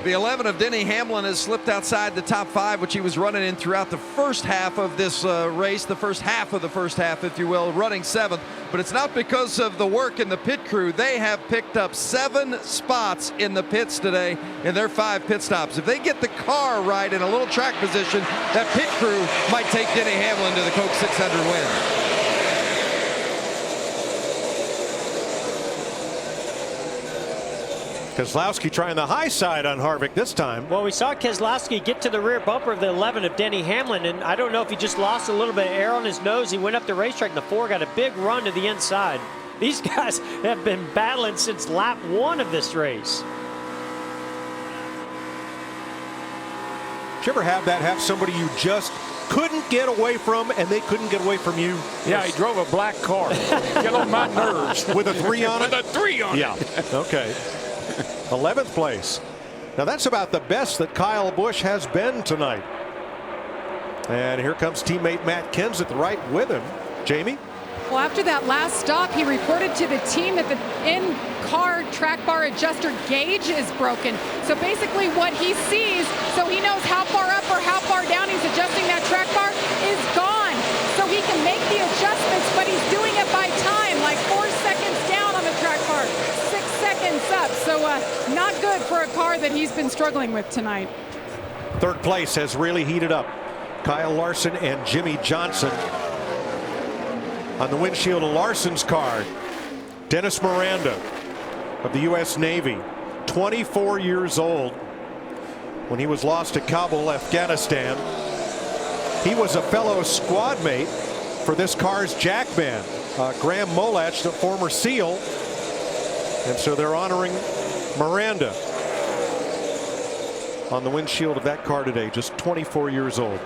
The 11 of Denny Hamlin has slipped outside the top 5, which he was running in throughout the first half of this race, the first half of the first half, if you will, running 7th. But it's not because of the work in the pit crew. They have picked up 7 spots in the pits today in their 5 pit stops. If they get the car right in a little track position, that pit crew might take Denny Hamlin to the Coke 600 win. Keselowski trying the high side on Harvick this time. Well, we saw Keselowski get to the rear bumper of the 11 of Denny Hamlin, and I don't know if he just lost a little bit of air on his nose. He went up the racetrack, and the 4 got a big run to the inside. These guys have been battling since lap 1 of this race. Did you ever have that, have somebody you just couldn't get away from and they couldn't get away from you? Yeah, he drove a black car. Get on my nerves. With a 3 on it? With a 3 on it. Yeah, okay. 11th place. Now that's about the best that Kyle Busch has been tonight. And here comes teammate Matt Kenseth right with him. Jamie? Well, after that last stop, he reported to the team that the in-car track bar adjuster gauge is broken. So basically what he sees, so he knows how far up or how far down he's adjusting that track bar, is gone. So he can make the adjustments, but he's doing it by time, like 4 seconds down on the track bar, 6 seconds up. So not good for a car that he's been struggling with tonight. 3rd place has really heated up. Kyle Larson and Jimmy Johnson. On the windshield of Larson's car, Dennis Miranda of the U.S. Navy, 24 years old when he was lost at Kabul, Afghanistan. He was a fellow squad mate for this car's jackman, Graham Molach, the former SEAL. And so they're honoring Miranda on the windshield of that car today, just 24 years old.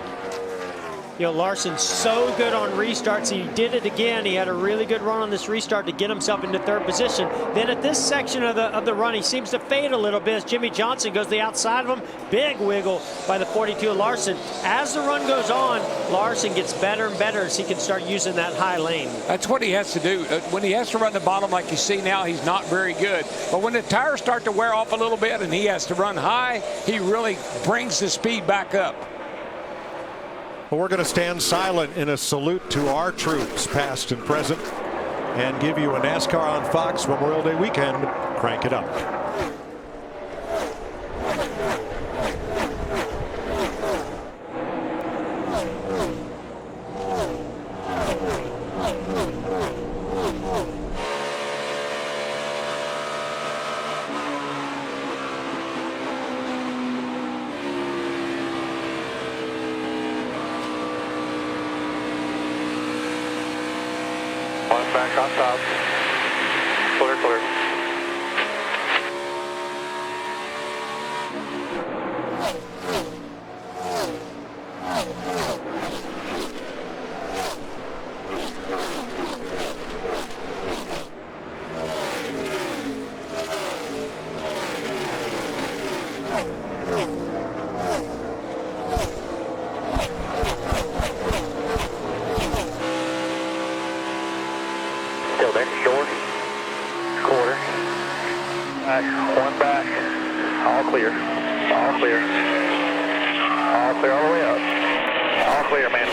You know, Larson's so good on restarts. He did it again. He had a really good run on this restart to get himself into third position. Then at this section of the run, he seems to fade a little bit as Jimmie Johnson goes to the outside of him. Big wiggle by the 42 of Larson. As the run goes on, Larson gets better and better as he can start using that high lane. That's what he has to do. When he has to run the bottom like you see now, he's not very good. But when the tires start to wear off a little bit and he has to run high, he really brings the speed back up. Well, we're going to stand silent in a salute to our troops, past and present, and give you a NASCAR on Fox Memorial Day weekend. Crank it up. Back on top. Clear, clear. Still there, short, quarter, one back, all clear, all clear, all clear all the way up, all clear, man.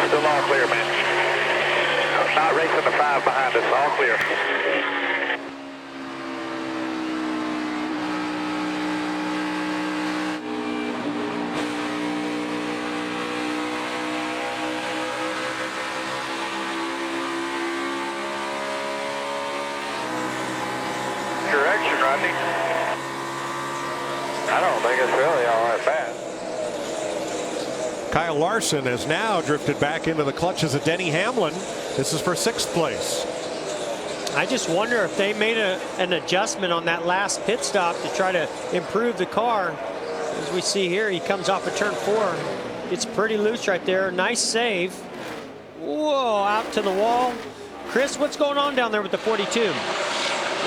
Still all clear, man. Not racing the 5 behind us, all clear. Correction, Rodney. I don't think it's really all that bad. Kyle Larson has now drifted back into the clutches of Denny Hamlin. This is for 6th place. I just wonder if they made an adjustment on that last pit stop to try to improve the car. As we see here, he comes off of turn 4. It's pretty loose right there. Nice save. Whoa, out to the wall. Chris, what's going on down there with the 42?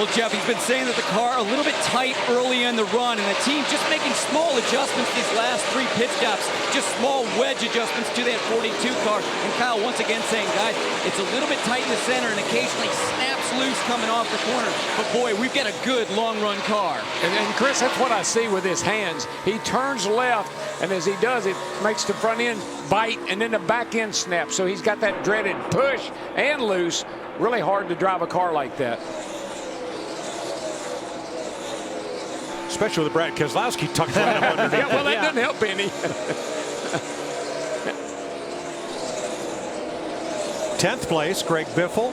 Well, Jeff, he's been saying that the car a little bit tight early in the run, and the team just making small adjustments these last 3 pit stops, just small wedge adjustments to that 42 car. And Kyle once again saying, guys, it's a little bit tight in the center and occasionally snaps loose coming off the corner. But boy, we've got a good long run car. And Chris, that's what I see with his hands. He turns left, and as he does, it makes the front end bite, and then the back end snaps. So he's got that dreaded push and loose. Really hard to drive a car like that. Especially with Brad Keselowski tucked right up underneath. Yeah, well, that doesn't help any. 10th place, Greg Biffle,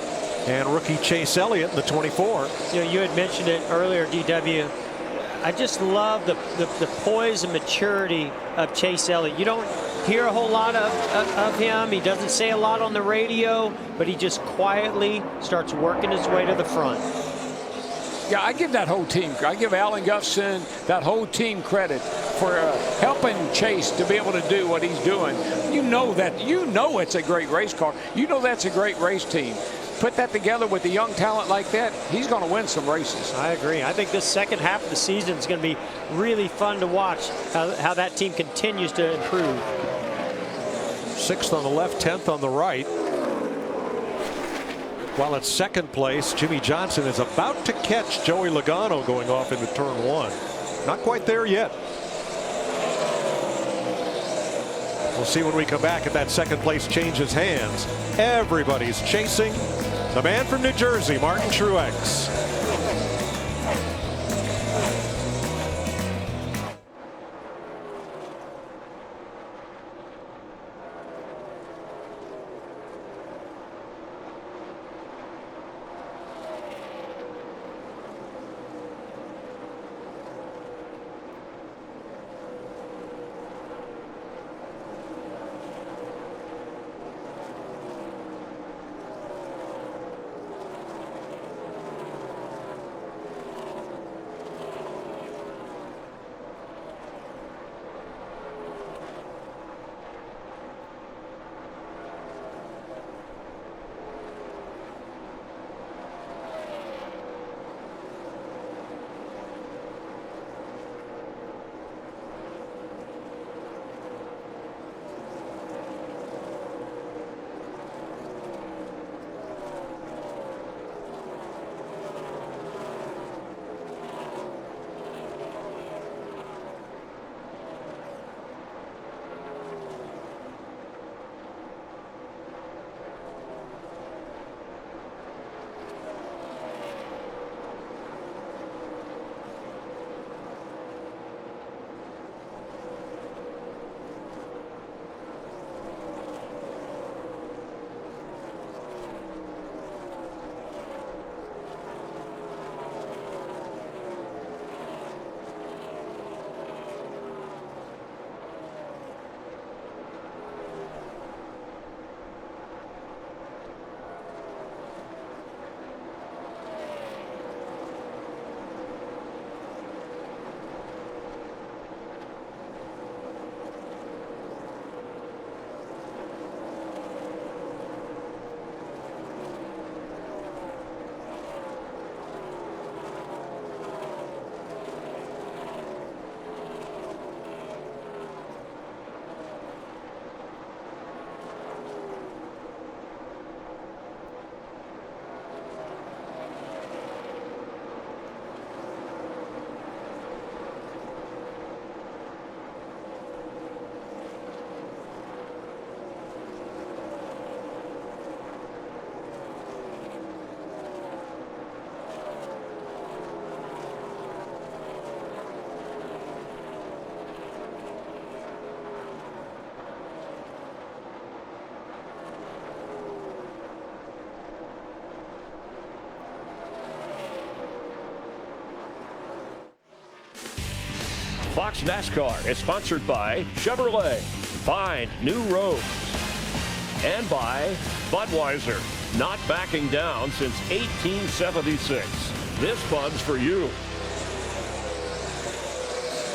and rookie Chase Elliott in the 24. You know, you had mentioned it earlier, DW. I just love the poise and maturity of Chase Elliott. You don't hear a whole lot of him. He doesn't say a lot on the radio, but he just quietly starts working his way to the front. Yeah, I give that whole team. I give Alan Gustafson, that whole team credit for helping Chase to be able to do what he's doing. You know that. You know it's a great race car. You know that's a great race team. Put that together with a young talent like that, he's going to win some races. I agree. I think this second half of the season is going to be really fun to watch how that team continues to improve. 6th on the left, 10th on the right. While at 2nd place, Jimmie Johnson is about to catch Joey Logano going off into turn 1. Not quite there yet. We'll see when we come back if that second place changes hands. Everybody's chasing the man from New Jersey, Martin Truex. Fox NASCAR is sponsored by Chevrolet. Find new roads. And by Budweiser. Not backing down since 1876. This fun's for you.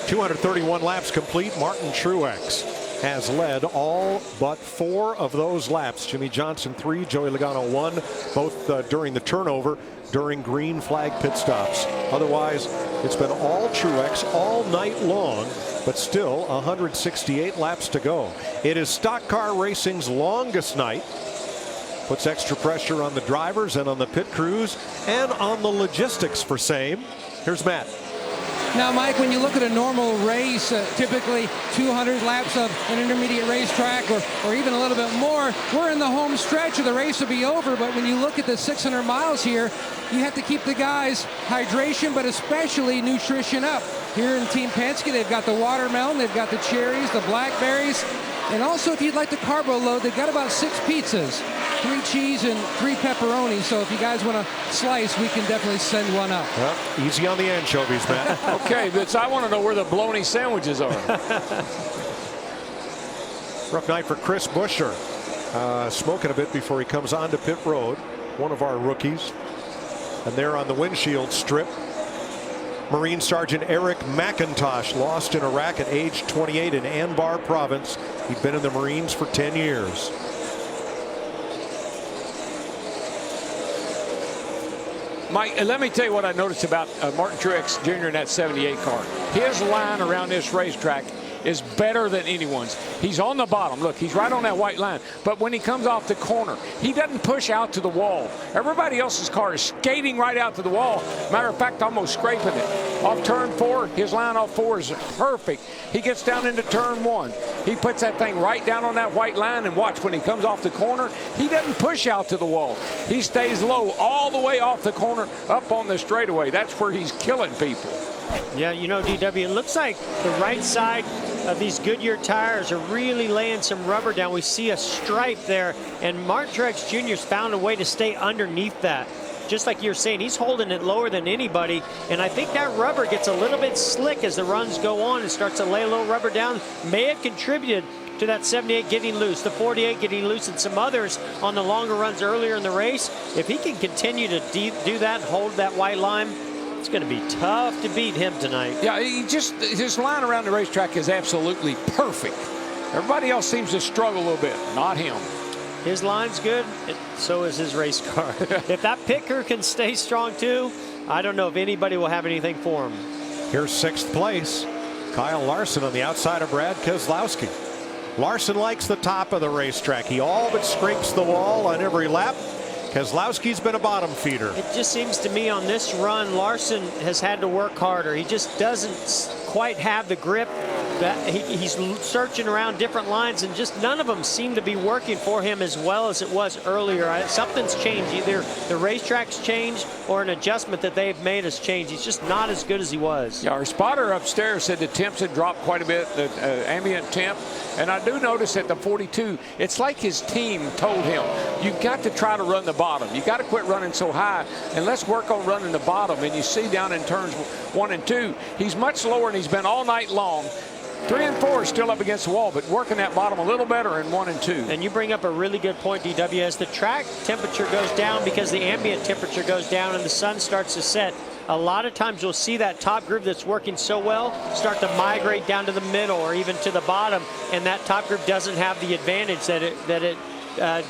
231 laps complete. Martin Truex has led all but 4 of those laps. Jimmie Johnson 3, Joey Logano 1, both during the turnover during green flag pit stops. Otherwise, it's been all Truex all night long, but still 168 laps to go. It is stock car racing's longest night. Puts extra pressure on the drivers and on the pit crews and on the logistics for same. Here's Matt. Now, Mike, when you look at a normal race, typically 200 laps of an intermediate racetrack or even a little bit more, we're in the home stretch of the race will be over. But when you look at the 600 miles here, you have to keep the guys' hydration, but especially nutrition up. Here in Team Penske, they've got the watermelon, they've got the cherries, the blackberries, and also if you'd like the carbo load, they've got about 6 pizzas, 3 cheese and 3 pepperoni. So if you guys want to slice, we can definitely send one up. Well, easy on the anchovies, Matt. Okay, but I want to know where the bologna sandwiches are. Rough night for Chris Buescher. Smoking a bit before he comes onto pit road. One of our rookies. And there on the windshield strip, Marine Sergeant Eric McIntosh lost in Iraq at age 28 in Anbar province. He'd been in the Marines for 10 years. Mike, let me tell you what I noticed about Martin Truex Jr. in that 78 car. His line around this racetrack is better than anyone's. He's on the bottom. Look, he's right on that white line. But when he comes off the corner, he doesn't push out to the wall. Everybody else's car is skating right out to the wall. Matter of fact, almost scraping it. Off turn 4, his line off 4 is perfect. He gets down into turn 1. He puts that thing right down on that white line, and watch when he comes off the corner, he doesn't push out to the wall. He stays low all the way off the corner up on the straightaway. That's where he's killing people. Yeah, you know, DW, it looks like the right side of these Goodyear tires are really laying some rubber down. We see a stripe there, and Martin Truex Jr.'s found a way to stay underneath that. Just like you're saying, he's holding it lower than anybody, and I think that rubber gets a little bit slick as the runs go on and starts to lay a little rubber down. May have contributed to that 78 getting loose, the 48 getting loose, and some others on the longer runs earlier in the race. If he can continue to do that and hold that white line, it's going to be tough to beat him tonight. Yeah, his line around the racetrack is absolutely perfect. Everybody else seems to struggle a little bit, not him. His line's good, and so is his race car. If that picker can stay strong too, I don't know if anybody will have anything for him. Here's 6th place. Kyle Larson on the outside of Brad Keselowski. Larson likes the top of the racetrack. He all but scrapes the wall on every lap. Keselowski's been a bottom feeder. It just seems to me on this run, Larson has had to work harder. He just doesn't quite have the grip. He's searching around different lines, and just none of them seem to be working for him as well as it was earlier. Something's changed. Either the racetrack's changed or an adjustment that they've made has changed. He's just not as good as he was. Yeah, our spotter upstairs said the temps had dropped quite a bit, the ambient temp. And I do notice at the 42, it's like his team told him, you've got to try to run the bottom. You've got to quit running so high, and let's work on running the bottom. And you see down in turns 1 and 2, he's much lower, and he's been all night long. 3 and 4 is still up against the wall, but working that bottom a little better in 1 and 2. And you bring up a really good point, DW. As the track temperature goes down because the ambient temperature goes down and the sun starts to set, a lot of times you'll see that top group that's working so well start to migrate down to the middle or even to the bottom, and that top group doesn't have the advantage that it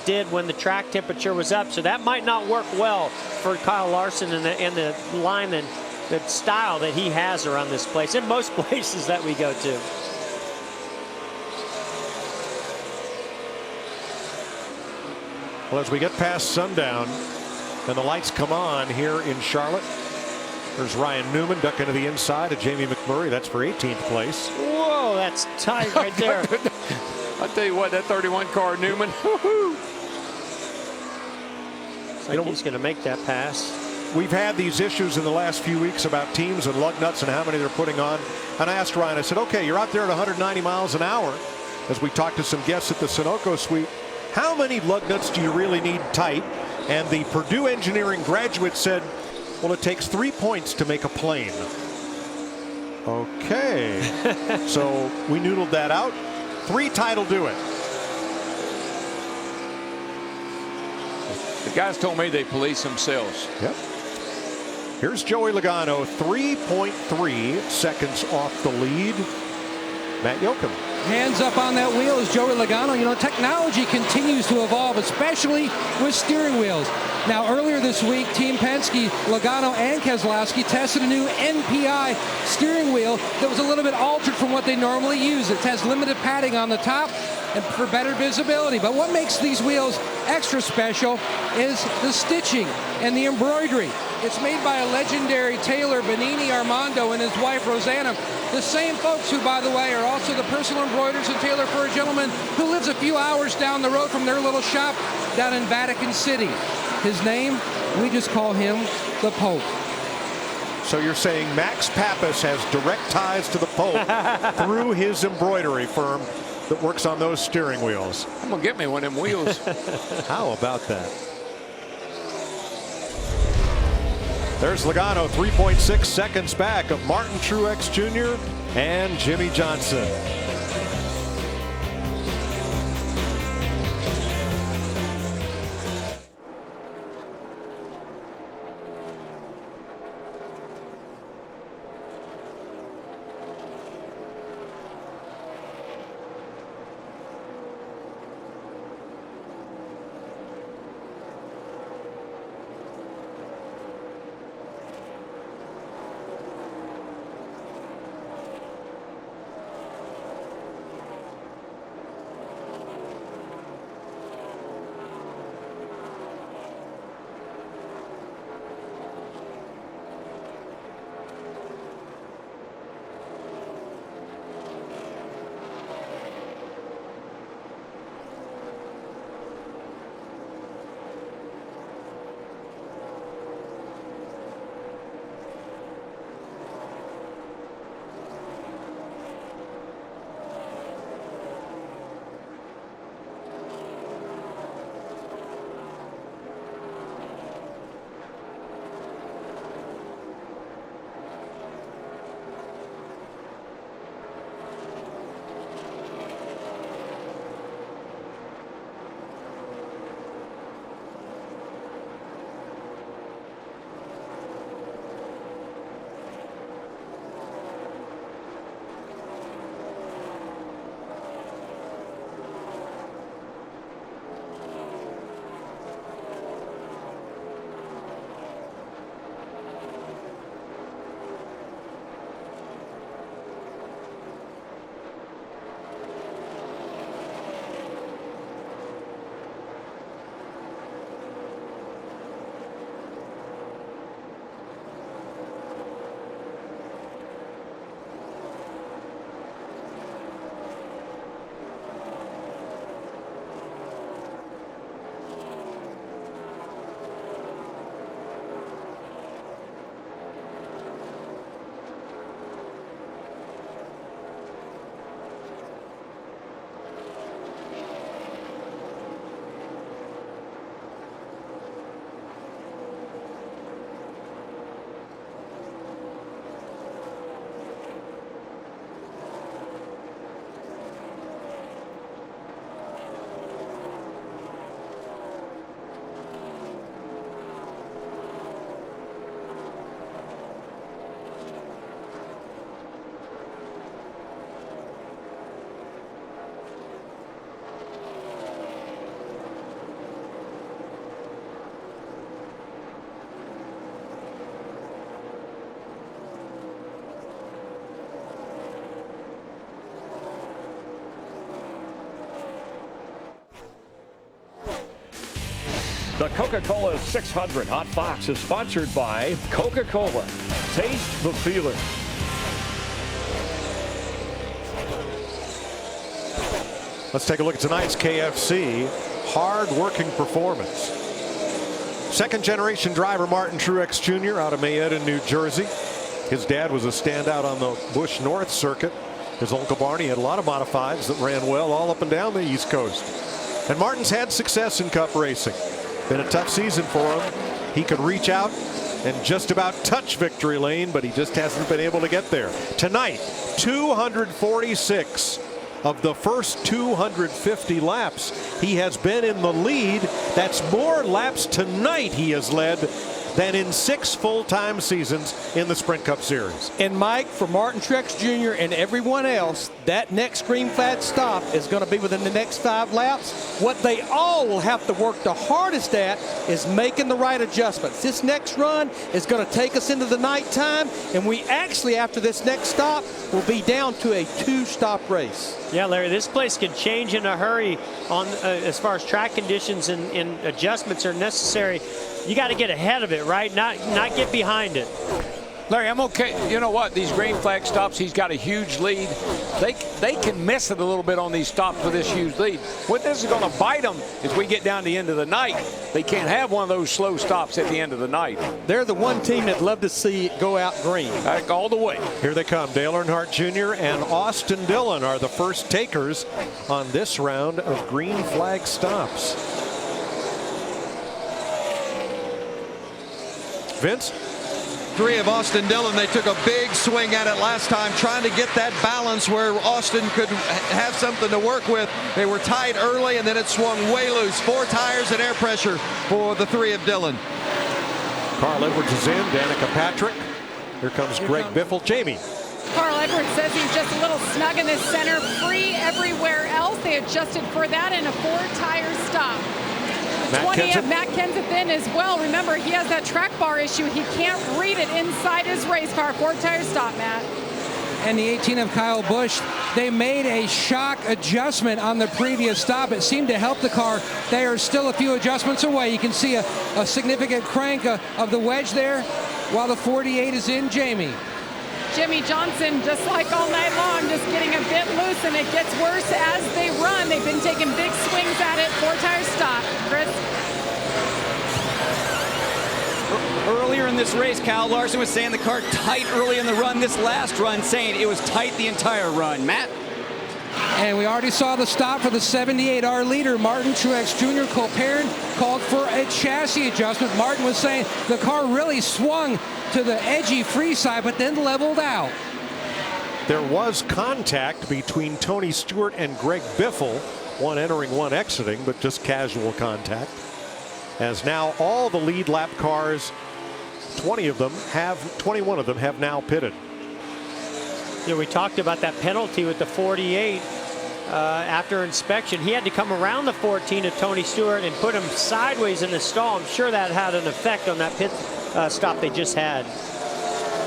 did when the track temperature was up. So that might not work well for Kyle Larson and the line and the style that he has around this place and most places that we go to. Well, as we get past sundown and the lights come on here in Charlotte, there's Ryan Newman ducking to the inside of Jamie McMurray. That's for 18th place. Whoa, that's tight right there. I'll tell you what, that 31 car, Newman. He's going to make that pass. We've had these issues in the last few weeks about teams and lug nuts and how many they're putting on. And I asked Ryan, I said, okay, you're out there at 190 miles an hour. As we talked to some guests at the Sunoco Suite, how many lug nuts do you really need tight? And the Purdue engineering graduate said, well, it takes 3 points to make a plane. Okay. So we noodled that out. 3 tight will do it. The guys told me they police themselves. Yep. Here's Joey Logano, 3.3 seconds off the lead. Matt Yoakum. Hands up on that wheel is Joey Logano. You know, technology continues to evolve, especially with steering wheels. Now, earlier this week, Team Penske, Logano and Keselowski tested a new NPI steering wheel that was a little bit altered from what they normally use. It has limited padding on the top and for better visibility. But what makes these wheels extra special is the stitching and the embroidery. It's made by a legendary tailor, Benini Armando, and his wife, Rosanna. The same folks who, by the way, are also the personal embroiders and tailor for a gentleman who lives a few hours down the road from their little shop down in Vatican City. His name, we just call him the Pope. So you're saying Max Pappas has direct ties to the Pope through his embroidery firm that works on those steering wheels. I'm going to get me one of them wheels. How about that? There's Logano, 3.6 seconds back of Martin Truex Jr. and Jimmie Johnson. The Coca-Cola 600 Hot Fox is sponsored by Coca-Cola. Taste the feeling. Let's take a look at tonight's KFC. Hard-working performance. Second-generation driver Martin Truex Jr. out of Mayetta, New Jersey. His dad was a standout on the Busch North circuit. His Uncle Barney had a lot of modifieds that ran well all up and down the East Coast. And Martin's had success in Cup racing. Been a tough season for him. He could reach out and just about touch victory lane, but he just hasn't been able to get there. Tonight, 246 of the first 250 laps. He has been in the lead. That's more laps tonight he has led than in 6 full-time seasons in the Sprint Cup Series. And Mike, for Martin Truex Jr. and everyone else, that next green flag stop is going to be within the next 5 laps. What they all will have to work the hardest at is making the right adjustments. This next run is going to take us into the nighttime, and we actually, after this next stop, will be down to a 2-stop race. Yeah, Larry, this place can change in a hurry on as far as track conditions and adjustments are necessary. You got to get ahead of it, right? Not get behind it. Larry, I'm okay. You know what? These green flag stops, he's got a huge lead. They can miss it a little bit on these stops with this huge lead. What this is going to bite them as we get down to the end of the night. They can't have one of those slow stops at the end of the night. They're the one team that'd love to see it go out green. All the way. Here they come. Dale Earnhardt Jr. and Austin Dillon are the first takers on this round of green flag stops. Vince? 3 of Austin Dillon. They took a big swing at it last time, trying to get that balance where Austin could have something to work with. They were tight early, and then it swung way loose. 4 tires and air pressure for the 3 of Dillon. Carl Edwards is in. Danica Patrick. Here comes Greg Biffle. Jamie. Carl Edwards says he's just a little snug in the center, free everywhere else. They adjusted for that in a 4-tire stop. 20 of Matt Kenseth in as well. Remember, he has that track bar issue. He can't read it inside his race car. 4-tire stop, Matt. And the 18 of Kyle Busch, they made a shock adjustment on the previous stop. It seemed to help the car. They are still a few adjustments away. You can see a significant crank of the wedge there while the 48 is in. Jamie. Jimmie Johnson, just like all night long, just getting a bit loose, and it gets worse as they run. They've been taking big swings at it. 4-tire stop. Chris? Earlier in this race, Kyle Larson was saying the car tight early in the run. This last run saying it was tight the entire run. Matt? And we already saw the stop for the 78. Our leader, Martin Truex Jr. Cole Perrin called for a chassis adjustment. Martin was saying the car really swung to the edgy free side, but then leveled out. There was contact between Tony Stewart and Greg Biffle, one entering, one exiting, but just casual contact. As now all the lead lap cars, 21 of them have now pitted. Yeah, we talked about that penalty with the 48 after inspection. He had to come around the 14 of Tony Stewart and put him sideways in the stall. I'm sure that had an effect on that pit stop they just had.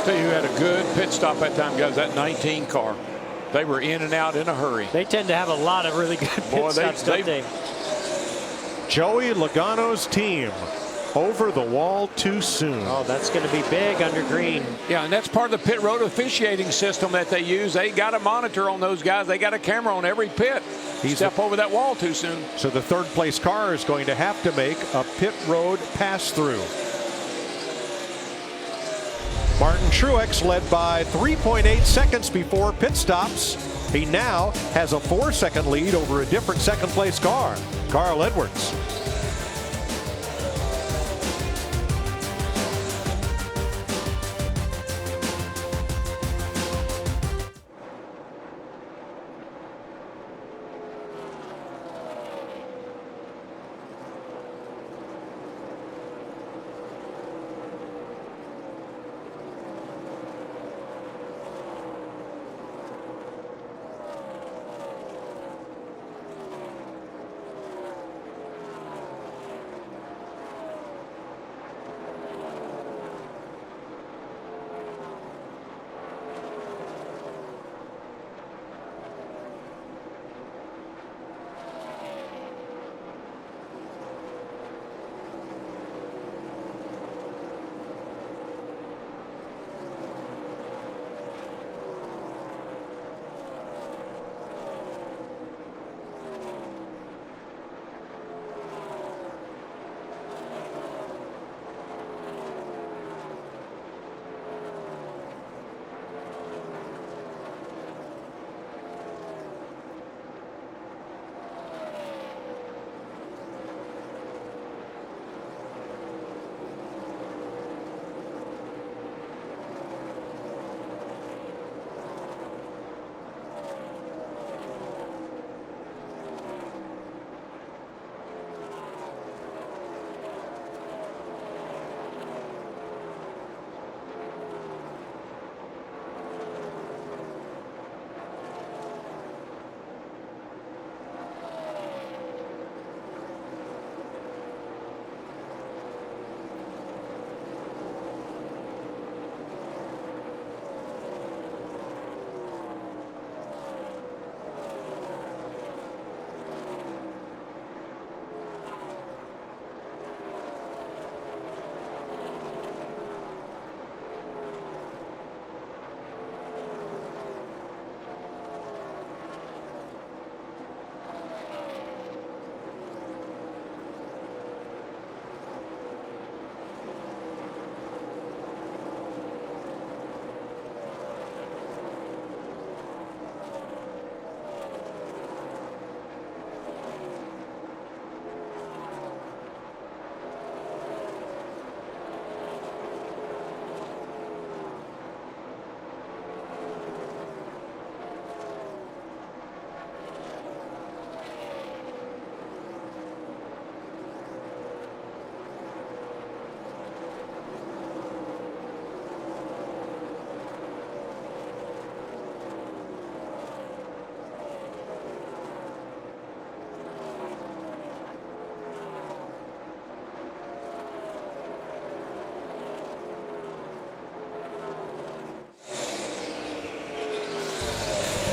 Tell you who had a good pit stop that time, guys, that 19 car. They were in and out in a hurry. They tend to have a lot of really good pit stops, don't they? Joey Logano's team over the wall too soon. Oh, that's going to be big under green. Yeah, and that's part of the pit road officiating system that they use. They got a monitor on those guys. They got a camera on every pit. Step over that wall too soon. So the 3rd place car is going to have to make a pit road pass through. Martin Truex led by 3.8 seconds before pit stops. He now has a 4-second lead over a different 2nd place car, Carl Edwards.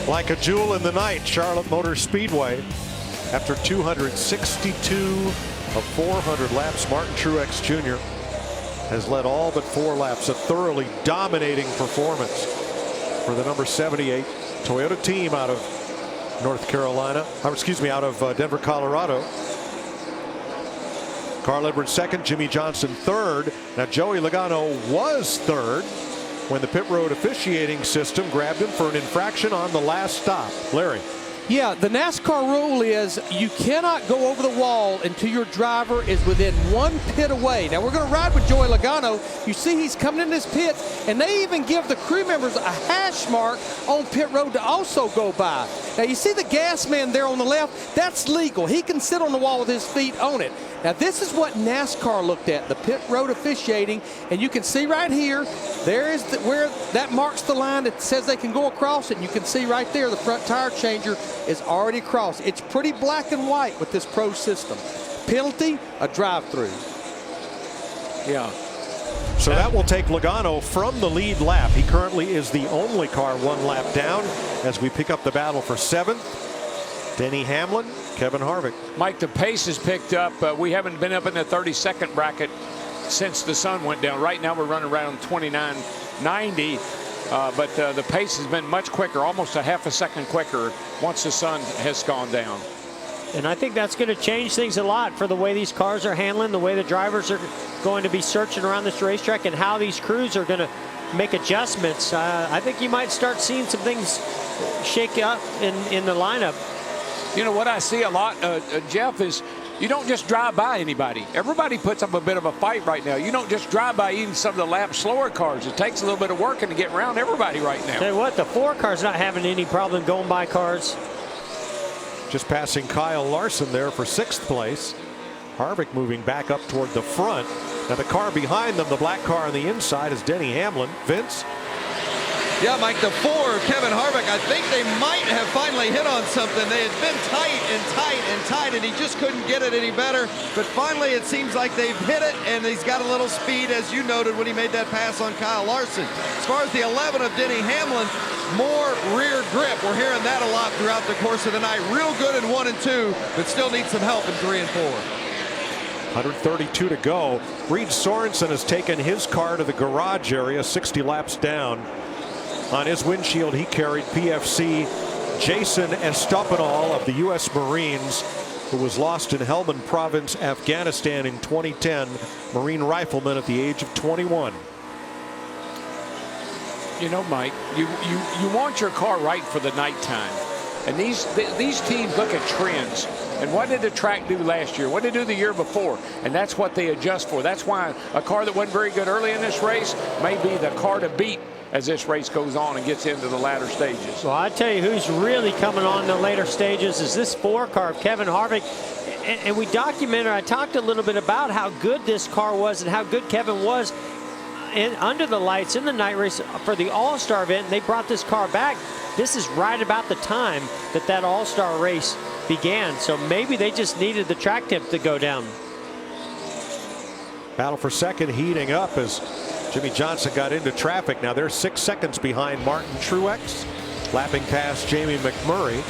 Like a jewel in the night, Charlotte Motor Speedway. After 262 of 400 laps, Martin Truex Jr. has led all but 4 laps. A thoroughly dominating performance for the number 78 Toyota team out of North Carolina, out of Denver, Colorado. Carl Edwards second, Jimmie Johnson third. Now Joey Logano was third when the pit road officiating system grabbed him for an infraction on the last stop. Larry. Yeah, the NASCAR rule is you cannot go over the wall until your driver is within 1 pit away. Now, we're going to ride with Joey Logano. You see he's coming in this pit, and they even give the crew members a hash mark on pit road to also go by. Now, you see the gas man there on the left? That's legal. He can sit on the wall with his feet on it. Now, this is what NASCAR looked at, the pit road officiating, and you can see right here, there is where that marks the line that says they can go across it, and you can see right there the front tire changer is already crossed. It's pretty black and white with this pro system. Penalty, a drive-through. Yeah. So that will take Logano from the lead lap. He currently is the only car 1 lap down as we pick up the battle for 7th. Denny Hamlin, Kevin Harvick. Mike, the pace has picked up. We haven't been up in the 32nd bracket since the sun went down. Right now we're running around 29.90. But the pace has been much quicker, almost a half a second quicker once the sun has gone down. And I think that's going to change things a lot for the way these cars are handling, the way the drivers are going to be searching around this racetrack, and how these crews are going to make adjustments. I think you might start seeing some things shake up in the lineup. You know what I see a lot, Jeff, is you don't just drive by anybody. Everybody puts up a bit of a fight right now. You don't just drive by even some of the lap slower cars. It takes a little bit of working to get around everybody right now. Tell you what, the 4 car's not having any problem going by cars. Just passing Kyle Larson there for 6th place. Harvick moving back up toward the front. Now the car behind them, the black car on the inside, is Denny Hamlin. Vince? Yeah, Mike, the 4, Kevin Harvick, I think they might have finally hit on something. They had been tight and tight and tight, and he just couldn't get it any better. But finally, it seems like they've hit it, and he's got a little speed, as you noted, when he made that pass on Kyle Larson. As far as the 11 of Denny Hamlin, more rear grip. We're hearing that a lot throughout the course of the night. Real good in 1 and 2, but still needs some help in 3 and 4. 132 to go. Reed Sorensen has taken his car to the garage area, 60 laps down. On his windshield, he carried PFC Jason Estopanol of the U.S. Marines, who was lost in Helmand Province, Afghanistan in 2010. Marine rifleman at the age of 21. You know, Mike, you want your car right for the nighttime. And these teams look at trends. And what did the track do last year? What did it do the year before? And that's what they adjust for. That's why a car that wasn't very good early in this race may be the car to beat as this race goes on and gets into the latter stages. Well, I tell you who's really coming on the later stages is this 4 car of Kevin Harvick. And we documented, I talked a little bit about how good this car was and how good Kevin was under the lights in the night race for the All-Star event. And they brought this car back. This is right about the time that All-Star race began. So maybe they just needed the track temp to go down. Battle for second heating up as Jimmie Johnson got into traffic. Now they're 6 seconds behind Martin Truex, lapping past Jamie McMurray.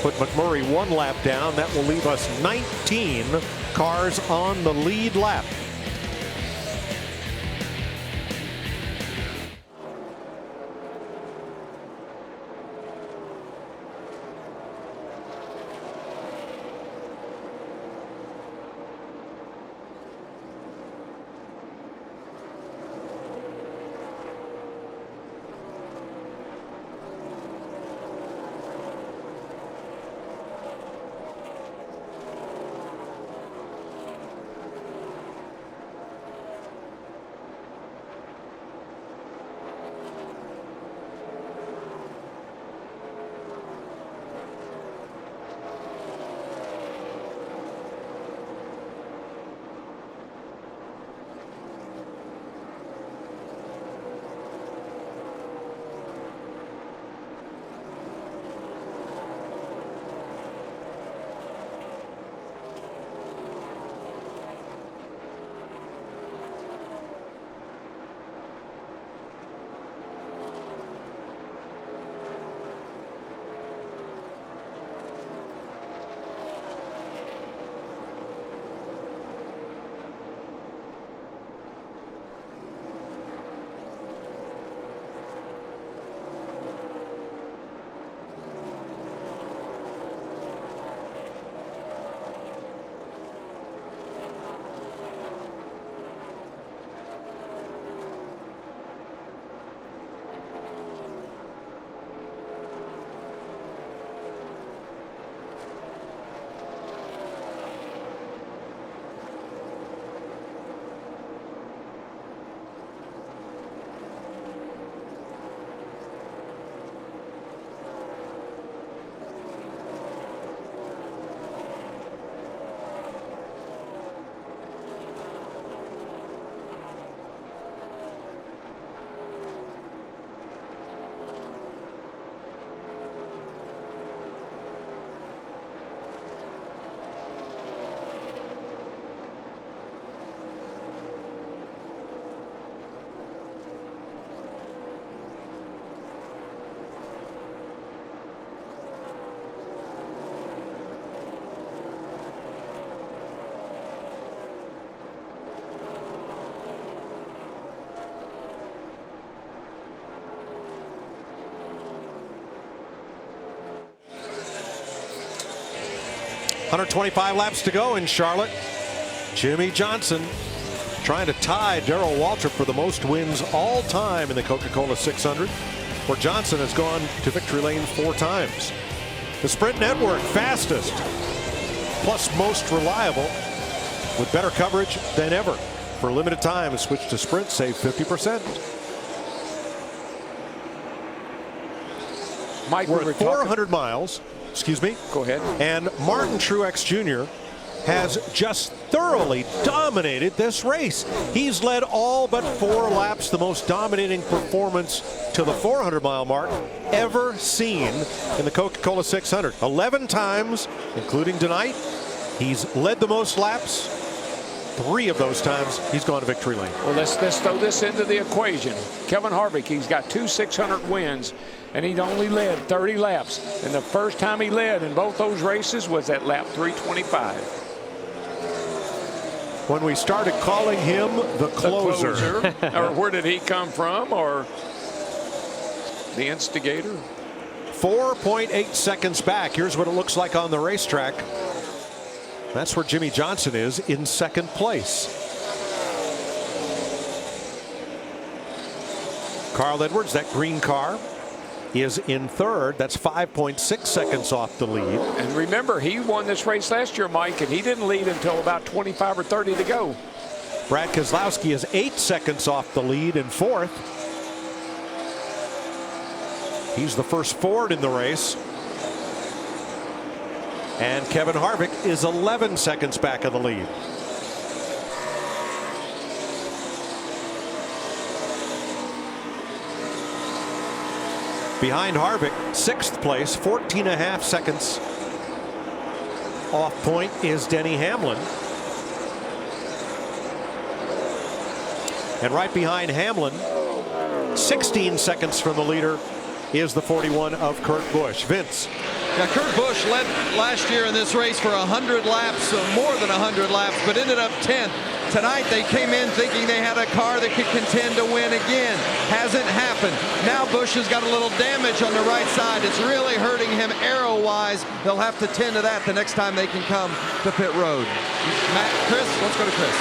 Put McMurray 1 lap down. That will leave us 19 cars on the lead lap. 125 laps to go in Charlotte. Jimmie Johnson trying to tie Darrell Waltrip for the most wins all time in the Coca-Cola 600, where Johnson has gone to victory lane 4 times. The Sprint Network, fastest plus most reliable, with better coverage than ever. For a limited time, switch to Sprint, save 50%. Mike, we're at 400 miles. Excuse me. Go ahead. And Martin Truex Jr. has just thoroughly dominated this race. He's led all but 4 laps, the most dominating performance to the 400-mile mark ever seen in the Coca-Cola 600. 11 times, including tonight, he's led the most laps. 3 of those times he's gone to victory lane. Well, let's throw this into the equation. Kevin Harvick, he's got 2 600 wins, and he'd only led 30 laps. And the first time he led in both those races was at lap 325. When we started calling him the closer. Or where did he come from? Or the instigator? 4.8 seconds back. Here's what it looks like on the racetrack. That's where Jimmie Johnson is in 2nd place. Carl Edwards, that green car, is in 3rd. That's 5.6 seconds off the lead. And remember, he won this race last year, Mike, and he didn't lead until about 25 or 30 to go. Brad Keselowski is 8 seconds off the lead in 4th. He's the first Ford in the race. And Kevin Harvick is 11 seconds back of the lead. Behind Harvick, 6th place, 14.5 seconds off point is Denny Hamlin. And right behind Hamlin, 16 seconds from the leader, is the 41 of Kurt Busch. Vince. Now, Kurt Busch led last year in this race for 100 laps, more than 100 laps, but ended up 10th. Tonight they came in thinking they had a car that could contend to win again. Hasn't happened. Now Busch has got a little damage on the right side. It's really hurting him aero-wise. They'll have to tend to that the next time they can come to pit road. Matt, Chris, let's go to Chris.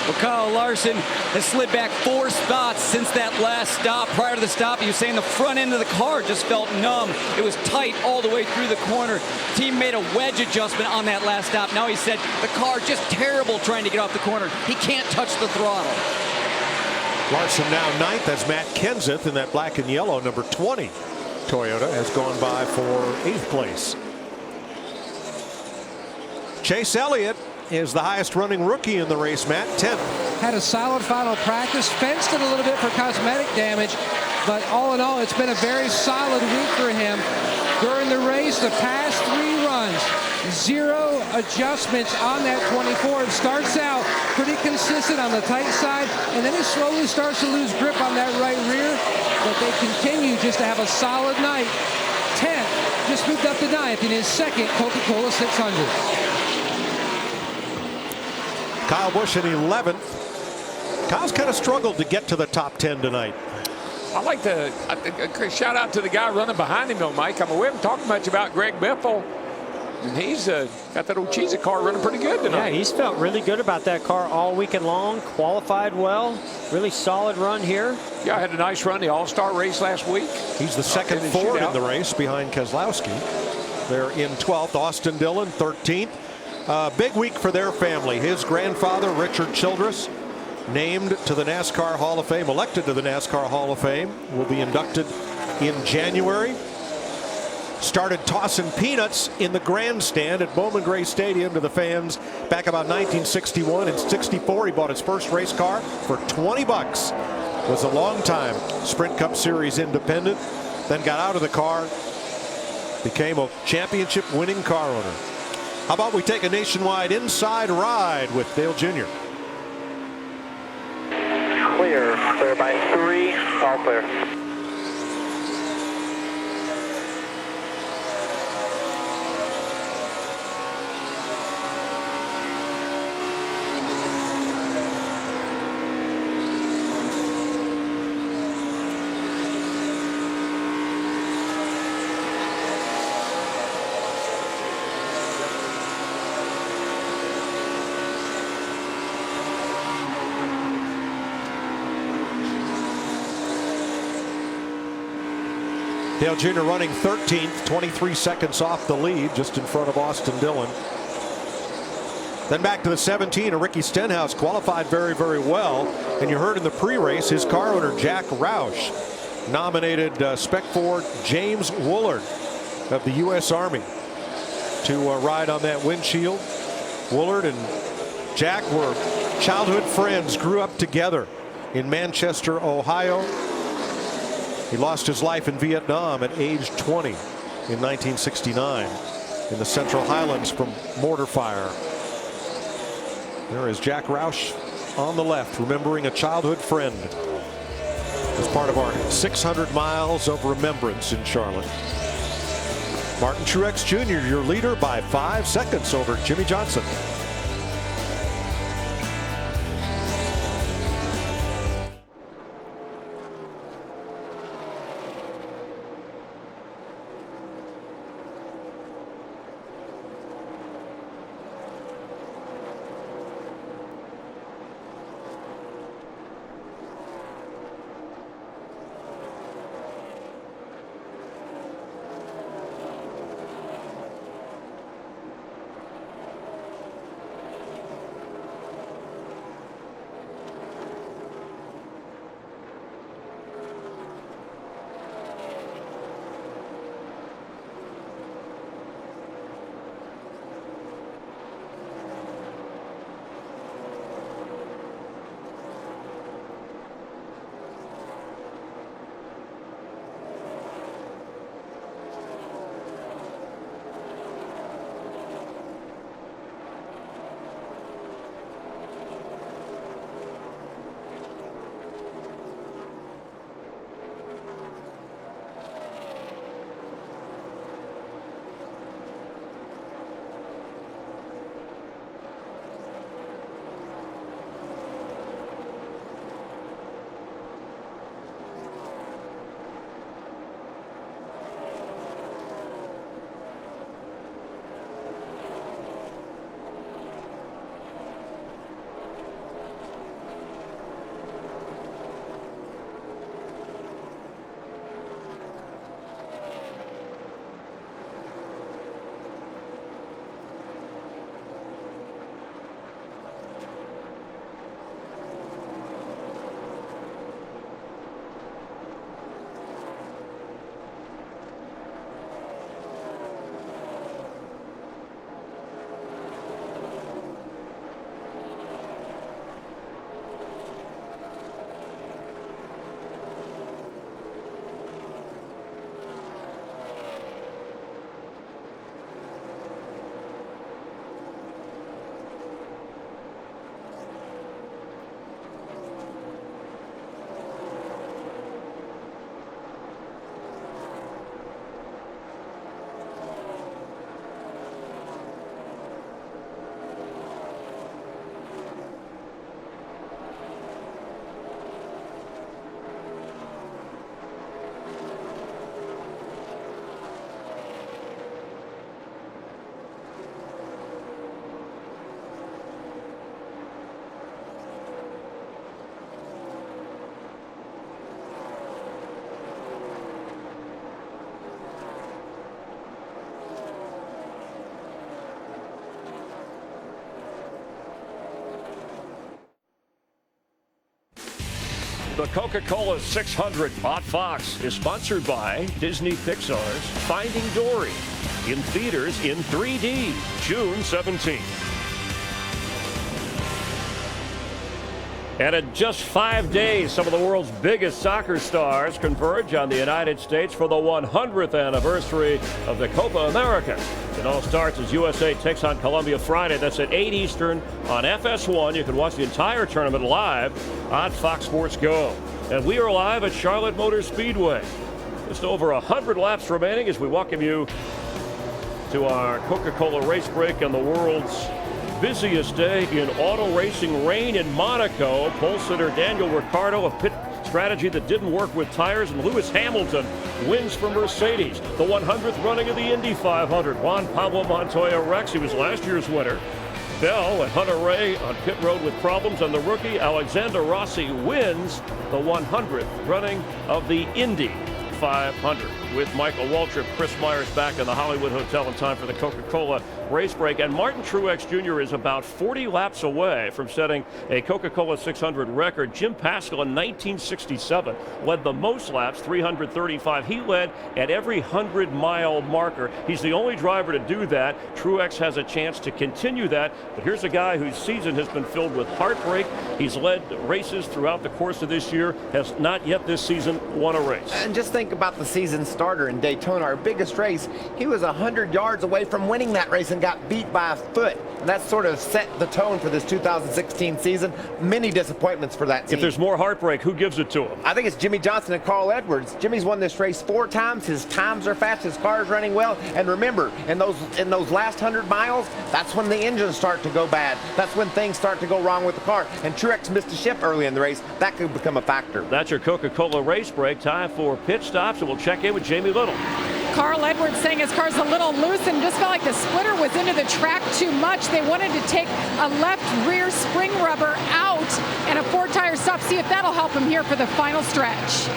Well, Kyle Larson has slid back 4 spots since that last stop. Prior to the stop, he was saying the front end of the car just felt numb. It was tight all the way through the corner. Team made a wedge adjustment on that last stop. Now he said the car just terrible trying to get off the corner. He can't touch the throttle. Larson now 9th as Matt Kenseth in that black and yellow number 20 Toyota has gone by for 8th place. Chase Elliott is the highest running rookie in the race, Matt, 10th. Had a solid final practice, fenced it a little bit for cosmetic damage, but all in all, it's been a very solid week for him. During the race, the past 3 runs, 0 adjustments on that 24. It starts out pretty consistent on the tight side, and then he slowly starts to lose grip on that right rear, but they continue just to have a solid night. 10th, just moved up to 9th in his 2nd Coca-Cola 600. Kyle Busch in 11th. Kyle's kind of struggled to get to the top 10 tonight. I like to shout out to the guy running behind him, though, Mike. I mean, we haven't talked much about Greg Biffle. And he's got that old cheesy car running pretty good tonight. Yeah, he's felt really good about that car all weekend long. Qualified well. Really solid run here. Yeah, I had a nice run the All-Star race last week. He's the 2nd Ford in the race behind Keselowski. They're in 12th. Austin Dillon 13th. Big week for their family. His grandfather, Richard Childress, named to the NASCAR Hall of Fame, elected to the NASCAR Hall of Fame, will be inducted in January. Started tossing peanuts in the grandstand at Bowman Gray Stadium to the fans back about 1961. In 64, he bought his first race car for $20. Was a long time Sprint Cup Series independent. Then got out of the car, became a championship winning car owner. How about we take a nationwide inside ride with Dale Jr. Clear by 3, all clear. Dale Jr. running 13th, 23 seconds off the lead, just in front of Austin Dillon. Then back to the 17, and Ricky Stenhouse qualified very, very well. And you heard in the pre-race, his car owner, Jack Roush, nominated Spec Ford James Woolard of the U.S. Army to ride on that windshield. Woolard and Jack were childhood friends, grew up together in Manchester, Ohio. He lost his life in Vietnam at age 20 in 1969 in the Central Highlands from mortar fire. There is Jack Roush on the left, remembering a childhood friend as part of our 600 miles of remembrance in Charlotte. Martin Truex Jr., your leader by 5 seconds over Jimmie Johnson. The Coca-Cola 600 Hot Fox is sponsored by Disney Pixar's Finding Dory, in theaters in 3D, June 17th. And in just 5 days, some of the world's biggest soccer stars converge on the United States for the 100th anniversary of the Copa America. It all starts as USA takes on Colombia Friday. That's at 8 Eastern on FS1. You can watch the entire tournament live on Fox Sports Go. And we are live at Charlotte Motor Speedway. Just over 100 laps remaining as we welcome you to our Coca-Cola race break on the world's busiest day in auto racing. Rain in Monaco. Pole sitter Daniel Ricciardo, a pit strategy that didn't work with tires, and Lewis Hamilton wins for Mercedes. The 100th running of the Indy 500. Juan Pablo Montoya Rex, he was last year's winner. Bell and Hunter Ray on pit road with problems, and the rookie Alexander Rossi wins the 100th running of the Indy 500. with Michael Waltrip. Chris Myers back in the Hollywood Hotel in time for the Coca-Cola race break. And Martin Truex Jr. is about 40 laps away from setting a Coca-Cola 600 record. Jim Paschal in 1967 led the most laps, 335. He led at every 100-mile marker. He's the only driver to do that. Truex has a chance to continue that. But here's a guy whose season has been filled with heartbreak. He's led races throughout the course of this year, has not yet this season won a race. And just think about the season starter in Daytona, our biggest race. He was 100 yards away from winning that race and got beat by a foot. And that sort of set the tone for this 2016 season. Many disappointments for that team. If there's more heartbreak, who gives it to him? I think it's Jimmie Johnson and Carl Edwards. Jimmy's won this race 4 times. His times are fast. His car is running well. And remember, in those last 100 miles, that's when the engines start to go bad. That's when things start to go wrong with the car. And Truex missed a shift early in the race. That could become a factor. That's your Coca-Cola race break. Time for pit stops, and we'll check in with Jamie Little. Carl Edwards saying his car's a little loose and just felt like the splitter was into the track too much. They wanted to take a left rear spring rubber out and a 4-tire stop. See if that'll help him here for the final stretch.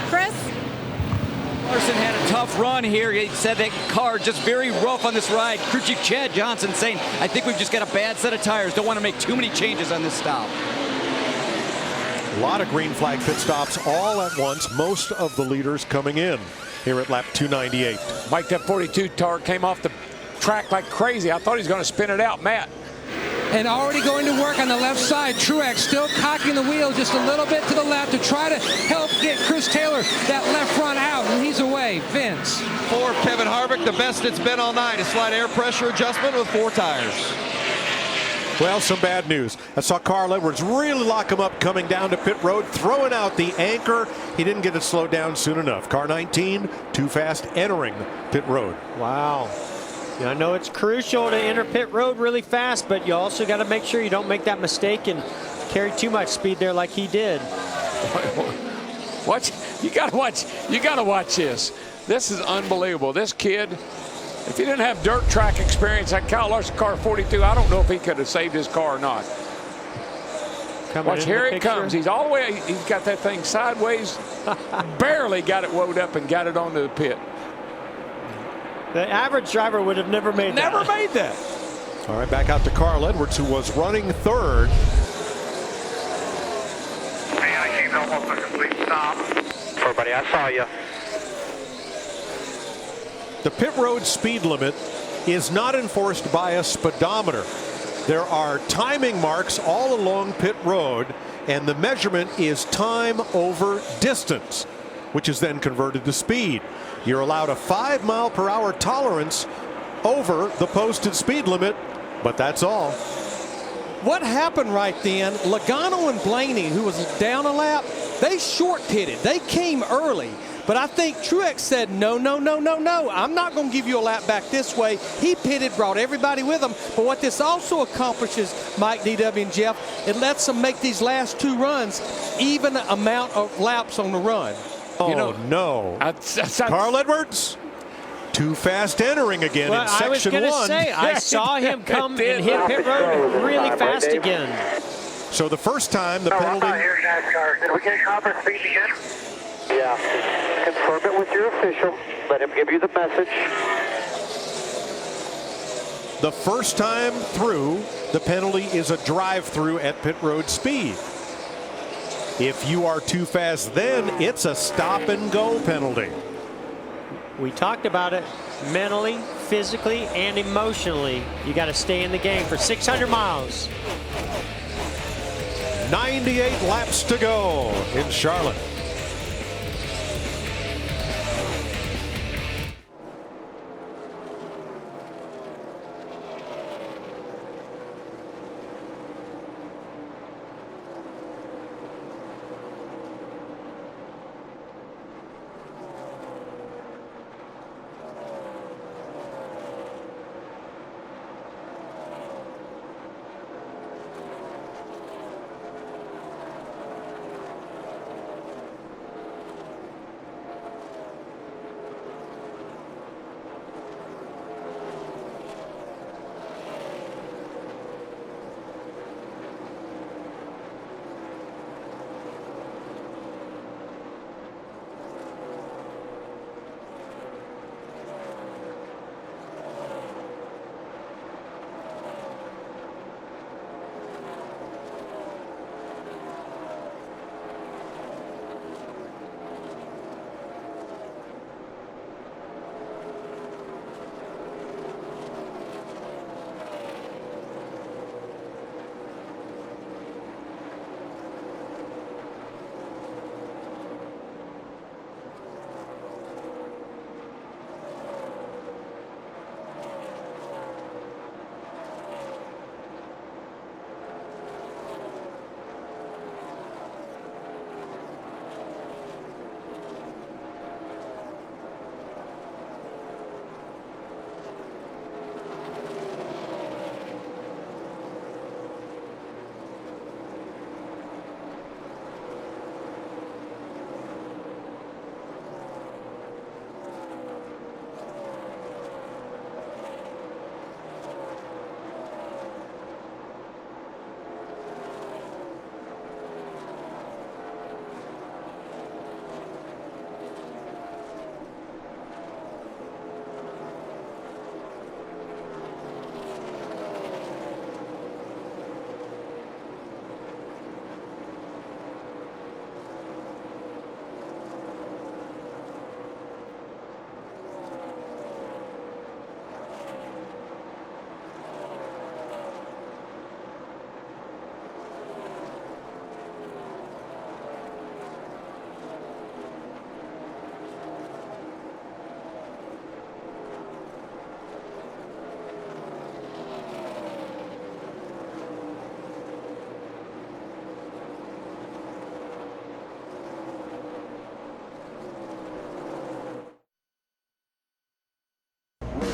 Chris? Larson had a tough run here. He said that car just very rough on this ride. Crew Chief Chad Johnson saying, I think we've just got a bad set of tires. Don't want to make too many changes on this stop. A lot of green flag pit stops all at once. Most of the leaders coming in here at lap 298. Mike, that 42 tar came off the track like crazy. I thought he was going to spin it out, Matt. And already going to work on the left side. Truex still cocking the wheel just a little bit to the left to try to help get Chris Taylor that left front out, and he's away. Vince. For Kevin Harvick, the best it's been all night. A slight air pressure adjustment with 4 tires. Well, some bad news. I saw Carl Edwards really lock him up coming down to pit road, throwing out the anchor. He didn't get it slowed down soon enough. Car 19, too fast, entering pit road. Wow. I know it's crucial to enter pit road really fast, but you also got to make sure you don't make that mistake and carry too much speed there like he did. What? You got to watch. You got to watch this. This is unbelievable. This kid, if he didn't have dirt track experience like Kyle Larson car 42, I don't know if he could have saved his car or not. Watch, here it comes. He's all the way. He's got that thing sideways. Barely got it wound up and got it onto the pit. The average driver would have never made that. Never made that. All right, back out to Carl Edwards, who was running third. Hey, I came almost a complete stop. Everybody, I saw you. The pit road speed limit is not enforced by a speedometer. There are timing marks all along pit road, and the measurement is time over distance, which is then converted to speed. You're allowed a 5-mile-per-hour tolerance over the posted speed limit, but that's all. What happened right then, Logano and Blaney, who was down a lap, they short pitted. They came early. But I think Truex said, no, no, no, no, no. I'm not going to give you a lap back this way. He pitted, brought everybody with him. But what this also accomplishes, Mike, DW, and Jeff, it lets them make these last 2 runs even amount of laps on the run. Oh, no. Carl Edwards, too fast entering again in section 1. I was going to say, I saw him come and hit pit road really fast again. So the first time the penalty... I'm not here, NASCAR. Did we get conference speed again? Yeah. Confirm it with your official. Let him give you the message. The first time through, the penalty is a drive-through at pit road speed. If you are too fast, then it's a stop-and-go penalty. We talked about it mentally, physically, and emotionally. You got to stay in the game for 600 miles. 98 laps to go in Charlotte.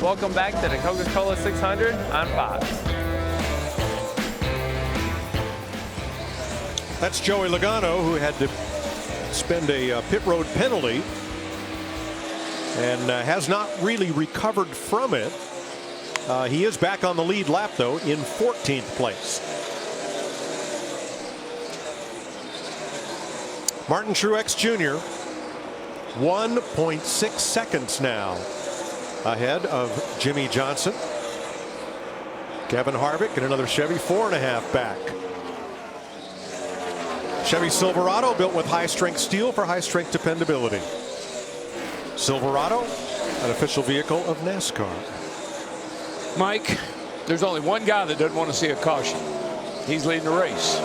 Welcome back to the Coca-Cola 600 on Fox. That's Joey Logano, who had to spend a pit road penalty and has not really recovered from it. He is back on the lead lap, though, in 14th place. Martin Truex Jr. 1.6 seconds now ahead of Jimmie Johnson. Kevin Harvick and another Chevy 4.5 back. Chevy Silverado, built with high-strength steel for high-strength dependability. Silverado, an official vehicle of NASCAR. Mike, there's only one guy that doesn't want to see a caution. He's leading the race.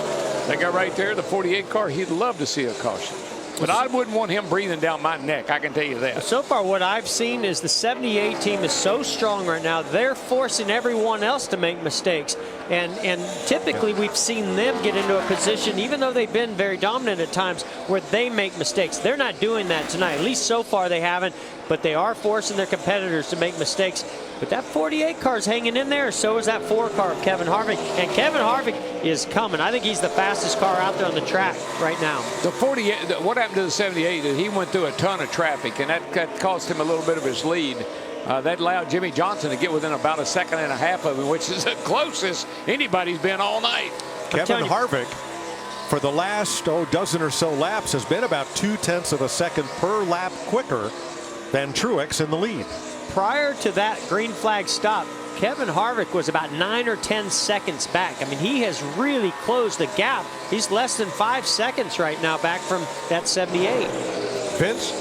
That guy right there, the 48 car, he'd love to see a caution. But I wouldn't want him breathing down my neck, I can tell you that. So far, what I've seen is the 78 team is so strong right now, they're forcing everyone else to make mistakes. And typically, we've seen them get into a position, even though they've been very dominant at times, where they make mistakes. They're not doing that tonight. At least so far, they haven't. But they are forcing their competitors to make mistakes. But that 48 car is hanging in there. So is that 4 car of Kevin Harvick. And Kevin Harvick is coming. I think he's the fastest car out there on the track right now. The 48, what happened to the 78 is he went through a ton of traffic, and that cost him a little bit of his lead. That allowed Jimmie Johnson to get within about 1.5 seconds of him, which is the closest anybody's been all night. Kevin Harvick, for the last dozen or so laps, has been about 0.2 of a second per lap quicker than Truex in the lead. Prior to that green flag stop, Kevin Harvick was about 9 or 10 seconds back. I mean, he has really closed the gap. He's less than 5 seconds right now back from that 78. Vince?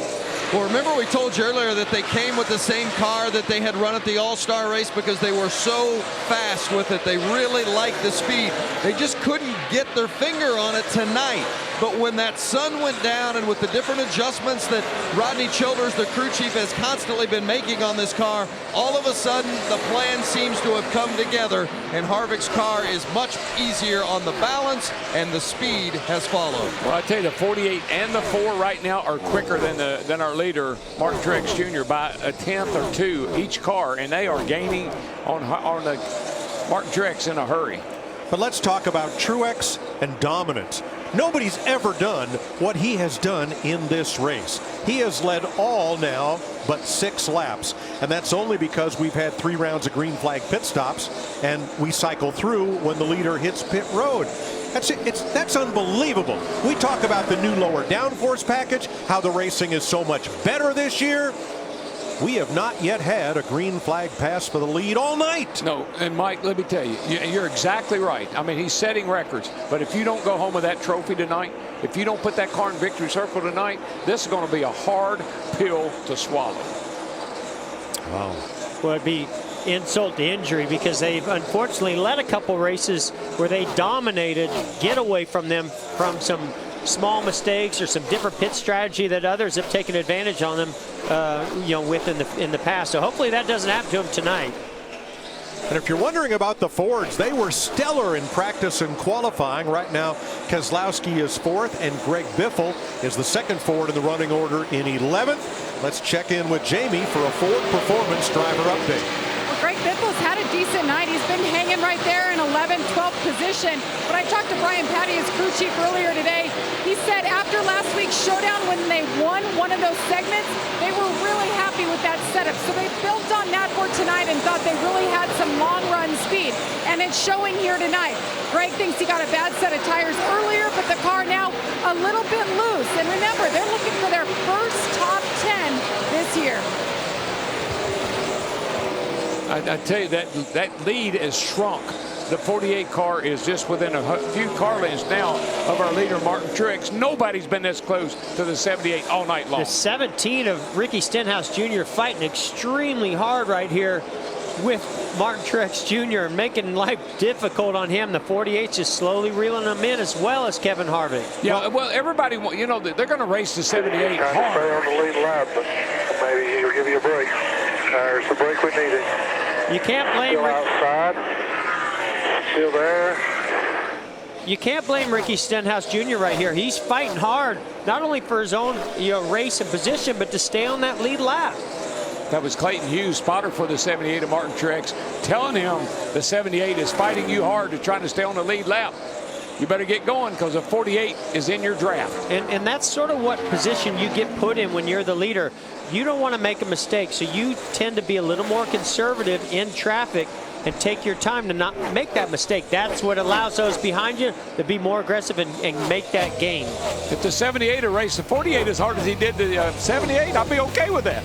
Well, remember we told you earlier that they came with the same car that they had run at the All-Star race because they were so fast with it. They really liked the speed. They just couldn't get their finger on it tonight. But when that sun went down and with the different adjustments that Rodney Childers, the crew chief, has constantly been making on this car, all of a sudden the plan seems to have come together and Harvick's car is much easier on the balance and the speed has followed. Well, I tell you, the 48 and the 4 right now are quicker than our leader, Martin Truex Jr., by 1/10 or 2 each car, and they are gaining on the Martin Truex in a hurry. But let's talk about Truex and dominance. Nobody's ever done what he has done in this race. He has led all now but 6 laps, and that's only because we've had 3 rounds of green flag pit stops, and we cycle through when the leader hits pit road. That's unbelievable. We talk about the new lower downforce package, how the racing is so much better this year. We have not yet had a green flag pass for the lead all night. No, and Mike, let me tell you, you're exactly right. I mean, he's setting records. But if you don't go home with that trophy tonight, if you don't put that car in victory circle tonight, this is going to be a hard pill to swallow. Wow. Well, it'd be insult to injury because they've unfortunately let a couple races where they dominated get away from them from some small mistakes or some different pit strategy that others have taken advantage on them, with in the past. So hopefully that doesn't happen to them tonight. And if you're wondering about the Fords, they were stellar in practice and qualifying. Right now, Keselowski is 4th, and Greg Biffle is the 2nd Ford in the running order in 11th. Let's check in with Jamie for a Ford Performance driver update. Well, Greg Biffle's had a decent night. He's been hanging right there in 11th, 12th position. But I talked to Brian Patty, his crew chief, earlier today. He said after last week's showdown, when they won one of those segments, they were really happy with that setup. So they built on that for tonight and thought they really had some long run speed. And it's showing here tonight. Greg thinks he got a bad set of tires earlier, but the car now a little bit loose. And remember, they're looking for their first top 10 this year. I tell you, that lead has shrunk. The 48 car is just within a few car lengths now of our leader, Martin Truex. Nobody's been this close to the 78 all night long. The 17 of Ricky Stenhouse Jr. fighting extremely hard right here with Martin Truex Jr. making life difficult on him. The 48's just slowly reeling them in, as well as Kevin Harvick. Yeah, well, everybody, they're going to race the 78 hard. Stay on the lead lap, but maybe he'll give you a break. There's the break we needed. You can't blame Still outside. Still there. You can't blame Ricky Stenhouse Jr. right here. He's fighting hard, not only for his own race and position, but to stay on that lead lap. That was Clayton Hughes, spotter for the 78 of Martin Truex, telling him the 78 is fighting you hard to try to stay on the lead lap. You better get going because the 48 is in your draft. And that's sort of what position you get put in when you're the leader. You don't want to make a mistake, so you tend to be a little more conservative in traffic and take your time to not make that mistake. That's what allows those behind you to be more aggressive and make that gain. If the 78 raced the 48 as hard as he did the 78, I'd be okay with that.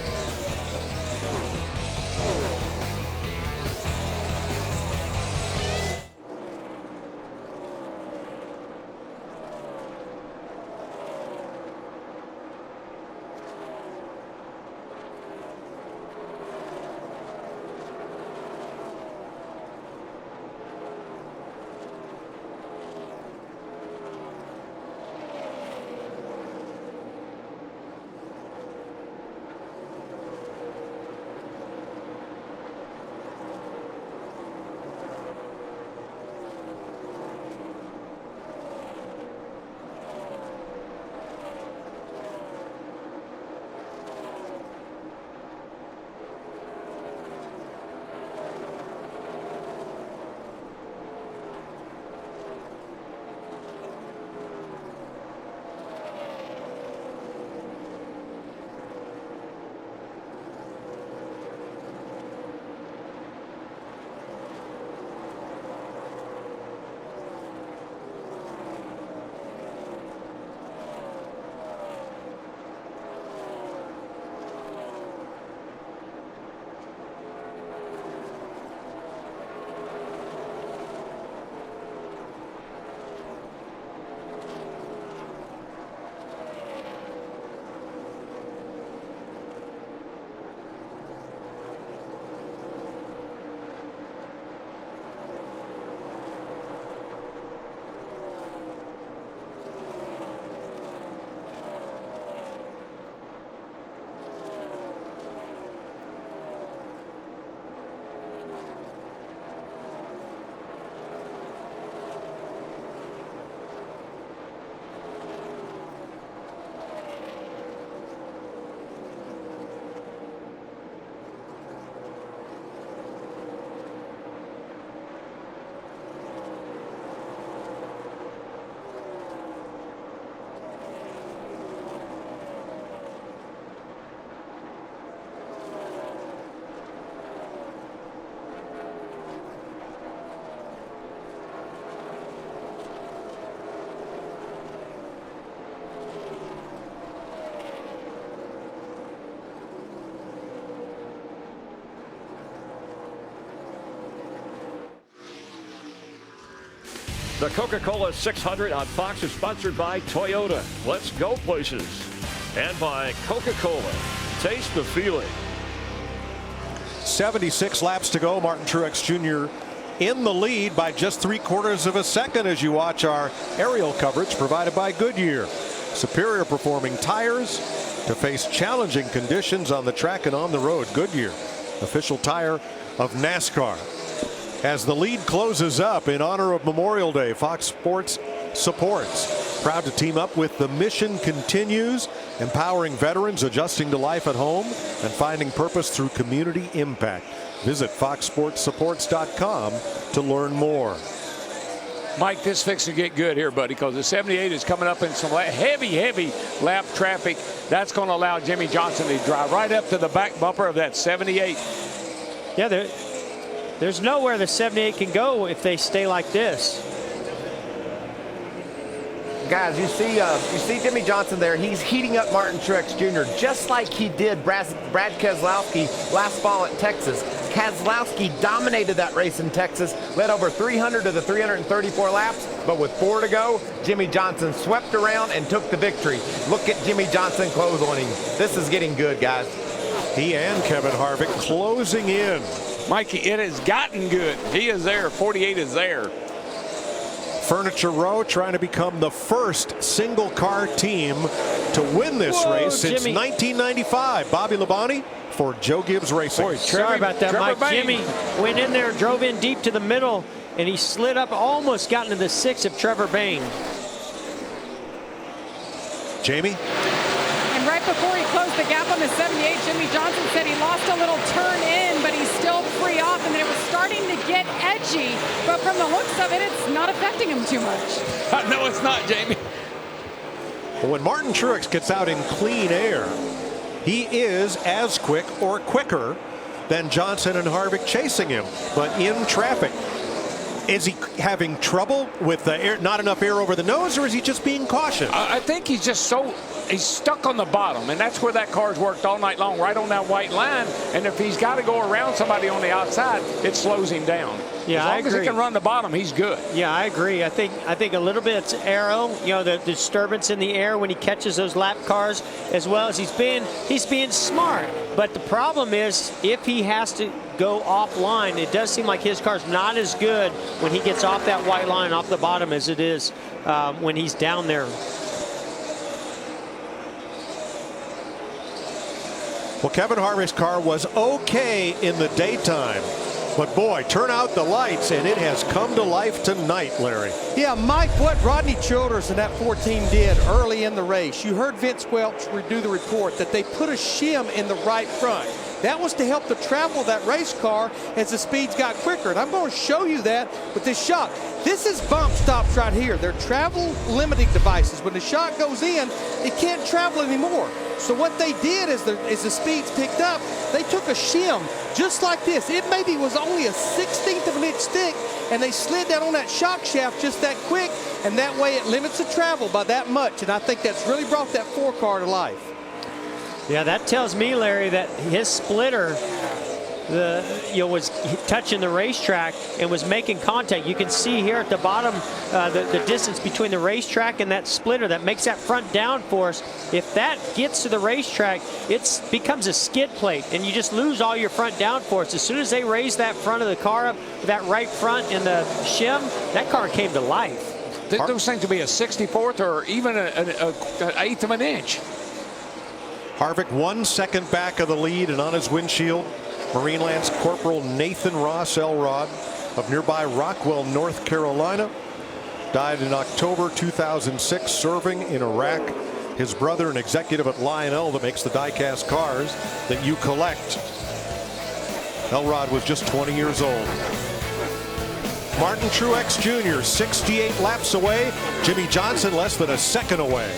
The Coca-Cola 600 on Fox is sponsored by Toyota. Let's go places. And by Coca-Cola. Taste the feeling. 76 laps to go. Martin Truex Jr. in the lead by just 3/4 of a second as you watch our aerial coverage provided by Goodyear. Superior performing tires to face challenging conditions on the track and on the road. Goodyear, official tire of NASCAR. As the lead closes up in honor of Memorial Day, Fox Sports supports. Proud to team up with The Mission Continues, empowering veterans adjusting to life at home and finding purpose through community impact. Visit foxsportssupports.com to learn more. Mike, this fix to get good here, buddy, because the 78 is coming up in some heavy lap traffic. That's going to allow Jimmie Johnson to drive right up to the back bumper of that 78. Yeah, there's nowhere the 78 can go if they stay like this. Guys, you see Jimmie Johnson there. He's heating up Martin Truex Jr. just like he did Brad Keselowski last fall at Texas. Keselowski dominated that race in Texas, led over 300 of the 334 laps, but with 4 to go, Jimmie Johnson swept around and took the victory. Look at Jimmie Johnson clotheslining. This is getting good, guys. He and Kevin Harvick closing in. Mikey, it has gotten good. He is there. 48 is there. Furniture Row trying to become the first single car team to win this race since 1995. Bobby Labonte for Joe Gibbs Racing. Boy, sorry about that, Mike. Jimmie went in there, drove in deep to the middle, and he slid up, almost got into the 6 of Trevor Bayne. Jamie? And right right before he closed the gap on the 78, Jimmie Johnson said he lost a little turn in, but he's still free off, and then it was starting to get edgy. But from the looks of it, it's not affecting him too much. No, it's not, Jamie. When Martin Truex gets out in clean air, he is as quick or quicker than Johnson and Harvick chasing him. But in traffic, is he having trouble with the air, not enough air over the nose, or is he just being cautious? I think he's just he's stuck on the bottom, and that's where that car's worked all night long, right on that white line. And if he's got to go around somebody on the outside, it slows him down. Yeah, as long as he can run the bottom, he's good. Yeah, I agree. I think a little bit it's aero, the disturbance in the air when he catches those lap cars, as well as he's being smart. But the problem is if he has to go offline, it does seem like his car's not as good when he gets off that white line off the bottom as it is when he's down there. Well, Kevin Harvick's car was okay in the daytime. But boy, turn out the lights, and it has come to life tonight, Larry. Yeah, Mike, what Rodney Childers and that 14 did early in the race, you heard Vince Welch do the report that they put a shim in the right front. That was to help the travel of that race car as the speeds got quicker. And I'm going to show you that with this shock. This is bump stops right here. They're travel limiting devices. When the shock goes in, it can't travel anymore. So what they did is as the speeds picked up, they took a shim just like this. It maybe was only a 1/16 of an inch thick, and they slid that on that shock shaft just that quick, and that way it limits the travel by that much. And I think that's really brought that 4 car to life. Yeah, that tells me, Larry, that his splitter was touching the racetrack and was making contact. You can see here at the bottom the distance between the racetrack and that splitter that makes that front downforce. If that gets to the racetrack, it becomes a skid plate, and you just lose all your front downforce. As soon as they raise that front of the car up, that right front and the shim, that car came to life. Those things will be a 64th or even an eighth of an inch. Harvick 1 second back of the lead, and on his windshield, Marine Lance Corporal Nathan Ross Elrod of nearby Rockwell, North Carolina. Died in October 2006 serving in Iraq. His brother, an executive at Lionel that makes the die-cast cars that you collect. Elrod was just 20 years old. Martin Truex Jr. 68 laps away. Jimmie Johnson less than a second away.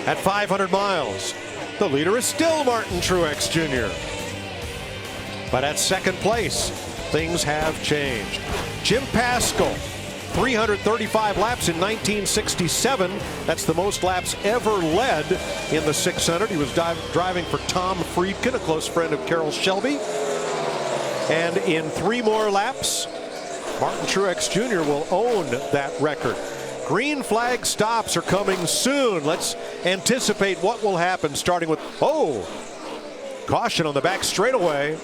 At 500 miles, the leader is still Martin Truex Jr. But at second place, things have changed. Jim Paschal, 335 laps in 1967. That's the most laps ever led in the 600. He was driving for Tom Friedkin, a close friend of Carroll Shelby. And in 3 more laps, Martin Truex Jr. will own that record. Green flag stops are coming soon. Let's anticipate what will happen, starting with, caution on the back straightaway.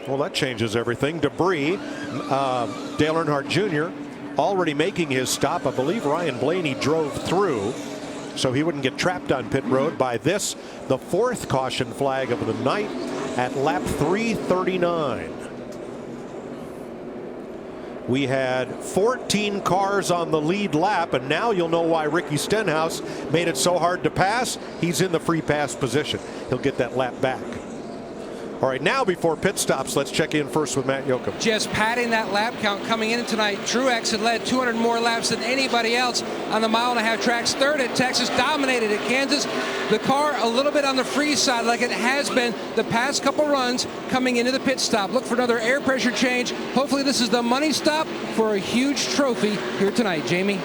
Well, that changes everything. Debris. Dale Earnhardt Jr. already making his stop. I believe Ryan Blaney drove through, so he wouldn't get trapped on pit road. By this, the 4th caution flag of the night at lap 339. We had 14 cars on the lead lap, and now you'll know why Ricky Stenhouse made it so hard to pass. He's in the free pass position. He'll get that lap back. All right, now before pit stops, let's check in first with Matt Yoakum. Just padding that lap count coming in tonight. Truex had led 200 more laps than anybody else on the mile-and-a-half tracks. Third at Texas, dominated at Kansas. The car a little bit on the free side like it has been the past couple runs coming into the pit stop. Look for another air pressure change. Hopefully this is the money stop for a huge trophy here tonight. Jamie?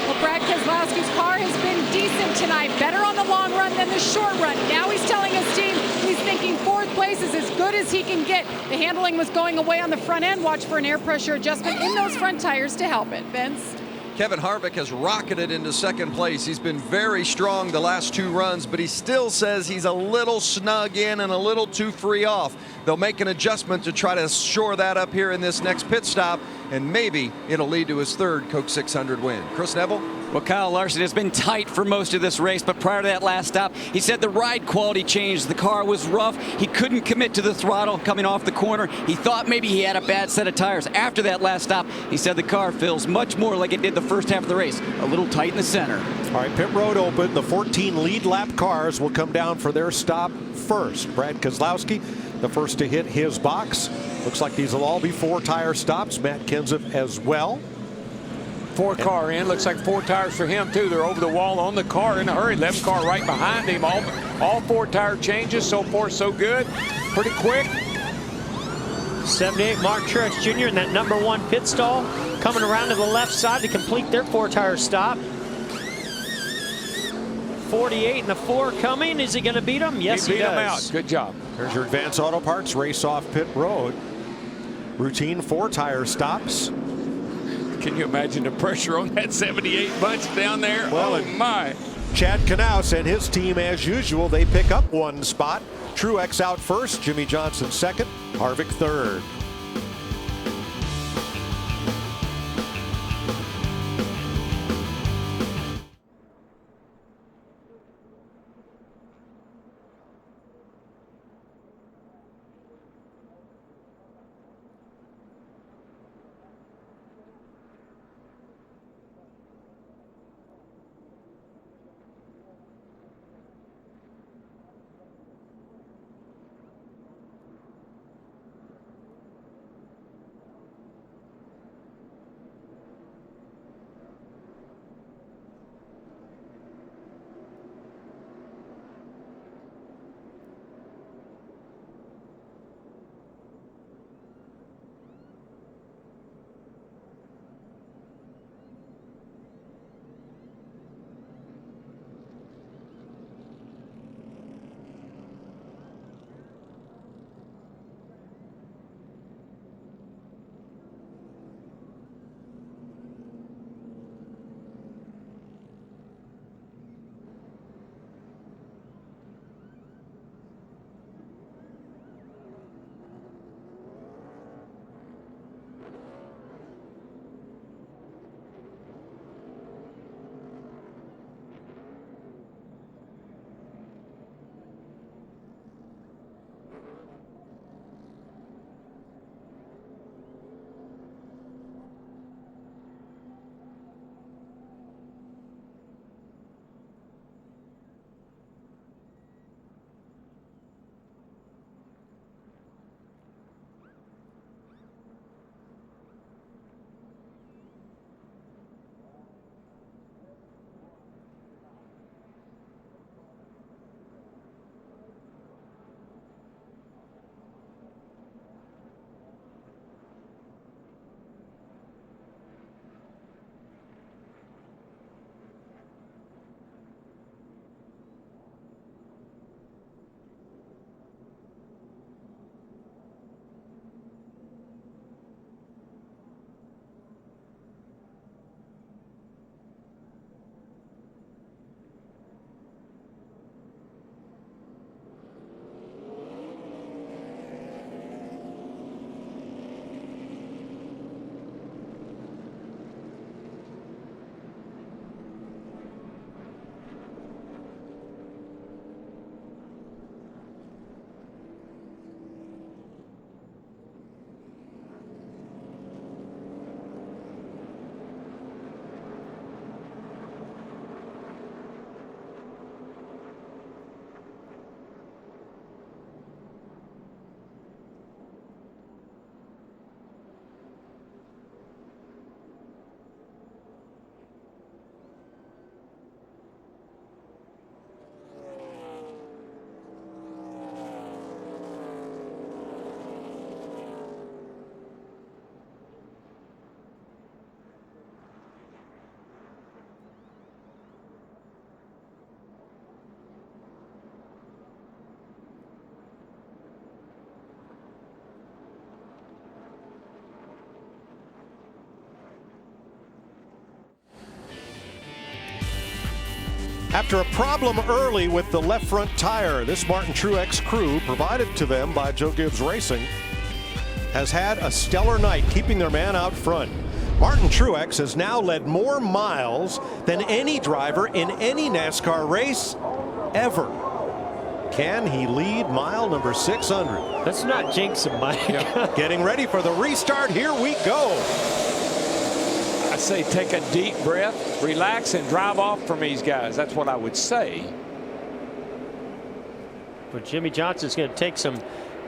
Well, Brad Keselowski's car has been decent tonight, better on the long run than the short run. Now he's telling his team he's thinking 4th place is as good as he can get. The handling was going away on the front end. Watch for an air pressure adjustment in those front tires to help it. Vince? Kevin Harvick has rocketed into 2nd place. He's been very strong the last 2 runs, but he still says he's a little snug in and a little too free off. They'll make an adjustment to try to shore that up here in this next pit stop, and maybe it'll lead to his 3rd Coke 600 win. Chris Neville? Well, Kyle Larson has been tight for most of this race, but prior to that last stop, he said the ride quality changed. The car was rough. He couldn't commit to the throttle coming off the corner. He thought maybe he had a bad set of tires. After that last stop, he said the car feels much more like it did the first half of the race, a little tight in the center. All right, pit road open. The 14 lead lap cars will come down for their stop first. Brad Keselowski, the first to hit his box. Looks like these will all be 4-tire stops. Matt Kenseth as well. 4-car in. Looks like 4 tires for him, too. They're over the wall on the car in a hurry. 11 car right behind him. All 4 tire changes. So far, so good. Pretty quick. 78, Mark Truex Jr. in that number 1 pit stall. Coming around to the left side to complete their 4-tire stop. 48 and the 4 coming. Is he going to beat him? Yes, he beat him does. out. Good job. There's your Advance Auto Parts race off pit road. Routine 4-tire stops. Can you imagine the pressure on that 78 bunch down there? Well, oh, my. Chad Knaus and his team, as usual, they pick up 1 spot. Truex out first, Jimmy Johnson 2nd, Harvick 3rd. After a problem early with the left front tire, this Martin Truex crew, provided to them by Joe Gibbs Racing, has had a stellar night, keeping their man out front. Martin Truex has now led more miles than any driver in any NASCAR race ever. Can he lead mile number 600? Let's not jinx him, Mike. Getting ready for the restart. Here we go. I say take a deep breath, relax, and drive off from these guys. That's what I would say. But Jimmie Johnson's going to take some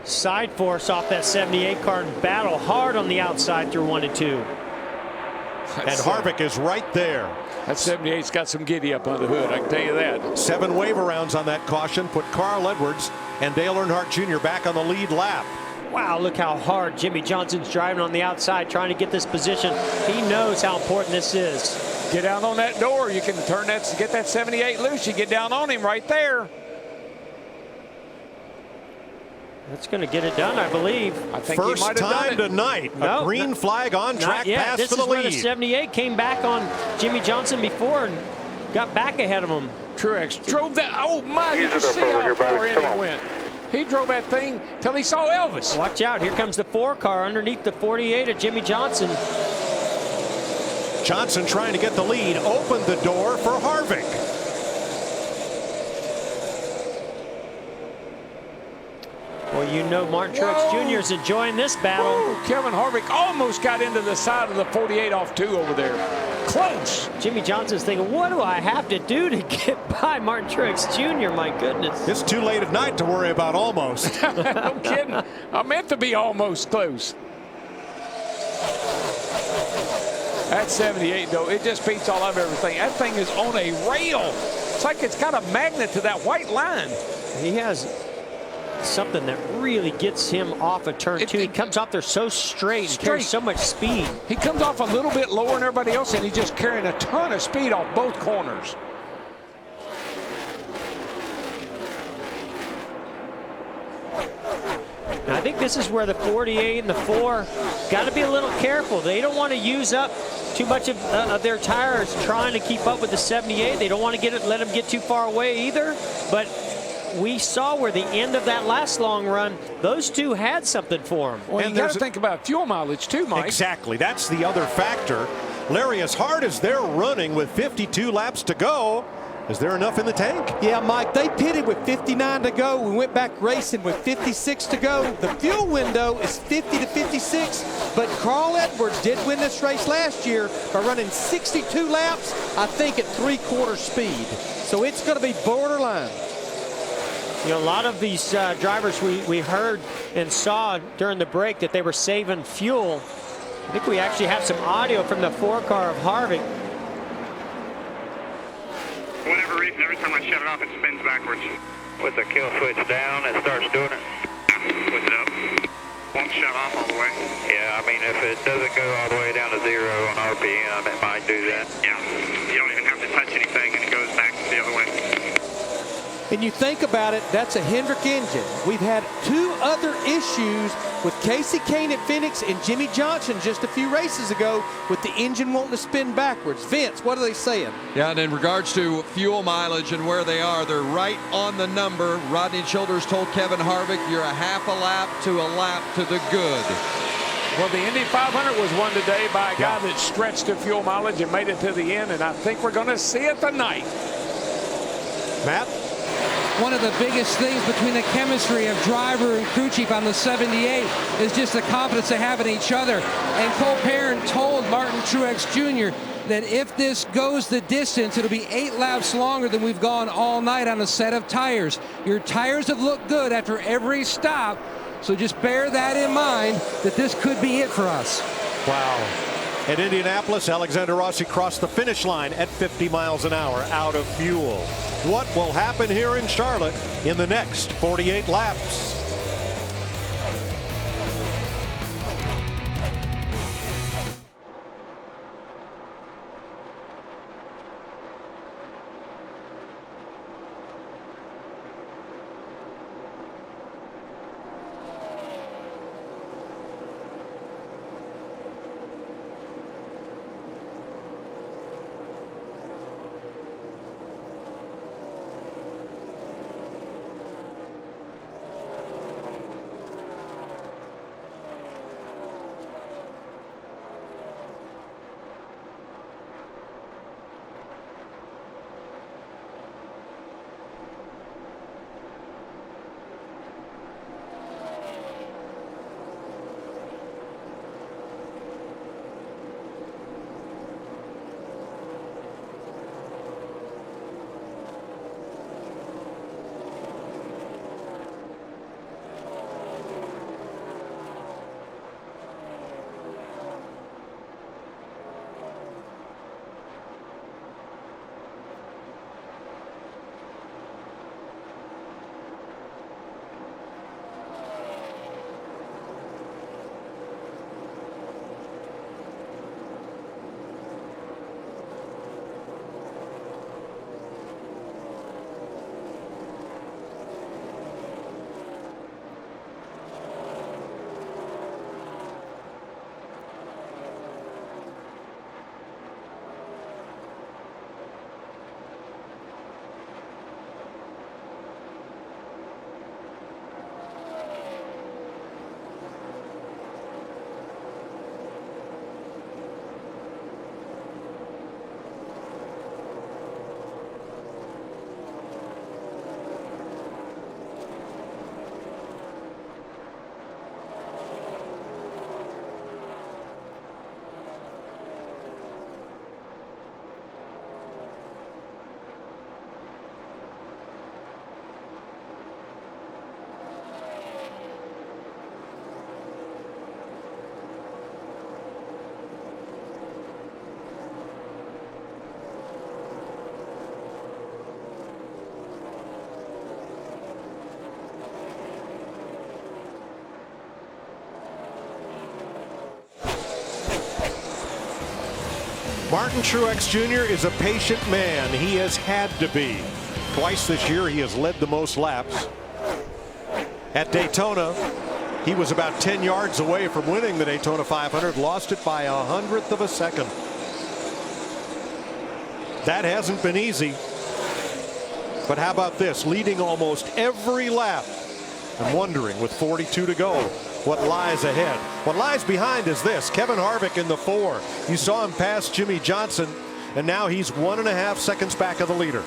side force off that 78 car and battle hard on the outside through 1 and 2. And Harvick is right there. That 78's got some giddy up under the hood, I can tell you that. 7 wave arounds on that caution put Carl Edwards and Dale Earnhardt Jr. back on the lead lap. Wow, look how hard Jimmie Johnson's driving on the outside, trying to get this position. He knows how important this is. Get down on that door. You can turn that, get that 78 loose. You get down on him right there. That's going to get it done, I believe. I think he First might have time done it. tonight, a green flag on track pass this for the is where lead. the 78 came back on Jimmie Johnson before and got back ahead of him. Truex drove that. Oh my! You can see how far in he went. He drove that thing till he saw Elvis. Watch out! Here comes the 4 car underneath the 48 of Jimmie Johnson. Johnson trying to get the lead, opened the door for Harvick. Well, you know Martin Truex Jr. is enjoying this battle. Whoa. Kevin Harvick almost got into the side of the 48 off 2 over there. Close. Jimmie Johnson's thinking, what do I have to do to get by Martin Truex Jr.? My goodness. It's too late at night to worry about almost. No kidding. I meant to be almost close. That 78, though, it just beats all of everything. That thing is on a rail. It's like it's got a magnet to that white line. He has something that really gets him off of turn 2. He comes off there so straight and carries so much speed. He comes off a little bit lower than everybody else, and he's just carrying a ton of speed off both corners. And I think this is where the 48 and the 4 got to be a little careful. They don't want to use up too much of their tires trying to keep up with the 78. They don't want to let them get too far away either. But we saw where the end of that last long run, those two had something for them. Well, you got to think about fuel mileage too, Mike. Exactly. That's the other factor. Larry, as hard as they're running with 52 laps to go, is there enough in the tank? Yeah, Mike, they pitted with 59 to go. We went back racing with 56 to go. The fuel window is 50 to 56, but Carl Edwards did win this race last year by running 62 laps, I think at 3/4 speed. So it's going to be borderline. You know, a lot of these drivers we heard and saw during the break that they were saving fuel. I think we actually have some audio from the 4 car of Harvick. For whatever reason, every time I shut it off, it spins backwards. With the kill switch down, it starts doing it. With it up. Won't shut off all the way. Yeah, I mean, if it doesn't go all the way down to 0 on RPM, it might do that. Yeah, you don't even have to touch anything, and it goes back the other way. And you think about it, that's a Hendrick engine. We've had 2 other issues with Casey Kane at Phoenix and Jimmie Johnson just a few races ago with the engine wanting to spin backwards. Vince, what are they saying? Yeah, and in regards to fuel mileage and where they are, they're right on the number. Rodney Childers told Kevin Harvick, you're a half a lap to the good. Well, the Indy 500 was won today by a guy that stretched the fuel mileage and made it to the end, and I think we're going to see it tonight. Matt? One of the biggest things between the chemistry of driver and crew chief on the 78 is just the confidence they have in each other. And Cole Perrin told Martin Truex Jr. that if this goes the distance, it'll be 8 laps longer than we've gone all night on a set of tires. Your tires have looked good after every stop, so just bear that in mind that this could be it for us. Wow. At Indianapolis, Alexander Rossi crossed the finish line at 50 miles an hour out of fuel. What will happen here in Charlotte in the next 48 laps? Martin Truex Jr. is a patient man. He has had to be. Twice this year he has led the most laps. At Daytona, he was about 10 yards away from winning the Daytona 500, lost it by 100th of a second. That hasn't been easy. But how about this? Leading almost every lap. I'm wondering, with 42 to go, what lies ahead. What lies behind is this: Kevin Harvick in the 4. You saw him pass Jimmie Johnson, and now he's 1.5 seconds back of the leader.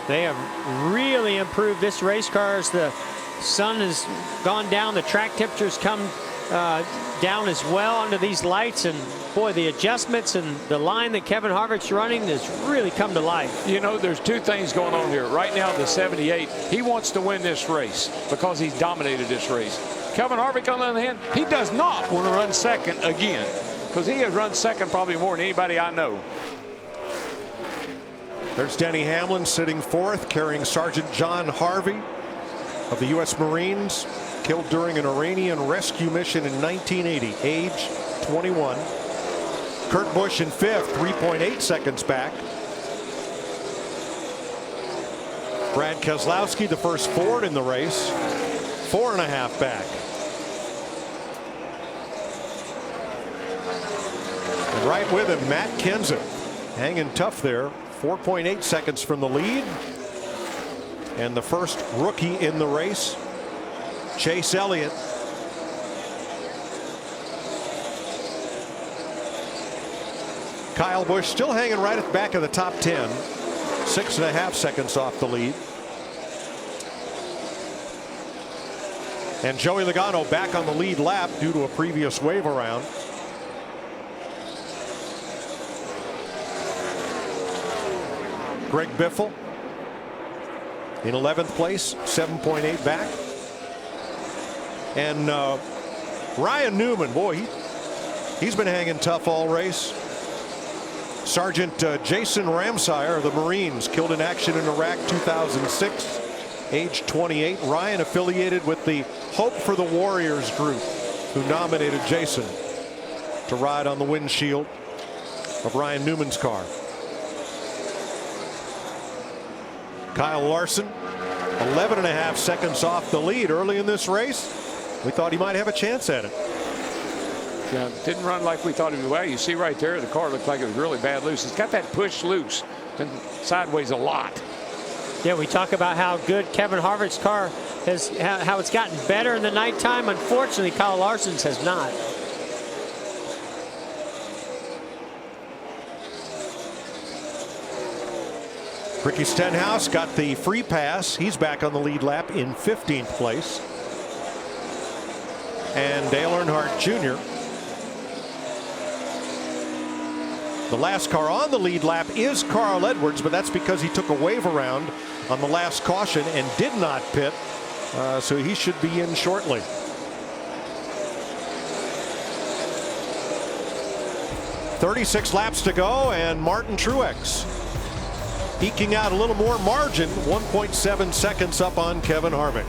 They have really improved this race car as the sun has gone down. The track temperatures come down as well under these lights, and boy, the adjustments and the line that Kevin Harvick's running has really come to life. You know, there's two things going on here. Right now, the 78, he wants to win this race because he's dominated this race. Kevin Harvick, on the other hand, he does not want to run second again, because he has run second probably more than anybody I know. There's Denny Hamlin sitting 4th, carrying Sergeant John Harvey of the U.S. Marines, killed during an Iranian rescue mission in 1980, age 21. Kurt Busch in 5th, 3.8 seconds back. Brad Keselowski, the first Ford in the race, 4.5 back. And right with him, Matt Kenseth, hanging tough there, 4.8 seconds from the lead. And the first rookie in the race, Chase Elliott. Kyle Busch still hanging right at the back of the top 10, 6.5 seconds off the lead. And Joey Logano back on the lead lap due to a previous wave around. Greg Biffle in 11th place, 7.8 back. And Ryan Newman, boy, he's been hanging tough all race. Sergeant Jason Ramsire of the Marines, killed in action in Iraq 2006, age 28. Ryan affiliated with the Hope for the Warriors group, who nominated Jason to ride on the windshield of Ryan Newman's car. Kyle Larson, 11.5 seconds off the lead early in this race. We thought he might have a chance at it. Yeah, didn't run like we thought he would. Well, you see right there, the car looked like it was really bad loose. It's got that push loose, been sideways a lot. Yeah, we talk about how good Kevin Harvick's car has, how it's gotten better in the nighttime. Unfortunately, Kyle Larson's has not. Ricky Stenhouse got the free pass. He's back on the lead lap in 15th place. And Dale Earnhardt Jr. The last car on the lead lap is Carl Edwards, but that's because he took a wave around on the last caution and did not pit. So he should be in shortly. .36 laps to go, and Martin Truex eking out a little more margin, 1.7 seconds up on Kevin Harvick.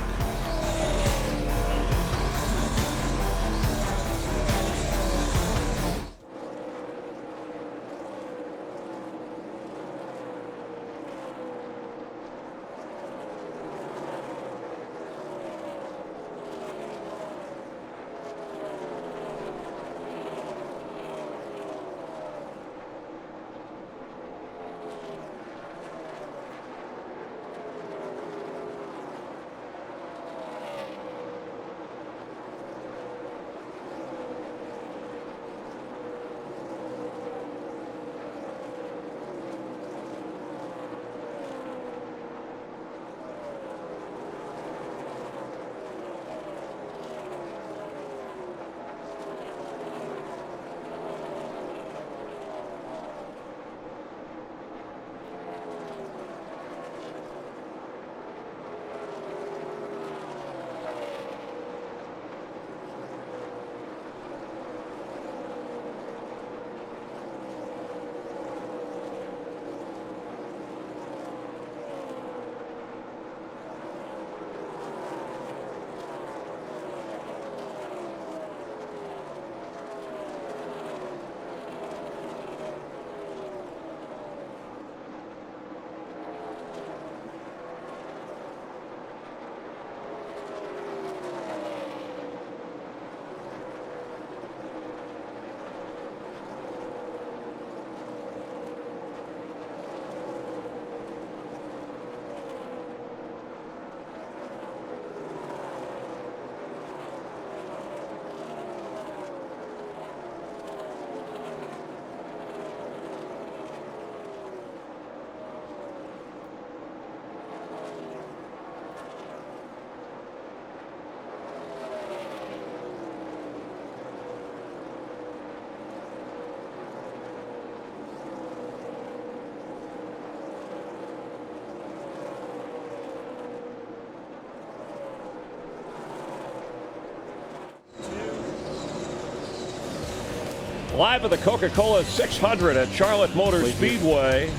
Live at the Coca-Cola 600 at Charlotte Motor Speedway.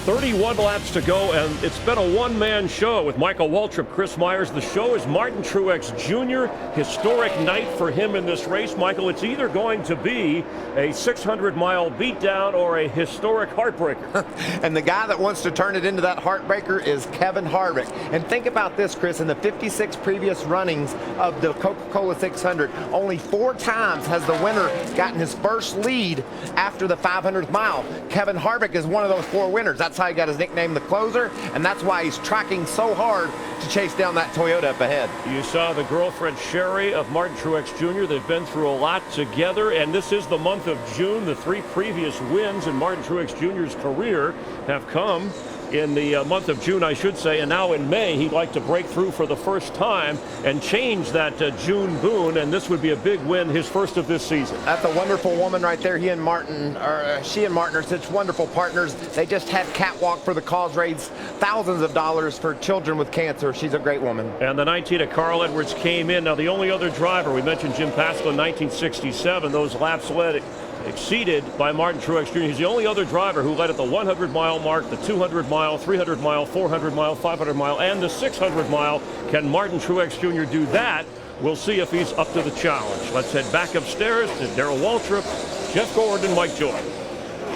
31 laps to go, and it's been a one-man show with Michael Waltrip, Chris Myers. The show is Martin Truex Jr. Historic night for him in this race. Michael, it's either going to be a 600-mile beatdown or a historic heartbreaker. And the guy that wants to turn it into that heartbreaker is Kevin Harvick. And think about this, Chris. In the 56 previous runnings of the Coca-Cola 600, only 4 times has the winner gotten his first lead after the 500th mile. Kevin Harvick is one of those 4 winners. That's how he got his nickname, the Closer, and that's why he's tracking so hard to chase down that Toyota up ahead. You saw the girlfriend Sherry of Martin Truex Jr. They've been through a lot together, and this is the month of June. The 3 previous wins in Martin Truex Jr.'s career have come in the month of June, I should say, and now in May he'd like to break through for the first time and change that June boon, and this would be a big win, his first of this season. That's a wonderful woman right there. She and Martin are such wonderful partners. They just had Catwalk for the cause, raised thousands of dollars for children with cancer. She's a great woman. And the 19 of Carl Edwards came in. Now the only other driver, we mentioned Jim Paschal in 1967, those laps led exceeded by Martin Truex Jr. He's the only other driver who led at the 100-mile mark, the 200-mile, 300-mile, 400-mile, 500-mile, and the 600-mile. Can Martin Truex Jr. do that? We'll see if he's up to the challenge. Let's head back upstairs to Darrell Waltrip, Jeff Gordon, and Mike Joy.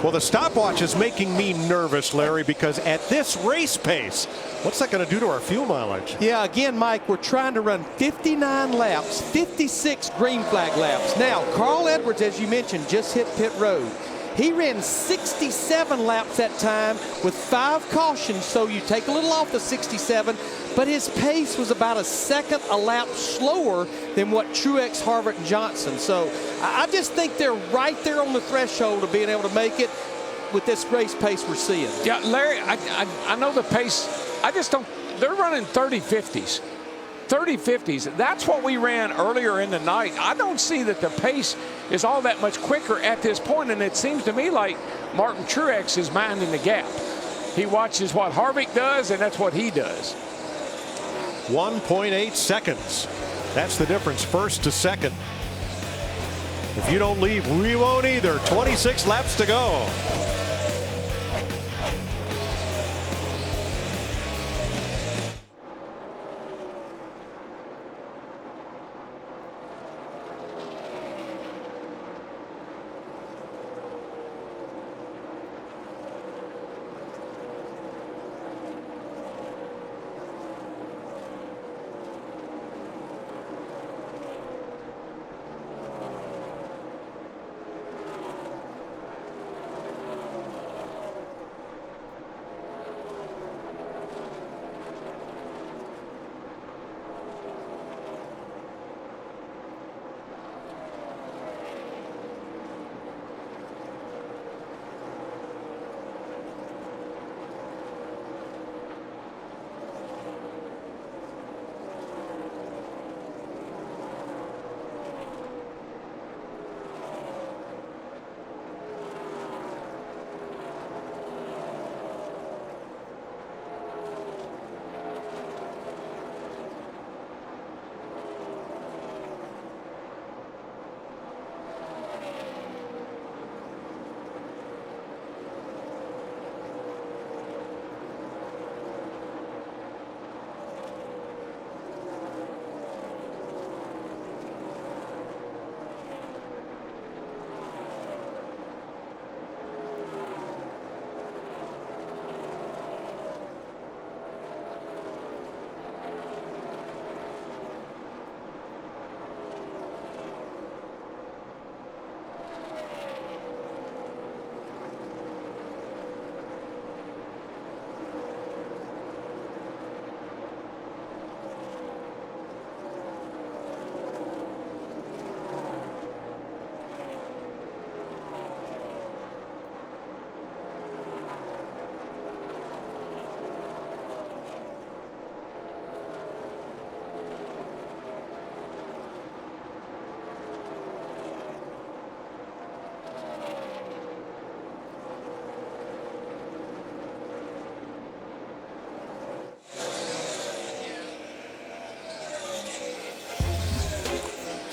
Well, the stopwatch is making me nervous, Larry, because at this race pace, what's that going to do to our fuel mileage? Yeah, again, Mike, we're trying to run 59 laps, 56 green flag laps. Now, Carl Edwards, as you mentioned, just hit pit road. He ran 67 laps that time with 5 cautions, so you take a little off the 67, but his pace was about a second a lap slower than what Truex, Harvick, and Johnson. So I just think they're right there on the threshold of being able to make it with this race pace we're seeing. Yeah, Larry, I know the pace. I just don't. They're running 30-50s. 30-50s. That's what we ran earlier in the night. I don't see that the pace is all that much quicker at this point, and it seems to me like Martin Truex is minding the gap. He watches what Harvick does, and that's what he does. 1.8 seconds. That's the difference, first to second. If you don't leave, we won't either. 26 laps to go.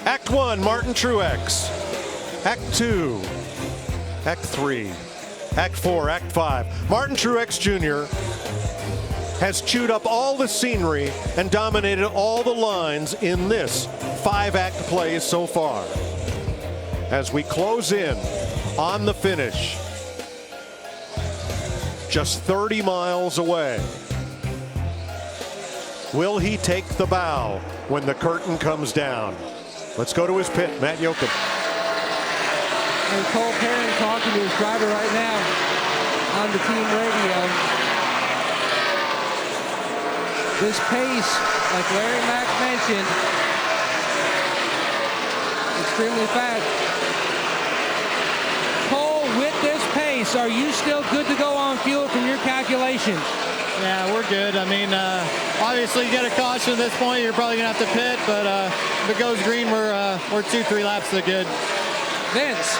Act 1, Martin Truex. Act 2, Act 3, Act 4, Act 5. Martin Truex Jr. has chewed up all the scenery and dominated all the lines in this 5-act play so far. As we close in on the finish, just 30 miles away. Will he take the bow when the curtain comes down? Let's go to his pit, Matt Yoakum. And Cole Perrin talking to his driver right now on the team radio. This pace, like Larry Mack mentioned, extremely fast. Cole, with this pace, are you still good to go on fuel from your calculations? Yeah, we're good. I mean, obviously you get a caution at this point, you're probably going to have to pit, but if it goes green, we're 2-3 laps to good. Vince,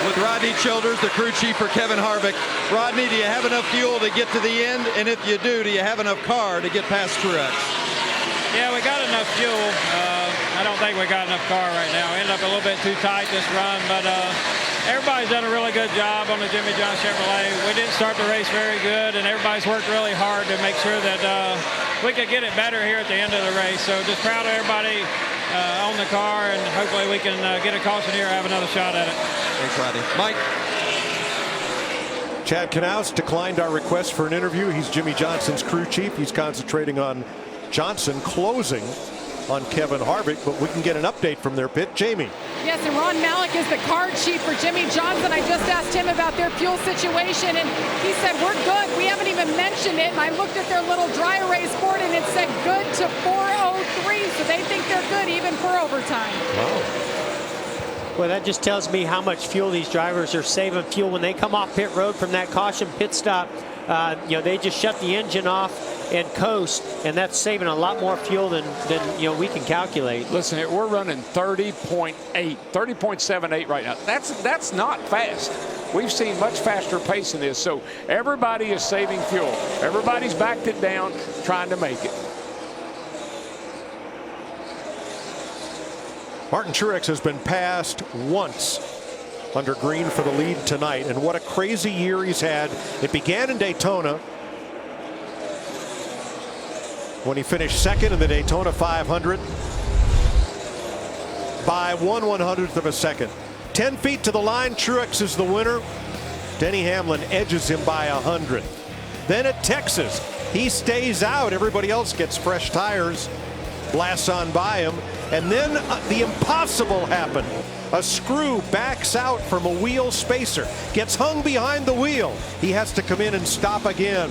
with Rodney Childers, the crew chief for Kevin Harvick. Rodney, do you have enough fuel to get to the end? And if you do you have enough car to get past Truex? Yeah, we got enough fuel. I don't think we got enough car right now. We ended up a little bit too tight this run, but everybody's done a really good job on the Jimmy John Chevrolet. We didn't start the race very good, and everybody's worked really hard to make sure that we could get it better here at the end of the race. So just proud of everybody on the car, and hopefully we can get a caution here and have another shot at it. Thanks, Rodney. Mike. Chad Knaus declined our request for an interview. He's Jimmy Johnson's crew chief. He's concentrating on Johnson closing on Kevin Harvick, but we can get an update from their pit. Jamie. Yes, and Ron Malik is the car chief for Jimmy Johnson. I just asked him about their fuel situation, and he said, we're good. We haven't even mentioned it. And I looked at their little dry erase board, and it said good to 403, so they think they're good even for overtime. Wow. Well, that just tells me how much fuel these drivers are saving fuel when they come off pit road from that caution pit stop. They just shut the engine off and coast, and that's saving a lot more fuel than we can calculate. Listen, we're running 30.8, 30.78 right now. That's not fast. We've seen much faster pace in this, so everybody is saving fuel. Everybody's backed it down, trying to make it. Martin Truex has been passed once under green for the lead tonight, and what a crazy year he's had. It began in Daytona when he finished second in the Daytona 500 by 1/100th of a second. 10 feet to the line, Truex is the winner. Denny Hamlin edges him by 100. Then at Texas, he stays out. Everybody else gets fresh tires, blasts on by him. And then the impossible happened. A screw backs out from a wheel spacer, gets hung behind the wheel. He has to come in and stop again.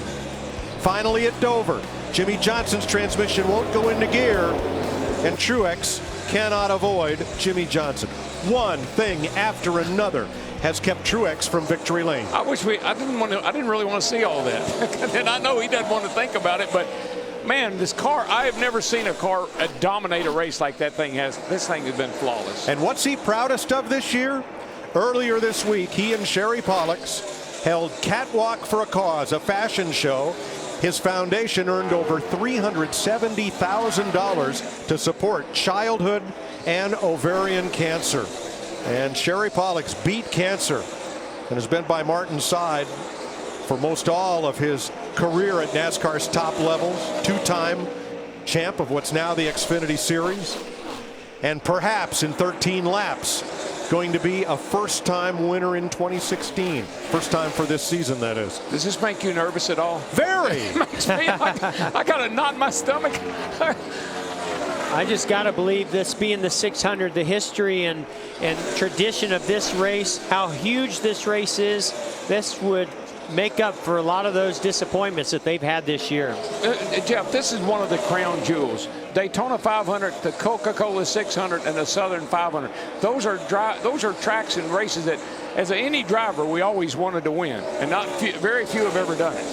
Finally at Dover, Jimmy Johnson's transmission won't go into gear, and Truex cannot avoid Jimmy Johnson. One thing after another has kept Truex from victory lane. I didn't really want to see all that. And I know he doesn't want to think about it, but man, this car, I have never seen a car dominate a race like that thing has. This thing has been flawless. And what's he proudest of this year? Earlier this week, he and Sherry Pollux held Catwalk for a Cause, a fashion show. His foundation earned over $370,000 to support childhood and ovarian cancer. And Sherry Pollux beat cancer and has been by Martin's side for most all of his career at NASCAR's top levels. Two-time champ of what's now the Xfinity Series, and perhaps in 13 laps going to be a first-time winner in 2016. First time for this season, that is. Does this make you nervous at all? Very. It makes me, I got a knot in my stomach. I just got to believe this being the 600, the history and tradition of this race, how huge this race is. This would make up for a lot of those disappointments that they've had this year. Jeff, this is one of the crown jewels. Daytona 500, the Coca-Cola 600, and the Southern 500. Those are tracks and races that, as any driver, we always wanted to win, and very few have ever done it.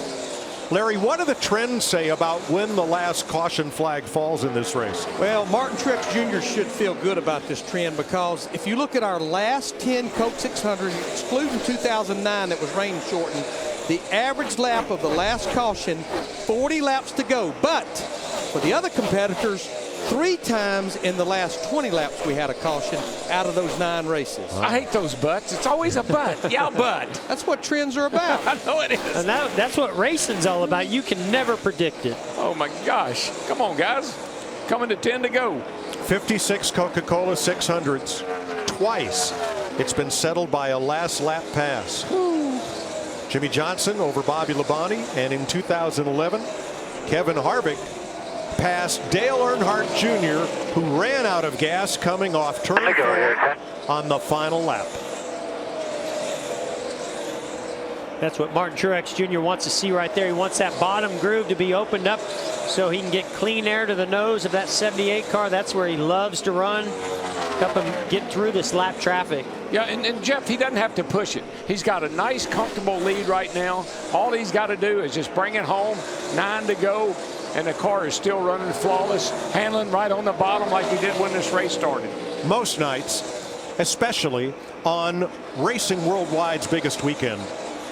Larry, what do the trends say about when the last caution flag falls in this race? Well, Martin Truex Jr. should feel good about this trend, because if you look at our last 10 Coke 600s, excluding 2009 that was rain shortened, The average lap of the last caution, 40 laps to go. But for the other competitors, 3 times in the last 20 laps we had a caution out of those 9 races. I hate those butts. It's always a butt. Yeah, butt. That's what trends are about. I know it is. And that's what racing's all about. You can never predict it. Oh, my gosh. Come on, guys. Coming to 10 to go. 56 Coca-Cola 600s. Twice it's been settled by a last lap pass. Jimmy Johnson over Bobby Labonte, and in 2011, Kevin Harvick passed Dale Earnhardt Jr., who ran out of gas coming off turn 4 on the final lap. That's what Martin Truex Jr. wants to see right there. He wants that bottom groove to be opened up so he can get clean air to the nose of that 78 car. That's where he loves to run. Help him get through this lap traffic. Yeah, and Jeff, he doesn't have to push it. He's got a nice, comfortable lead right now. All he's got to do is just bring it home. 9 to go, and the car is still running flawless, handling right on the bottom like he did when this race started. Most nights, especially on Racing Worldwide's biggest weekend,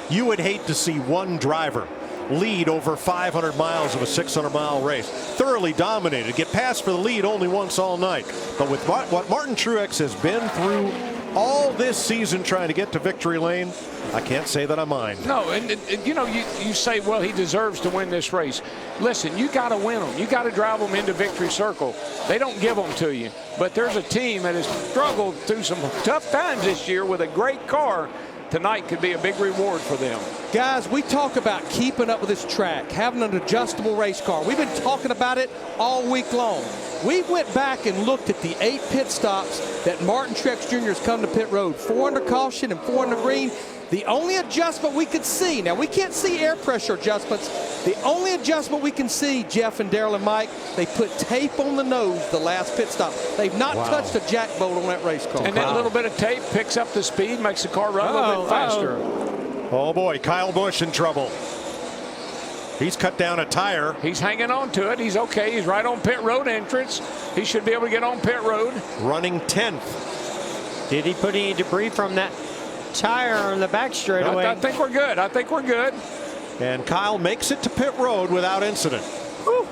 you would hate to see one driver lead over 500 miles of a 600-mile race, thoroughly dominated, get passed for the lead only once all night. But with what Martin Truex has been through all this season trying to get to victory lane, I can't say that I mind. No, and you know, you say, well, he deserves to win this race. Listen, you got to win them. You got to drive them into victory circle. They don't give them to you. But there's a team that has struggled through some tough times this year with a great car. Tonight could be a big reward for them. Guys, we talk about keeping up with this track, having an adjustable race car. We've been talking about it all week long. We went back and looked at the 8 pit stops that Martin Truex Jr. has come to pit road. 4 under caution and 4 under green. The only adjustment we could see, now we can't see air pressure adjustments. The only adjustment we can see, Jeff and Daryl and Mike, they put tape on the nose the last pit stop. They've not touched a jack bolt on that race car. And that little bit of tape picks up the speed, makes the car run a little bit faster. Oh boy, Kyle Busch in trouble. He's cut down a tire. He's hanging on to it. He's okay. He's right on pit road entrance. He should be able to get on pit road. Running 10th. Did he put any debris from that tire on the back straightaway? I think we're good. I think we're good. And Kyle makes it to pit road without incident. Whew.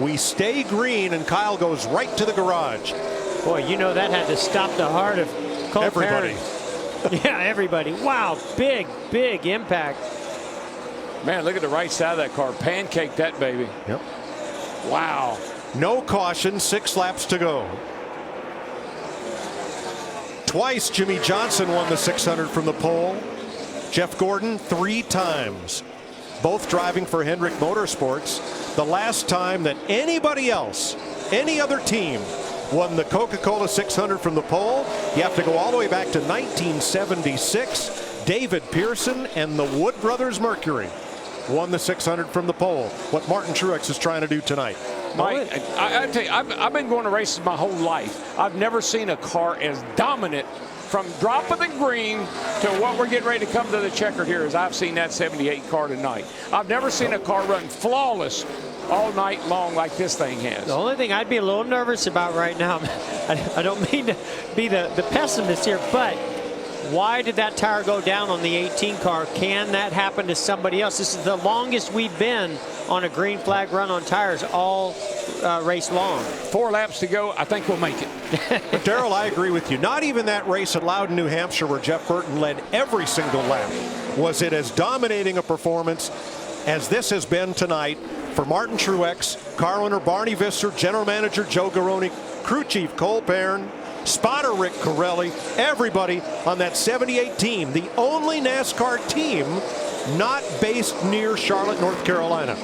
We stay green, and Kyle goes right to the garage. Boy, you know that had to stop the heart of Cole everybody. Yeah, everybody. Wow, big, big impact. Man, look at the right side of that car. Pancake that baby. Yep. Wow. No caution, 6 laps to go. Twice Jimmy Johnson won the 600 from the pole. Jeff Gordon 3 times. Both driving for Hendrick Motorsports. The last time that anybody else, any other team, won the Coca-Cola 600 from the pole, you have to go all the way back to 1976. David Pearson and the Wood Brothers Mercury won the 600 from the pole. What Martin Truex is trying to do tonight. Mike, I tell you, I've been going to races my whole life. I've never seen a car as dominant from drop of the green to what we're getting ready to come to the checkered here as I've seen that 78 car tonight. I've never seen a car run flawless all night long like this thing has. The only thing I'd be a little nervous about right now, I don't mean to be the pessimist here, but why did that tire go down on the 18 car? Can that happen to somebody else? This is the longest we've been on a green flag run on tires all race long. 4 laps to go. I think we'll make it. But Daryl, I agree with you. Not even that race at Loudon, New Hampshire, where Jeff Burton led every single lap, was it as dominating a performance as this has been tonight for Martin Truex, car owner Barney Visser, general manager Joe Garone, crew chief Cole Perrin, spotter Rick Corelli, everybody on that 78 team, the only NASCAR team not based near Charlotte, North Carolina.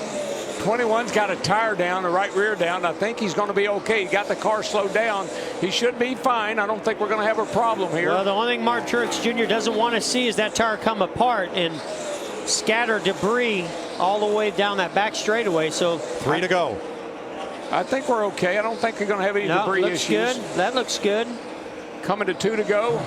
21's got a tire down, the right rear down. I think he's going to be okay. He got the car slowed down. He should be fine. I don't think we're going to have a problem here. Well, the only thing Martin Truex Jr. doesn't want to see is that tire come apart and scatter debris all the way down that back straightaway. So 3 to go. I think we're okay. I don't think we're going to have any debris looks issues. Good. That looks good. Coming to 2 to go.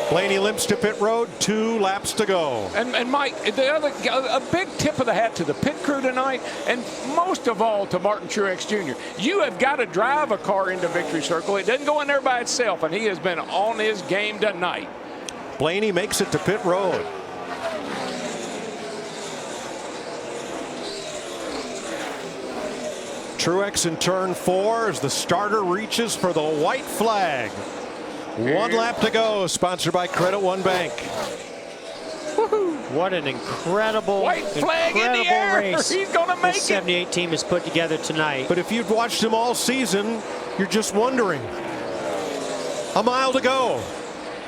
Blaney limps to pit road, 2 laps to go. And Mike, a big tip of the hat to the pit crew tonight, and most of all to Martin Truex Jr. You have got to drive a car into victory circle. It doesn't go in there by itself, and he has been on his game tonight. Blaney makes it to pit road. Truex in turn 4 as the starter reaches for the white flag. 1 lap to go, sponsored by Credit One Bank. What an incredible, White flag in the air. race He's gonna make the 78 team has put together tonight. But if you've watched him all season, you're just wondering. A mile to go.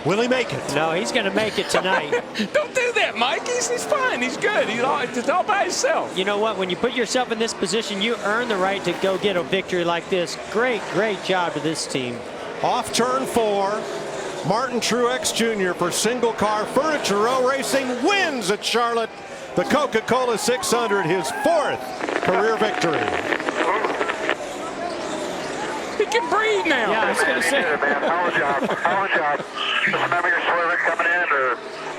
Will he make it? No, he's going to make it tonight. Don't do that, Mike. He's fine. He's good. He's all by himself. You know what? When you put yourself in this position, you earn the right to go get a victory like this. Great job to this team. Off turn 4. Martin Truex Jr. for Single Car Furniture Row Racing wins at Charlotte. The Coca-Cola 600, his 4th career victory. He can breathe now. Yeah, I was going to say. Man, power job. Just remember your swerver coming in, or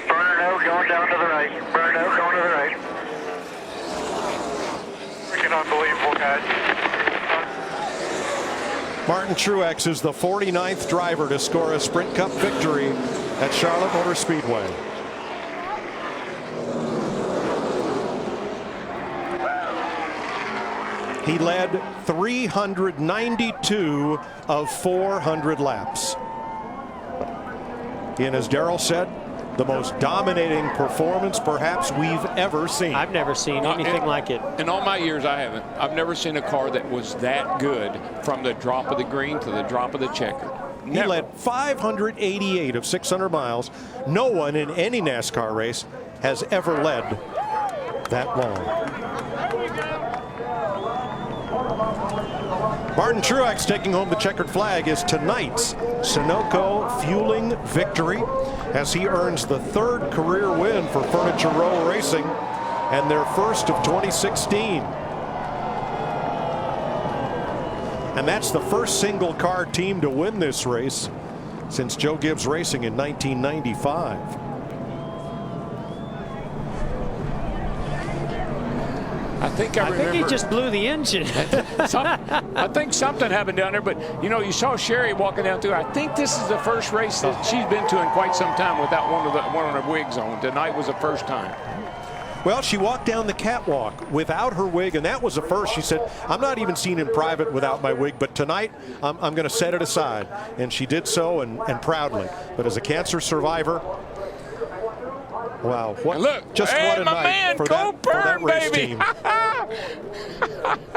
burner no going down to the right. Burner no going to the right. Freaking unbelievable, guys. Martin Truex is the 49th driver to score a Sprint Cup victory at Charlotte Motor Speedway. He led 392 of 400 laps. And as Darrell said, the most dominating performance perhaps we've ever seen. I've never seen anything like it. In all my years, I haven't. I've never seen a car that was that good from the drop of the green to the drop of the checker. He led 588 of 600 miles. No one in any NASCAR race has ever led that long. Martin Truex taking home the checkered flag is tonight's Sunoco Fueling victory as he earns the 3rd career win for Furniture Row Racing and their first of 2016. And that's the first single car team to win this race since Joe Gibbs Racing in 1995. I think he just blew the engine. I think something happened down there, but you know, you saw Sherry walking down through. I think this is the first race that she's been to in quite some time without one of her wigs on. Tonight was the first time. Well, she walked down the catwalk without her wig, and that was the first. She said, I'm not even seen in private without my wig, but tonight I'm going to set it aside. And she did so, and proudly. But as a cancer survivor, wow, what, look, what a night for that race team.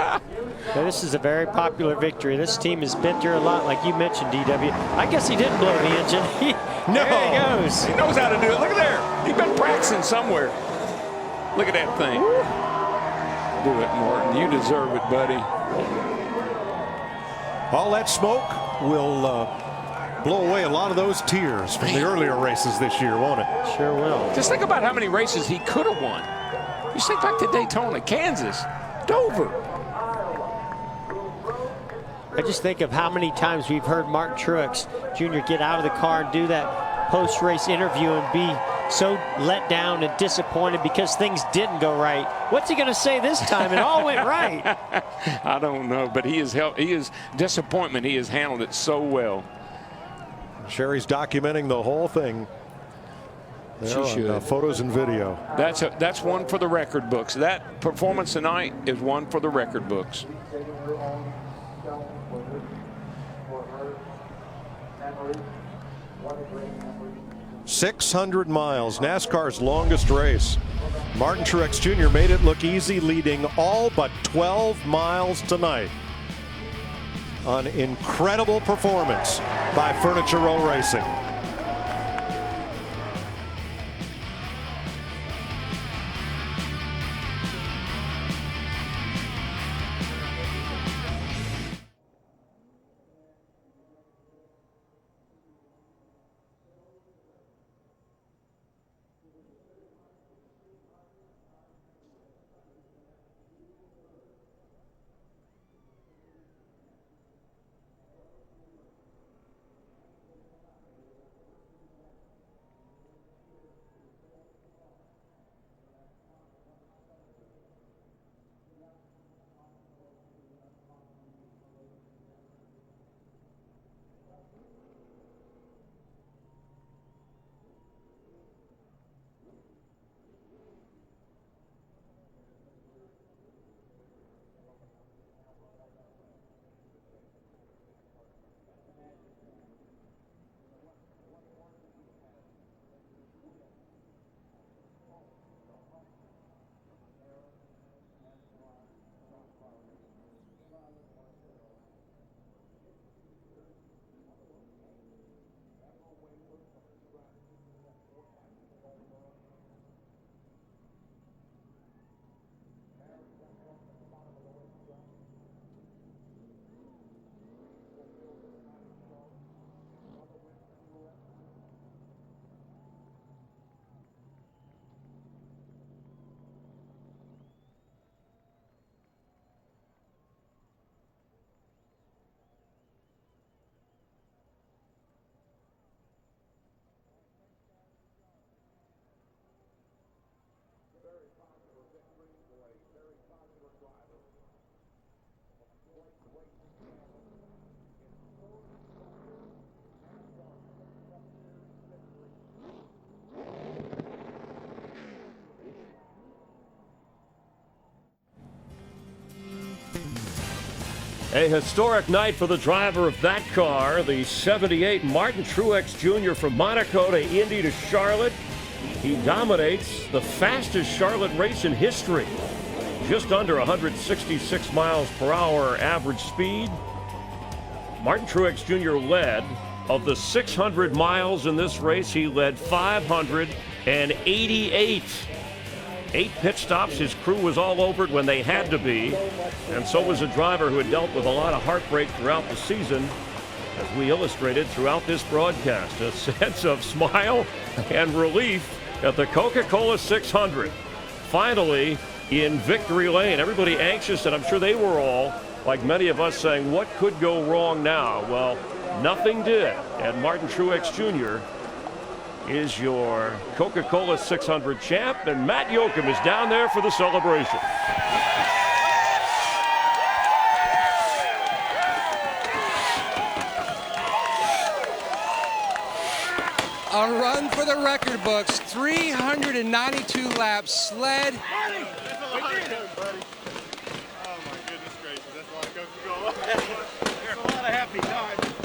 Now, this is a very popular victory. This team has been through a lot, like you mentioned, DW. I guess he didn't blow the engine. No. There he goes. He knows how to do it. Look at there. He's been practicing somewhere. Look at that thing. Do it, Martin. You deserve it, buddy. All that smoke will blow away a lot of those tears from the earlier races this year, won't it? Sure will. Just think about how many races he could have won. You think back to Daytona, Kansas, Dover. I just think of how many times we've heard Martin Truex Jr. get out of the car and do that post-race interview and be so let down and disappointed because things didn't go right. What's he going to say this time? It all went right. I don't know, but he is disappointment. He has handled it so well. Sherry's documenting the whole thing. She should. Photos and video. That's one for the record books. That performance tonight is one for the record books. .600 miles, NASCAR's longest race. Martin Truex Jr. made it look easy, leading all but 12 miles tonight. An incredible performance by Furniture Row Racing. A historic night for the driver of that car, the 78 Martin Truex Jr. from Monaco to Indy to Charlotte. He dominates the fastest Charlotte race in history. Just under 166 miles per hour average speed. Martin Truex Jr. led. Of the 600 miles in this race, he led 588. 8 pit stops. His crew was all over it when they had to be. And so was a driver who had dealt with a lot of heartbreak throughout the season, as we illustrated throughout this broadcast. A sense of smile and relief at the Coca-Cola 600. Finally, in victory lane. Everybody anxious, and I'm sure they were all, like many of us, saying, what could go wrong now? Well, nothing did. And Martin Truex Jr. is your Coca-Cola 600 champ, and Matt Yoakum is down there for the celebration. A run for the record books, 392 laps, sled.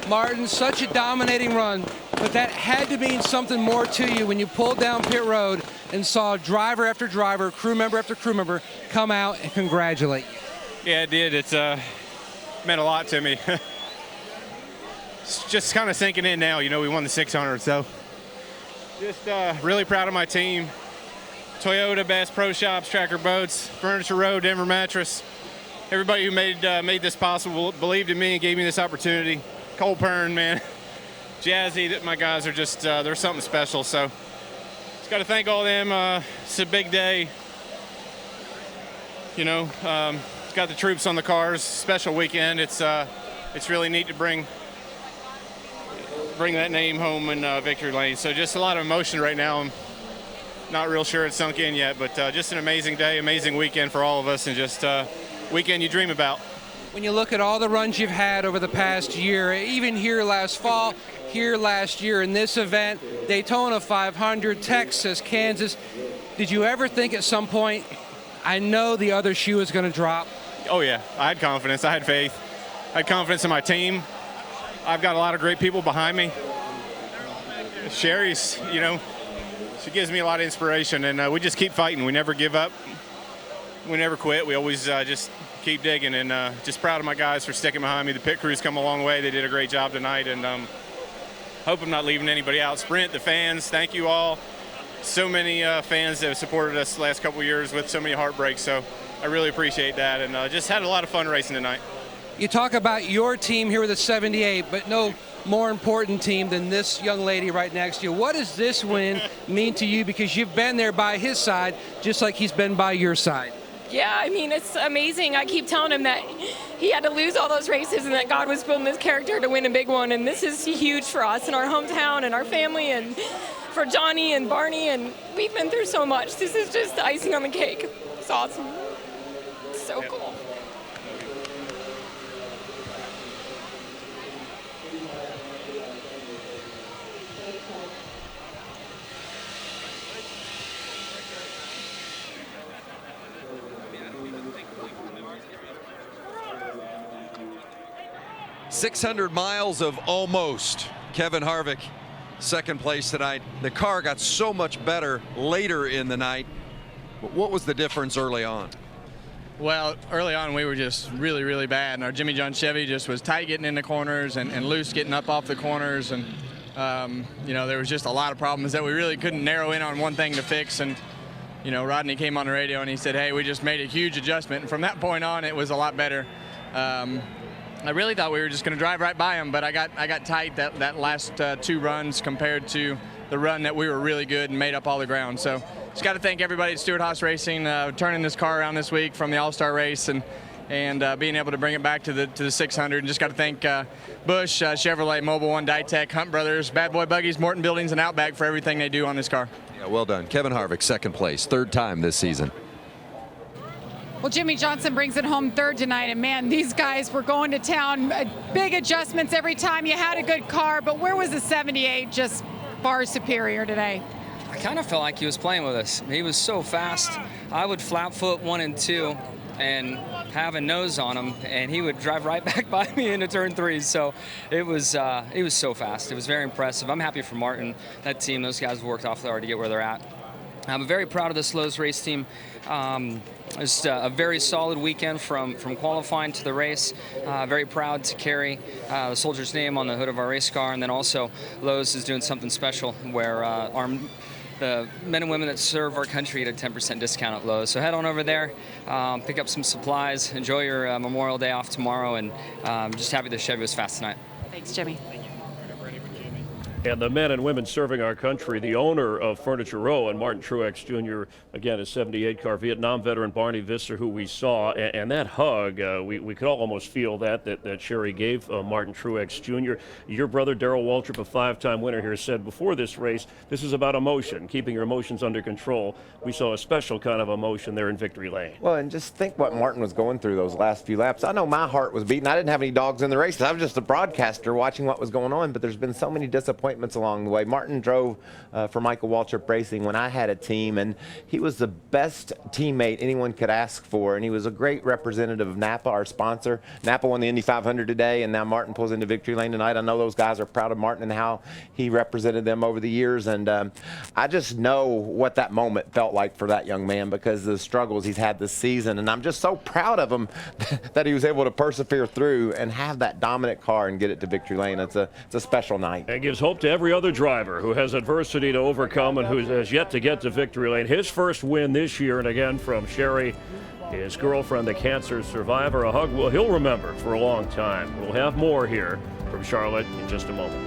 Martin, such a dominating run, but that had to mean something more to you when you pulled down pit road and saw driver after driver, crew member after crew member come out and congratulate you. Yeah, it did. It's meant a lot to me. It's just kind of sinking in now. You know, we won the 600, so just really proud of my team. Toyota, Best Pro Shops, Tracker Boats, Furniture Row, Denver Mattress. Everybody who made this possible believed in me and gave me this opportunity. Cole Pern, man, Jazzy, my guys are just, they're something special. So just got to thank all of them. It's a big day. You know, got the troops on the cars, special weekend. It's really neat to bring that name home in victory lane. So just a lot of emotion right now. I'm not real sure it's sunk in yet, but just an amazing day, amazing weekend for all of us, and just weekend you dream about. When you look at all the runs you've had over the past year, even here last fall, here last year in this event, Daytona 500, Texas, Kansas, did you ever think at some point, I know the other shoe is going to drop? Oh yeah, I had confidence, I had faith. I had confidence in my team. I've got a lot of great people behind me. Sherry's, you know, she gives me a lot of inspiration, and we just keep fighting. We never give up. We never quit. We always just keep digging, and just proud of my guys for sticking behind me. The pit crew's come a long way. They did a great job tonight, and hope I'm not leaving anybody out. Sprint, the fans, thank you all. So many fans that have supported us the last couple of years with so many heartbreaks, so I really appreciate that, and just had a lot of fun racing tonight. You talk about your team here with the 78, but no more important team than this young lady right next to you. What does this win mean to you? Because you've been there by his side, just like he's been by your side. Yeah, I mean, it's amazing. I keep telling him that he had to lose all those races and that God was building this character to win a big one. And this is huge for us and our hometown and our family and for Johnny and Barney. And we've been through so much. This is just the icing on the cake. It's awesome. It's so cool. 600 miles of almost. Kevin Harvick, second place tonight. The car got so much better later in the night. But what was the difference early on? Well, early on we were just really, really bad. And our Jimmy John Chevy just was tight getting in the corners and loose getting up off the corners. And, you know, there was just a lot of problems that we really couldn't narrow in on one thing to fix. And, you know, Rodney came on the radio and he said, hey, we just made a huge adjustment. And from that point on, it was a lot better. I really thought we were just going to drive right by him, but I got tight that last two runs compared to the run that we were really good and made up all the ground. So just got to thank everybody at Stewart-Haas Racing turning this car around this week from the All-Star race and being able to bring it back to the 600. And just got to thank Busch, Chevrolet, Mobil 1, Dytek, Hunt Brothers, Bad Boy Buggies, Morton Buildings, and Outback for everything they do on this car. Yeah, well done. Kevin Harvick, second place, third time this season. Well, Jimmy Johnson brings it home third tonight, and man, these guys were going to town. Big adjustments every time. You had a good car, but where was the 78 just far superior today? kind of felt like he was playing with us. He was so fast. I would flat foot 1 and 2 and have a nose on him, and he would drive right back by me into turn 3. So it was so fast. It was very impressive. I'm happy for Martin, that team. Those guys have worked awfully hard to get where they're at. I'm very proud of this Lowe's race team. Just a very solid weekend from qualifying to the race. Very proud to carry the soldier's name on the hood of our race car, and then also Lowe's is doing something special where the men and women that serve our country get a 10% discount at Lowe's. So head on over there, pick up some supplies, enjoy your Memorial Day off tomorrow, and just happy the Chevy was fast tonight. Thanks, Jimmy. And the men and women serving our country, the owner of Furniture Row and Martin Truex Jr., again, a 78 car Vietnam veteran, Barney Visser, who we saw, and that hug, we could all almost feel that Sherry gave Martin Truex Jr. Your brother, Darrell Waltrip, a 5-time winner here, said before this race, this is about emotion, keeping your emotions under control. We saw a special kind of emotion there in Victory Lane. Well, and just think what Martin was going through those last few laps. I know my heart was beating. I didn't have any dogs in the race. I was just a broadcaster watching what was going on, but there's been so many disappointments along the way. Martin drove for Michael Waltrip Racing when I had a team, and he was the best teammate anyone could ask for, and he was a great representative of Napa, our sponsor. Napa won the Indy 500 today, and now Martin pulls into Victory Lane tonight. I know those guys are proud of Martin and how he represented them over the years, and I just know what that moment felt like for that young man because of the struggles he's had this season, and I'm just so proud of him that he was able to persevere through and have that dominant car and get it to Victory Lane. It's a special night. It gives hope to every other driver who has adversity to overcome and who has yet to get to Victory Lane. His first win this year, and again from Sherry, his girlfriend, the cancer survivor, a hug he'll remember for a long time. We'll have more here from Charlotte in just a moment.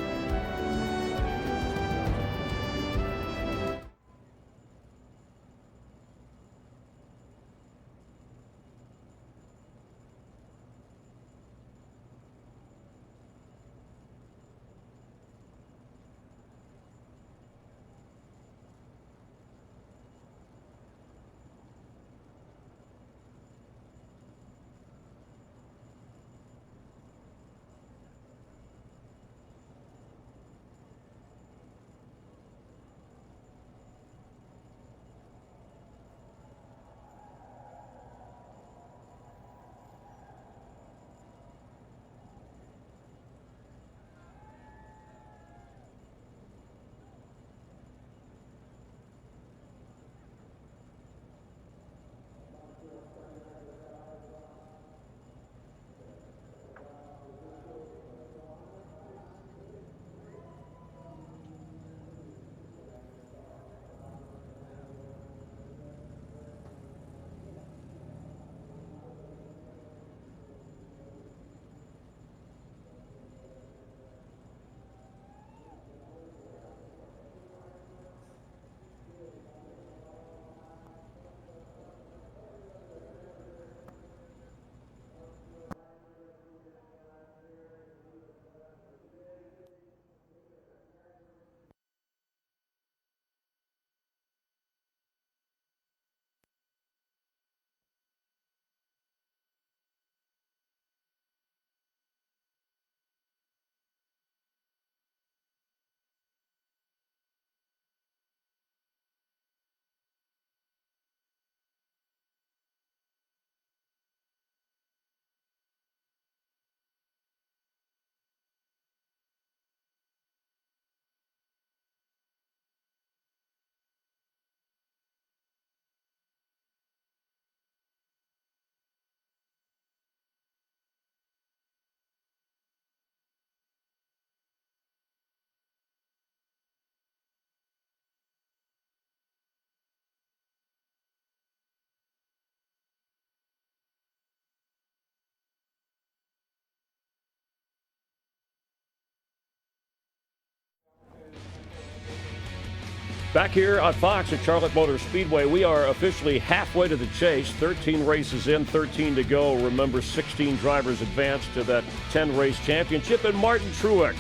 Back here on Fox at Charlotte Motor Speedway, we are officially halfway to the chase. 13 races in, 13 to go. Remember, 16 drivers advanced to that 10-race championship, and Martin Truex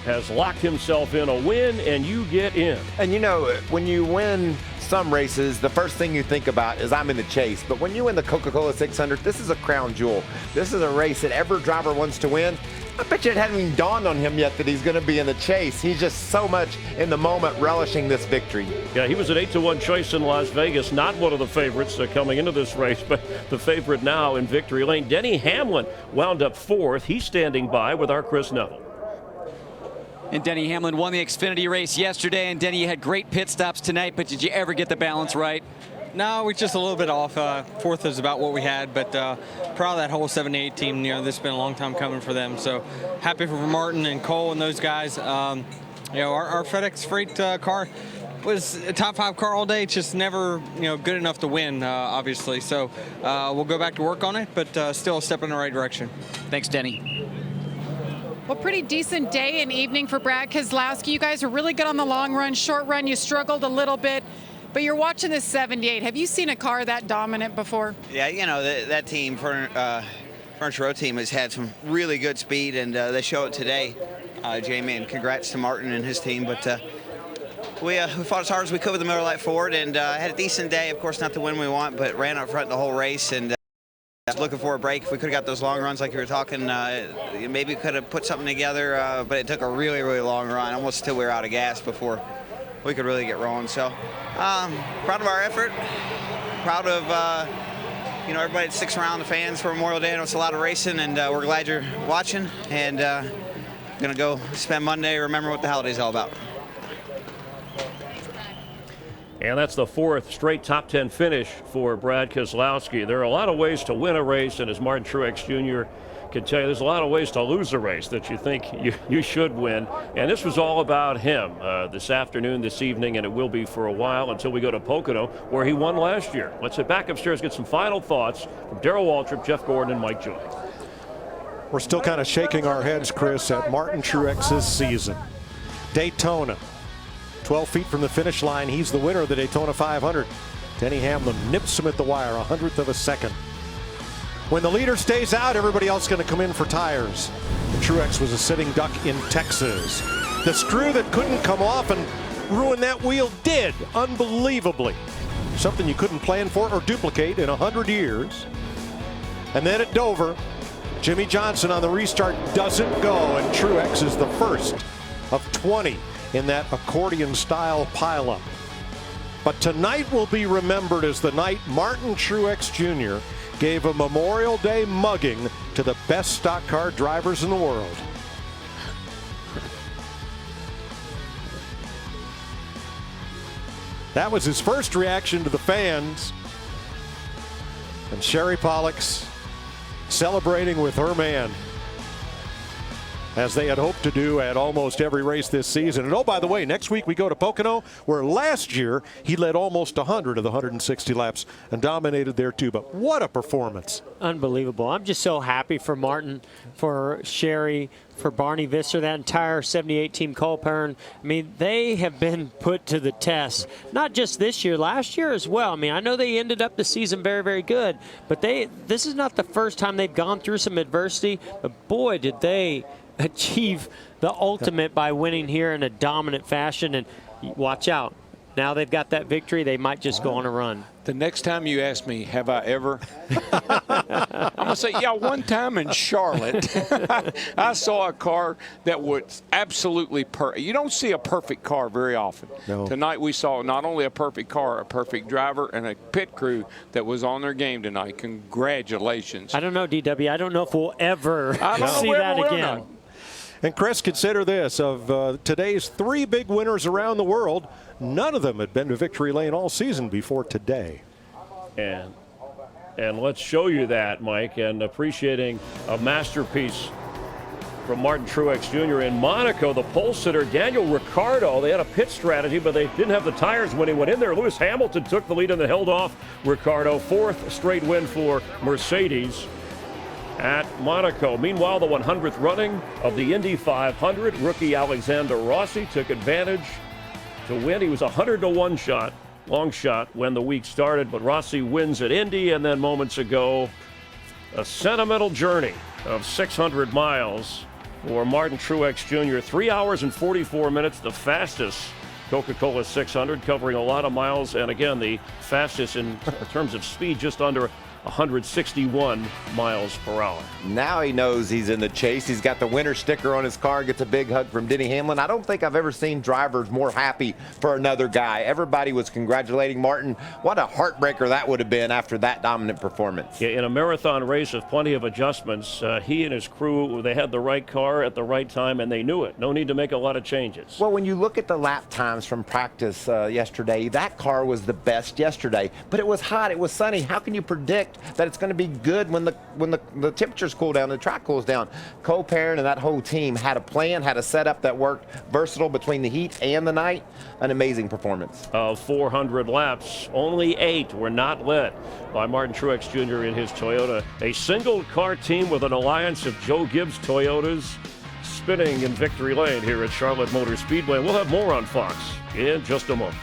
has locked himself in a win, and you get in. And you know, when you win some races, the first thing you think about is I'm in the chase. But when you win the Coca-Cola 600, this is a crown jewel. This is a race that every driver wants to win. I bet you it hadn't even dawned on him yet that he's going to be in the chase. He's just so much in the moment relishing this victory. Yeah, he was an 8-1 choice in Las Vegas, not one of the favorites coming into this race, but the favorite now in victory lane. Denny Hamlin wound up 4th. He's standing by with our Chris Neville. And Denny Hamlin won the Xfinity race yesterday, and Denny, you had great pit stops tonight, but did you ever get the balance right? No, we're just a little bit off. 4th is about what we had, but proud of that whole 78 team. You know, this has been a long time coming for them. So happy for Martin and Cole and those guys. You know, our FedEx Freight car was a top 5 car all day. It's just never, you know, good enough to win, obviously. So we'll go back to work on it, but still a step in the right direction. Thanks, Denny. Well, pretty decent day and evening for Brad Keselowski. You guys are really good on the long run. Short run, you struggled a little bit. But you're watching this 78. Have you seen a car that dominant before? Yeah, you know, that team, Furniture Row team, has had some really good speed, and they show it today, Jamie, and congrats to Martin and his team. But we fought as hard as we could with the Miller Lite Ford, and had a decent day. Of course, not the win we want, but ran up front the whole race, and looking for a break. If we could have got those long runs like you were talking, maybe we could have put something together, but it took a really, really long run, almost till we were out of gas before we could really get rolling. So proud of our effort, proud of you know, everybody that sticks around, the fans for Memorial Day. I know it's a lot of racing, and we're glad you're watching, and gonna go spend Monday remember what the holiday's all about. And that's the 4th straight top 10 finish for Brad Keselowski. There are a lot of ways to win a race, and as Martin Truex Jr. can tell you, there's a lot of ways to lose a race that you think you should win. And this was all about him this afternoon, this evening, and it will be for a while until we go to Pocono, where he won last year. Let's head back upstairs, get some final thoughts from Darrell Waltrip, Jeff Gordon, and Mike Joy. We're still kind of shaking our heads, Chris, at Martin Truex's season. Daytona, 12 feet from the finish line. He's the winner of the Daytona 500. Denny Hamlin nips him at the wire, 100th of a second. When the leader stays out, everybody else is going to come in for tires. And Truex was a sitting duck in Texas. The screw that couldn't come off and ruin that wheel did, unbelievably. Something you couldn't plan for or duplicate in 100 years. And then at Dover, Jimmy Johnson on the restart doesn't go, and Truex is the first of 20 in that accordion-style pileup. But tonight will be remembered as the night Martin Truex Jr. gave a Memorial Day mugging to the best stock car drivers in the world. That was his first reaction to the fans. And Sherry Pollux celebrating with her man, as they had hoped to do at almost every race this season. And oh, by the way, next week we go to Pocono, where last year he led almost 100 of the 160 laps and dominated there too. But what a performance. Unbelievable. I'm just so happy for Martin, for Sherry, for Barney Visser, that entire 78 team Cole Perrin. I mean, they have been put to the test, not just this year, last year as well. I mean, I know they ended up the season very, very good, but this is not the first time they've gone through some adversity, but boy, did they achieve the ultimate by winning here in a dominant fashion. And watch out, now they've got that victory, they might just go on a run. The next time you ask me, have I ever? I'm going to say, yeah, one time in Charlotte, I saw a car that was absolutely perfect. You don't see a perfect car very often. No. Tonight we saw not only a perfect car, a perfect driver, and a pit crew that was on their game tonight. Congratulations. I don't know, DW. I don't know if we'll ever see that again. And Chris, consider this, of today's 3 big winners around the world, none of them had been to victory lane all season before today. And let's show you that, Mike, and appreciating a masterpiece from Martin Truex Jr. in Monaco. The pole sitter, Daniel Ricciardo, they had a pit strategy, but they didn't have the tires when he went in there. Lewis Hamilton took the lead and then held off Ricciardo. 4th straight win for Mercedes at Monaco. Meanwhile, the 100th running of the Indy 500, rookie Alexander Rossi took advantage to win. He was 100-1 shot, long shot when the week started, but Rossi wins at Indy, and then moments ago, a sentimental journey of 600 miles for Martin Truex Jr. 3 hours and 44 minutes, the fastest Coca-Cola 600, covering a lot of miles, and again, the fastest in terms of speed, just under 161 miles per hour. Now he knows he's in the chase. He's got the winner sticker on his car, gets a big hug from Denny Hamlin. I don't think I've ever seen drivers more happy for another guy. Everybody was congratulating Martin. What a heartbreaker that would have been after that dominant performance. Yeah, in a marathon race with plenty of adjustments, he and his crew, they had the right car at the right time, and they knew it. No need to make a lot of changes. Well, when you look at the lap times from practice yesterday, that car was the best yesterday. But it was hot, it was sunny. How can you predict that it's going to be good when the temperatures cool down, the track cools down? Cole Perrin and that whole team had a plan, had a setup that worked, versatile between the heat and the night. An amazing performance. Of 400 laps, only 8 were not led by Martin Truex Jr. in his Toyota. A single car team with an alliance of Joe Gibbs Toyotas spinning in victory lane here at Charlotte Motor Speedway. We'll have more on Fox in just a moment.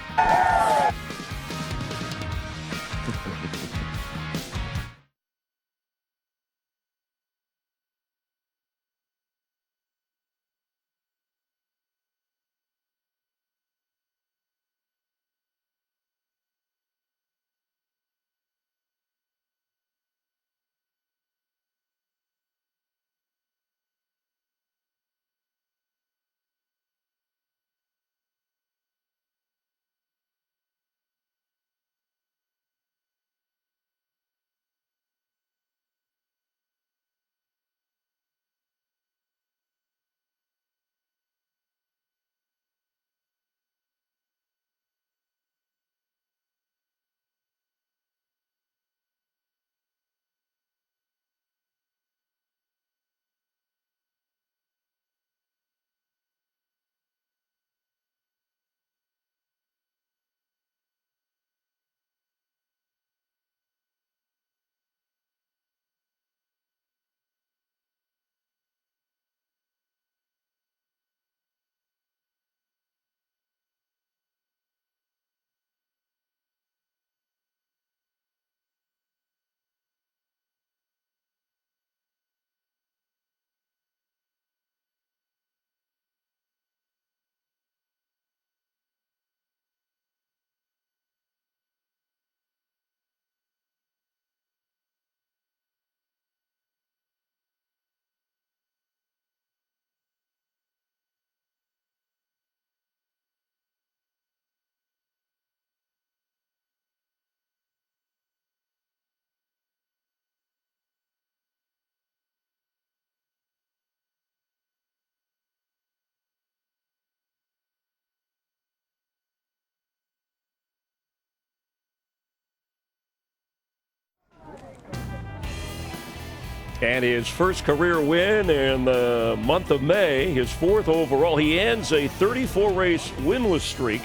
And his first career win in the month of May, his 4th overall. He ends a 34-race winless streak.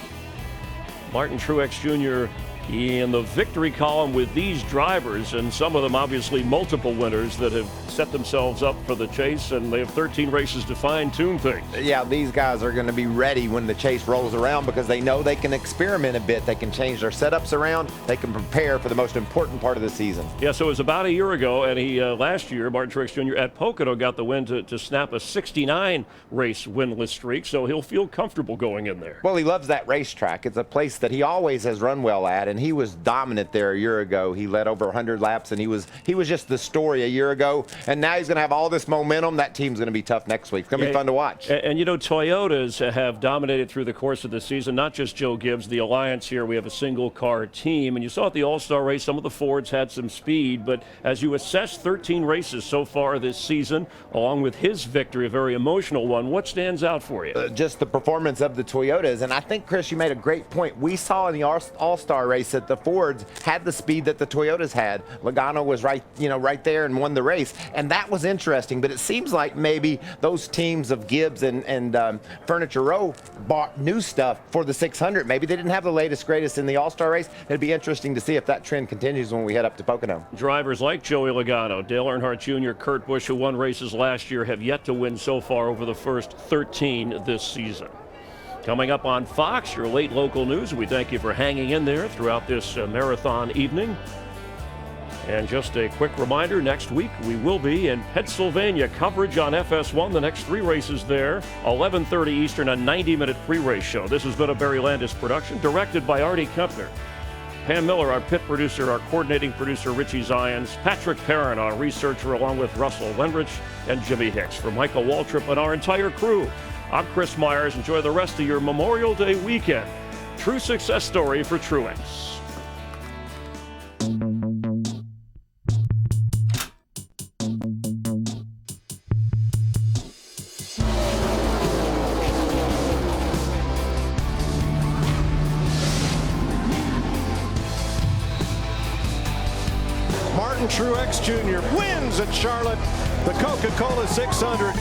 Martin Truex Jr. in the victory column with these drivers, and some of them obviously multiple winners that have set themselves up for the chase, and they have 13 races to fine-tune things. Yeah, these guys are going to be ready when the chase rolls around because they know they can experiment a bit. They can change their setups around. They can prepare for the most important part of the season. Yeah, so it was about a year ago, and he last year, Martin Truex Jr. at Pocono got the win to snap a 69-race winless streak, so he'll feel comfortable going in there. Well, he loves that racetrack. It's a place that he always has run well at, and he was dominant there a year ago. He led over 100 laps, and he was just the story a year ago. And now he's going to have all this momentum. That team's going to be tough next week. It's going to be fun to watch. And you know, Toyotas have dominated through the course of the season, not just Joe Gibbs. The alliance here, we have a single car team. And you saw at the All-Star race, some of the Fords had some speed. But as you assess 13 races so far this season, along with his victory, a very emotional one, what stands out for you? Just the performance of the Toyotas. And I think, Chris, you made a great point. We saw in the All-Star race that the Fords had the speed that the Toyotas had. Logano was right there and won the race. And that was interesting, but it seems like maybe those teams of Gibbs and Furniture Row bought new stuff for the 600. Maybe they didn't have the latest, greatest in the All-Star race. It'd be interesting to see if that trend continues when we head up to Pocono. Drivers like Joey Logano, Dale Earnhardt Jr., Kurt Busch, who won races last year, have yet to win so far over the first 13 this season. Coming up on Fox, your late local news. We thank you for hanging in there throughout this marathon evening. And just a quick reminder, next week we will be in Pennsylvania. Coverage on FS1, the next 3 races there, 11:30 Eastern, a 90-minute pre-race show. This has been a Barry Landis production, directed by Artie Kempner. Pam Miller, our pit producer, our coordinating producer, Richie Zions, Patrick Perrin, our researcher, along with Russell Wenrich and Jimmy Hicks. For Michael Waltrip and our entire crew, I'm Chris Myers. Enjoy the rest of your Memorial Day weekend. True success story for Truex. Martin Truex Jr. wins at Charlotte, the Coca-Cola 600.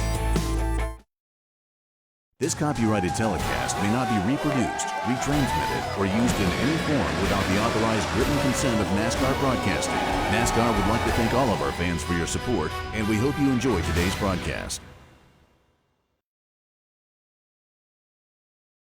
This copyrighted telecast may not be reproduced, retransmitted, or used in any form without the authorized written consent of NASCAR Broadcasting. NASCAR would like to thank all of our fans for your support, and we hope you enjoyed today's broadcast.